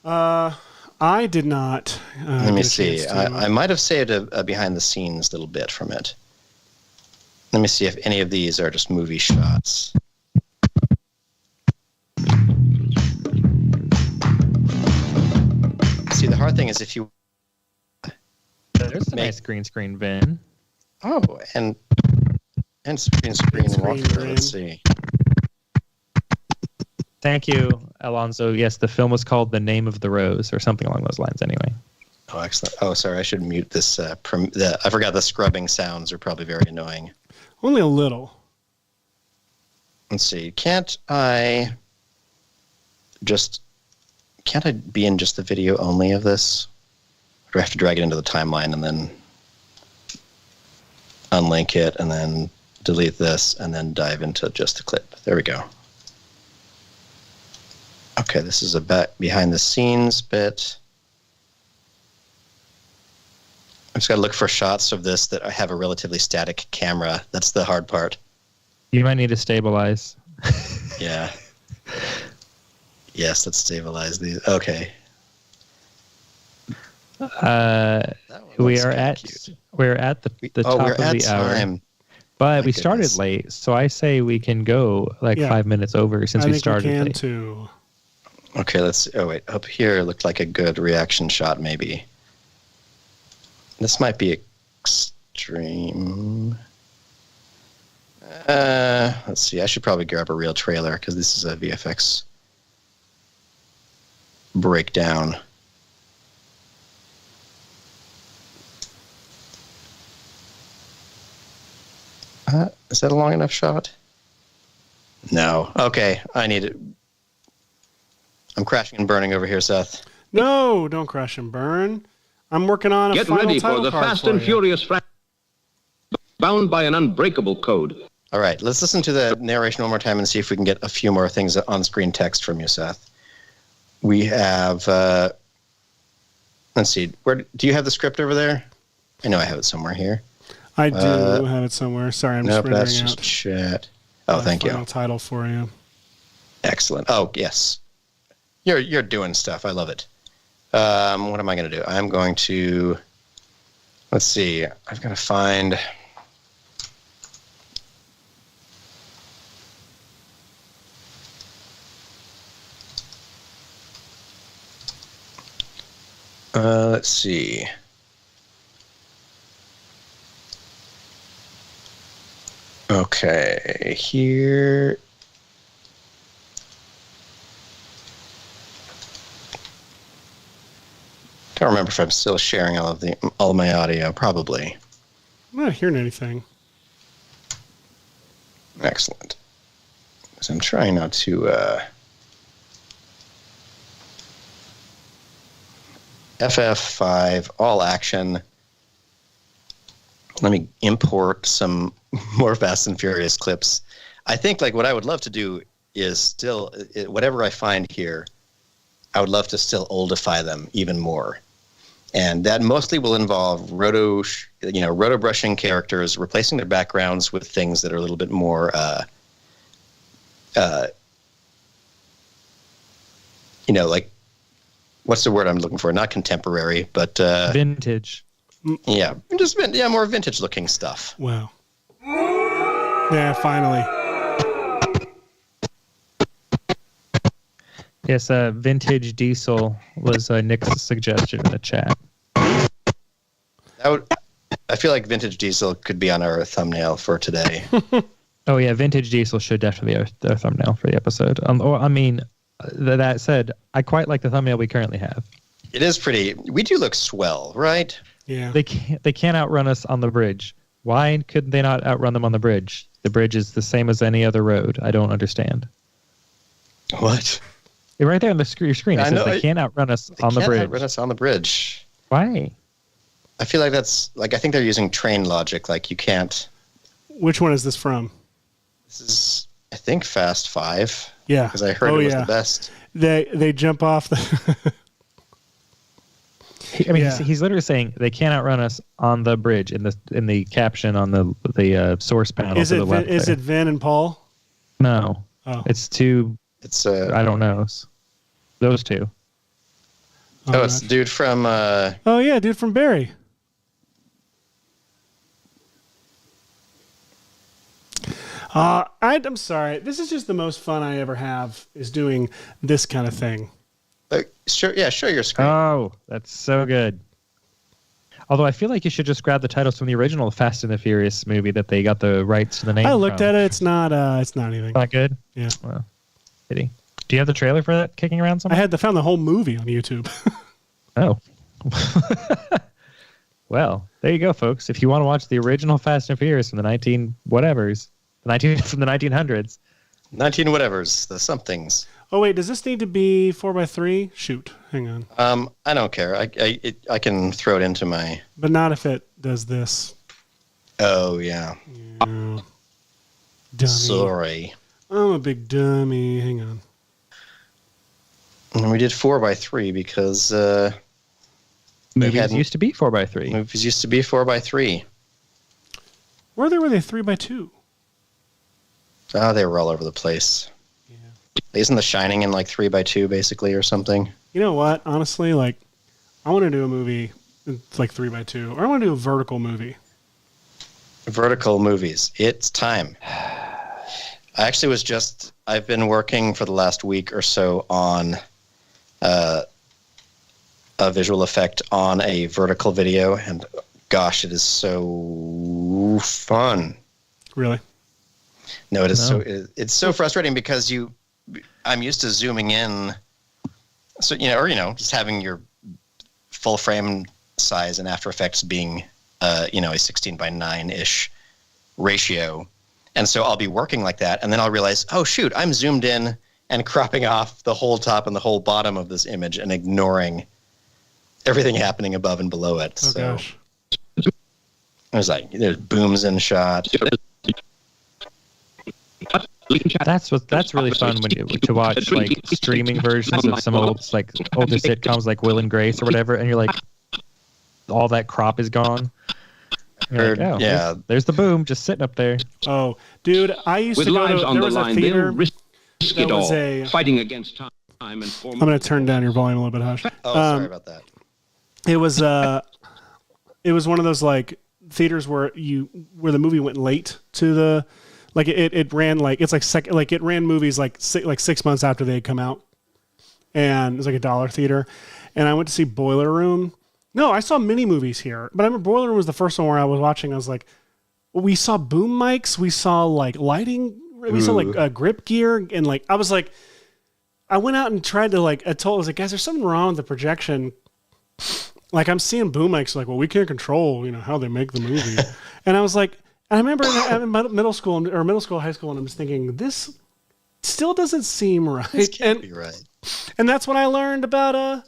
C: I did not.
B: Let me see. I might have saved a behind-the-scenes little bit from it. Let me see if any of these are just movie shots. See, the hard thing is if you...
D: There's a nice green screen Vin.
B: Oh, and screen walker. Let's see.
D: Thank you, Alonso. Yes, the film was called The Name of the Rose, or something along those lines anyway.
B: Oh, excellent. Oh, sorry, I should mute this. I forgot the scrubbing sounds are probably very annoying.
C: Only a little.
B: Let's see. Can't I be in just the video only of this? Or do I have to drag it into the timeline and then unlink it and then delete this and then dive into just the clip? There we go. Okay, this is a behind the scenes bit. I just got to look for shots of this that I have a relatively static camera. That's the hard part.
D: You might need to stabilize.
B: Yeah. Yes, let's stabilize these. Okay.
D: We're at the top of the hour. But we started late, so I say we can go 5 minutes over since we started
C: we can
D: late.
C: Too.
B: Okay, let's. Oh wait, up here looked like a good reaction shot. Maybe this might be extreme. Let's see. I should probably grab a real trailer because this is a VFX breakdown. Is that a long enough shot? No. Okay, I need it. I'm crashing and burning over here, Seth.
C: No, don't crash and burn. I'm working on a
A: Get
C: final
A: ready for
C: title
A: the
C: card
A: Fast
C: for
A: and
C: you.
A: Furious bound by an unbreakable code.
B: All right, let's listen to the narration one more time and see if we can get a few more things on-screen text from you, Seth. We have, let's see, where do you have the script over there? I know I have it somewhere here.
C: I do have it somewhere. Sorry, I'm just
B: Nope, that's
C: rendering
B: just
C: out
B: chat. Oh, thank
C: final
B: you.
C: title for you.
B: Excellent. Oh, yes. You're doing stuff. I love it. What am I going to do? I'm going to, let's see. I've got to find. Let's see. Okay, here. Don't remember if I'm still sharing all of my audio. Probably.
C: I'm not hearing anything.
B: Excellent. So I'm trying not to. FF5 all action. Let me import some more Fast and Furious clips. I think what I would love to do is still whatever I find here, I would love to still oldify them even more. And that mostly will involve roto brushing characters, replacing their backgrounds with things that are a little bit more, what's the word I'm looking for? Not contemporary, but
D: Vintage.
B: Yeah, more vintage-looking stuff.
C: Wow. Yeah, finally.
D: Yes, vintage diesel was Nick's suggestion in the chat.
B: I feel like vintage diesel could be on our thumbnail for today.
D: Oh yeah, vintage diesel should definitely be our thumbnail for the episode. That said, I quite like the thumbnail we currently have.
B: It is pretty. We do look swell, right?
C: Yeah.
D: They can't outrun us on the bridge. Why couldn't they not outrun them on the bridge? The bridge is the same as any other road. I don't understand.
B: What?
D: Right there on your screen, it says they can't outrun us on the bridge. They can't
B: outrun us on the bridge.
D: Why?
B: I feel like that's I think they're using train logic. You can't.
C: Which one is this from?
B: This is, I think, Fast 5.
C: Yeah.
B: Because I heard it was the best.
C: They jump off the.
D: He's literally saying they can't outrun us on the bridge in the caption on the source panel to the left.
C: Is it Vin and Paul?
D: No.
C: Oh.
D: It's two.
B: It's
D: I don't know. Those two.
B: It's the dude from.
C: Oh yeah, dude from Barry. I'm sorry. This is just the most fun I ever have is doing this kind of thing.
B: Show your screen.
D: Oh, that's so good. Although I feel like you should just grab the titles from the original Fast and the Furious movie that they got the rights to the name.
C: I looked at it. It's not anything.
D: Not good.
C: Yeah.
D: Well, pity. Do you have the trailer for that kicking around somewhere?
C: I found the whole movie on YouTube.
D: Oh. Well, there you go, folks. If you want to watch the original Fast and Furious from the from the 1900s.
B: 19 whatevers, the somethings.
C: Oh wait, does this need to be 4x3? Shoot, hang on.
B: I don't care. I can throw it into my.
C: But not if it does this.
B: Oh yeah.
C: Dummy.
B: Sorry.
C: I'm a big dummy. Hang on.
B: And we did 4x3 because
D: movies used to be 4x3.
B: Movies used to be 4x3.
C: Were they 3x2?
B: Oh, they were all over the place. Yeah. Isn't The Shining in like 3x2 basically or something?
C: You know what? Honestly, like, I want to do a movie it's like 3x2, or I want to do a vertical movie.
B: Vertical movies. It's time. I've been working for the last week or so on a visual effect on a vertical video, and gosh, it is so fun.
C: Really?
B: No, it is it's so frustrating because I'm used to zooming in, so just having your full frame size in After Effects being a 16:9-ish ratio. And so I'll be working like that, and then I'll realize, oh, shoot, I'm zoomed in and cropping off the whole top and the whole bottom of this image and ignoring everything happening above and below it.
C: Oh,
B: so
C: gosh.
B: There's booms in shot.
D: That's really fun to watch like streaming versions of some older sitcoms like Will and Grace or whatever, and you're like, all that crop is gone. Like, oh,
B: yeah,
D: there's the boom just sitting up there.
C: Oh, dude, I used to go to there was a theater.
A: It all, fighting against time and
C: I'm going to turn down your volume a little bit, Hush.
B: Oh, sorry about that.
C: It was one of those like theaters where the movie went late to the like it ran like it's like it ran movies like 6 months after they had come out, and it was like a dollar theater, and I went to see Boiler Room. No, I saw mini movies here, but I remember Boiler Room was the first one where I was watching. I was like, we saw boom mics, we saw like lighting, we saw like grip gear, and like I was like, I went out and tried to like I was like, guys, there's something wrong with the projection. Like I'm seeing boom mics, like, well, we can't control how they make the movie, and I was like, I remember in middle school, high school, and I'm just thinking this still doesn't seem right.
B: This can't be right.
C: And that's when I learned about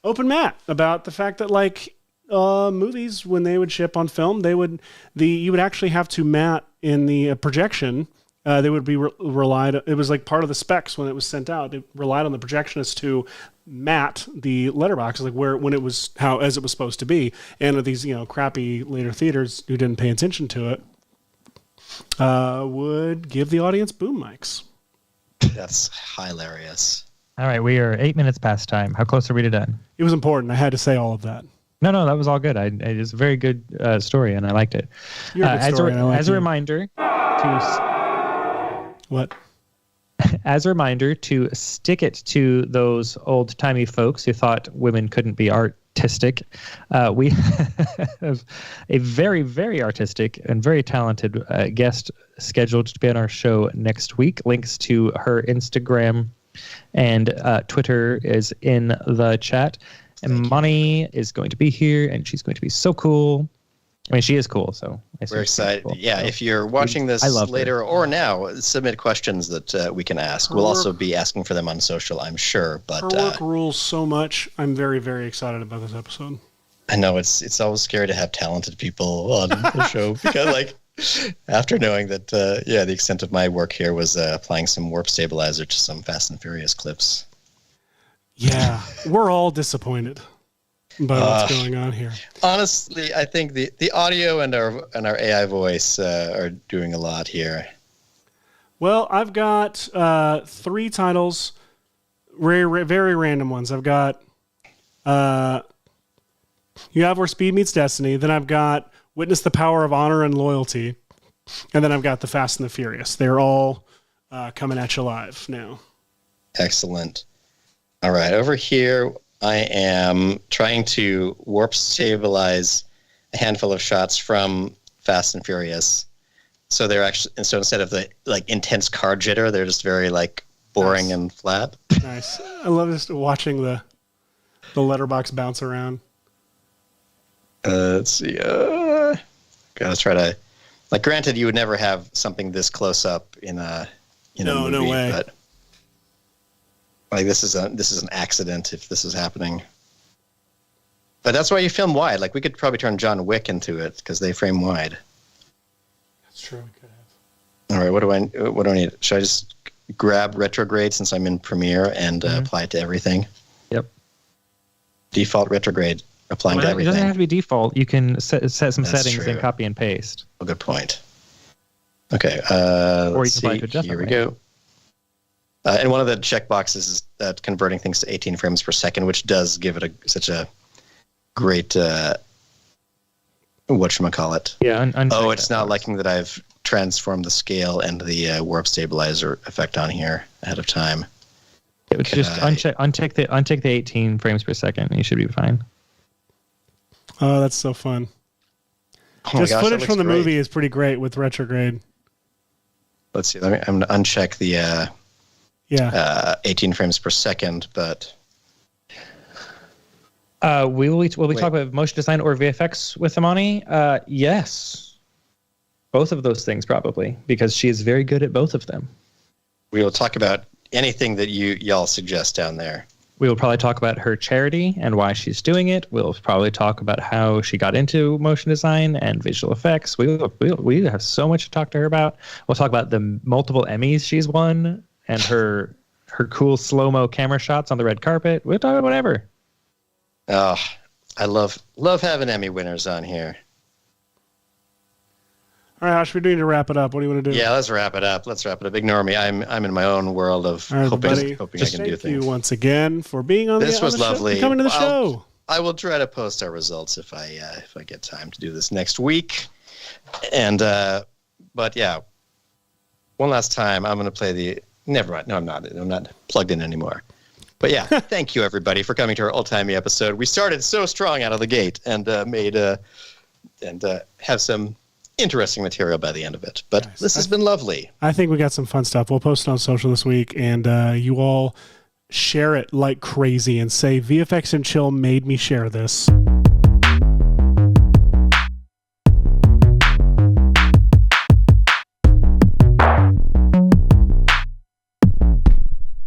C: Open Matte, about the fact that like movies, when they would ship on film, you would actually have to matte in the projection. They would be relied. It was like part of the specs when it was sent out. They relied on the projectionist to matte the letterbox, like when it was as it was supposed to be. And these crappy later theaters who didn't pay attention to it would give the audience boom mics.
B: That's hilarious.
D: All right, we are 8 minutes past time. How close are we to done?
C: It was important. I had to say all of that.
D: No, that was all good. It was a very good story, and I liked it. As a reminder to stick it to those old-timey folks who thought women couldn't be artistic, we have a very, very artistic and very talented guest scheduled to be on our show next week. Links to her Instagram and Twitter is in the chat. And Money is going to be here, and she's going to be so cool. I mean, she is cool, so
B: we're excited. Cool. Yeah, if you're watching this later or now, submit questions that we can ask. We'll also be asking for them on social, I'm sure. But
C: her work rules so much. I'm very, very excited about this episode.
B: I know it's always scary to have talented people on the show because, like, after knowing that, the extent of my work here was applying some warp stabilizer to some Fast and Furious clips.
C: Yeah, we're all disappointed by what's going on here.
B: Honestly, I think the audio and our AI voice are doing a lot here.
C: Well, I've got 3 titles, very, very random ones. I've got You Have Where Speed Meets Destiny. Then I've got Witness the Power of Honor and Loyalty. And then I've got The Fast and the Furious. They're all coming at you live now.
B: Excellent. All right, over here, I am trying to warp stabilize a handful of shots from Fast and Furious. So they're actually, so instead of the like intense car jitter, they're just very like boring and flat.
C: Nice. I love just watching the letterbox bounce around.
B: Let's see. Gotta try to, like, granted, you would never have something this close up in a movie,
C: no way.
B: But like this is an accident if this is happening. But that's why you film wide. Like we could probably turn John Wick into it because they frame wide.
C: That's true. We could have.
B: All right. What do I need? Should I just grab retrograde since I'm in Premiere and apply it to everything.
D: Yep.
B: Default retrograde, applying to everything.
D: It doesn't have to be default. You can set some
B: That's
D: settings
B: true.
D: and copy and paste.
B: Oh, good point. Okay,
D: Or
B: let's
D: you can apply
B: see.
D: to adjustment
B: Here we
D: menu.
B: go. And one of the checkboxes is converting things to 18 frames per second, which does give it such a great whatchamacallit.
D: Yeah.
B: Oh, it's not liking that I've transformed the scale and the warp stabilizer effect on here ahead of time.
D: It's just uncheck the 18 frames per second, and you should be fine.
C: Oh, that's so fun.
B: Oh my
C: Just
B: gosh,
C: footage
B: that
C: from the
B: looks great.
C: movie is pretty great with retrograde.
B: Let's see. I'm going to uncheck the 18 frames per second, but
D: Will we talk about motion design or VFX with Amani? Yes. Both of those things probably, because she is very good at both of them.
B: we will talk about anything that y'all suggest down there.
D: We will probably talk about her charity and why she's doing it. We'll probably talk about how she got into motion design and visual effects. We have so much to talk to her about. We'll talk about the multiple Emmys she's won and her cool slow-mo camera shots on the red carpet. We'll talk about whatever.
B: Oh, I love having Emmy winners on here.
C: All right, Josh, we do need to wrap it up. What do you want to do?
B: Yeah, let's wrap it up. Ignore me. I'm in my own world of
C: All right,
B: hoping
C: everybody,
B: I can do
C: thank
B: things.
C: you once again for being on
B: This
C: the
B: was
C: on the
B: lovely.
C: show, for coming to the show.
B: I will try to post our results if I get time to do this next week. And but yeah, one last time I'm going to play the. Never mind. No, I'm not. I'm not plugged in anymore. But yeah, thank you everybody for coming to our old-timey episode. We started so strong out of the gate and have some interesting material by the end of it. But
C: Nice.
B: This has been lovely.
C: I think we got some fun stuff. We'll post it on social this week, and you all share it like crazy and say VFX and Chill made me share this.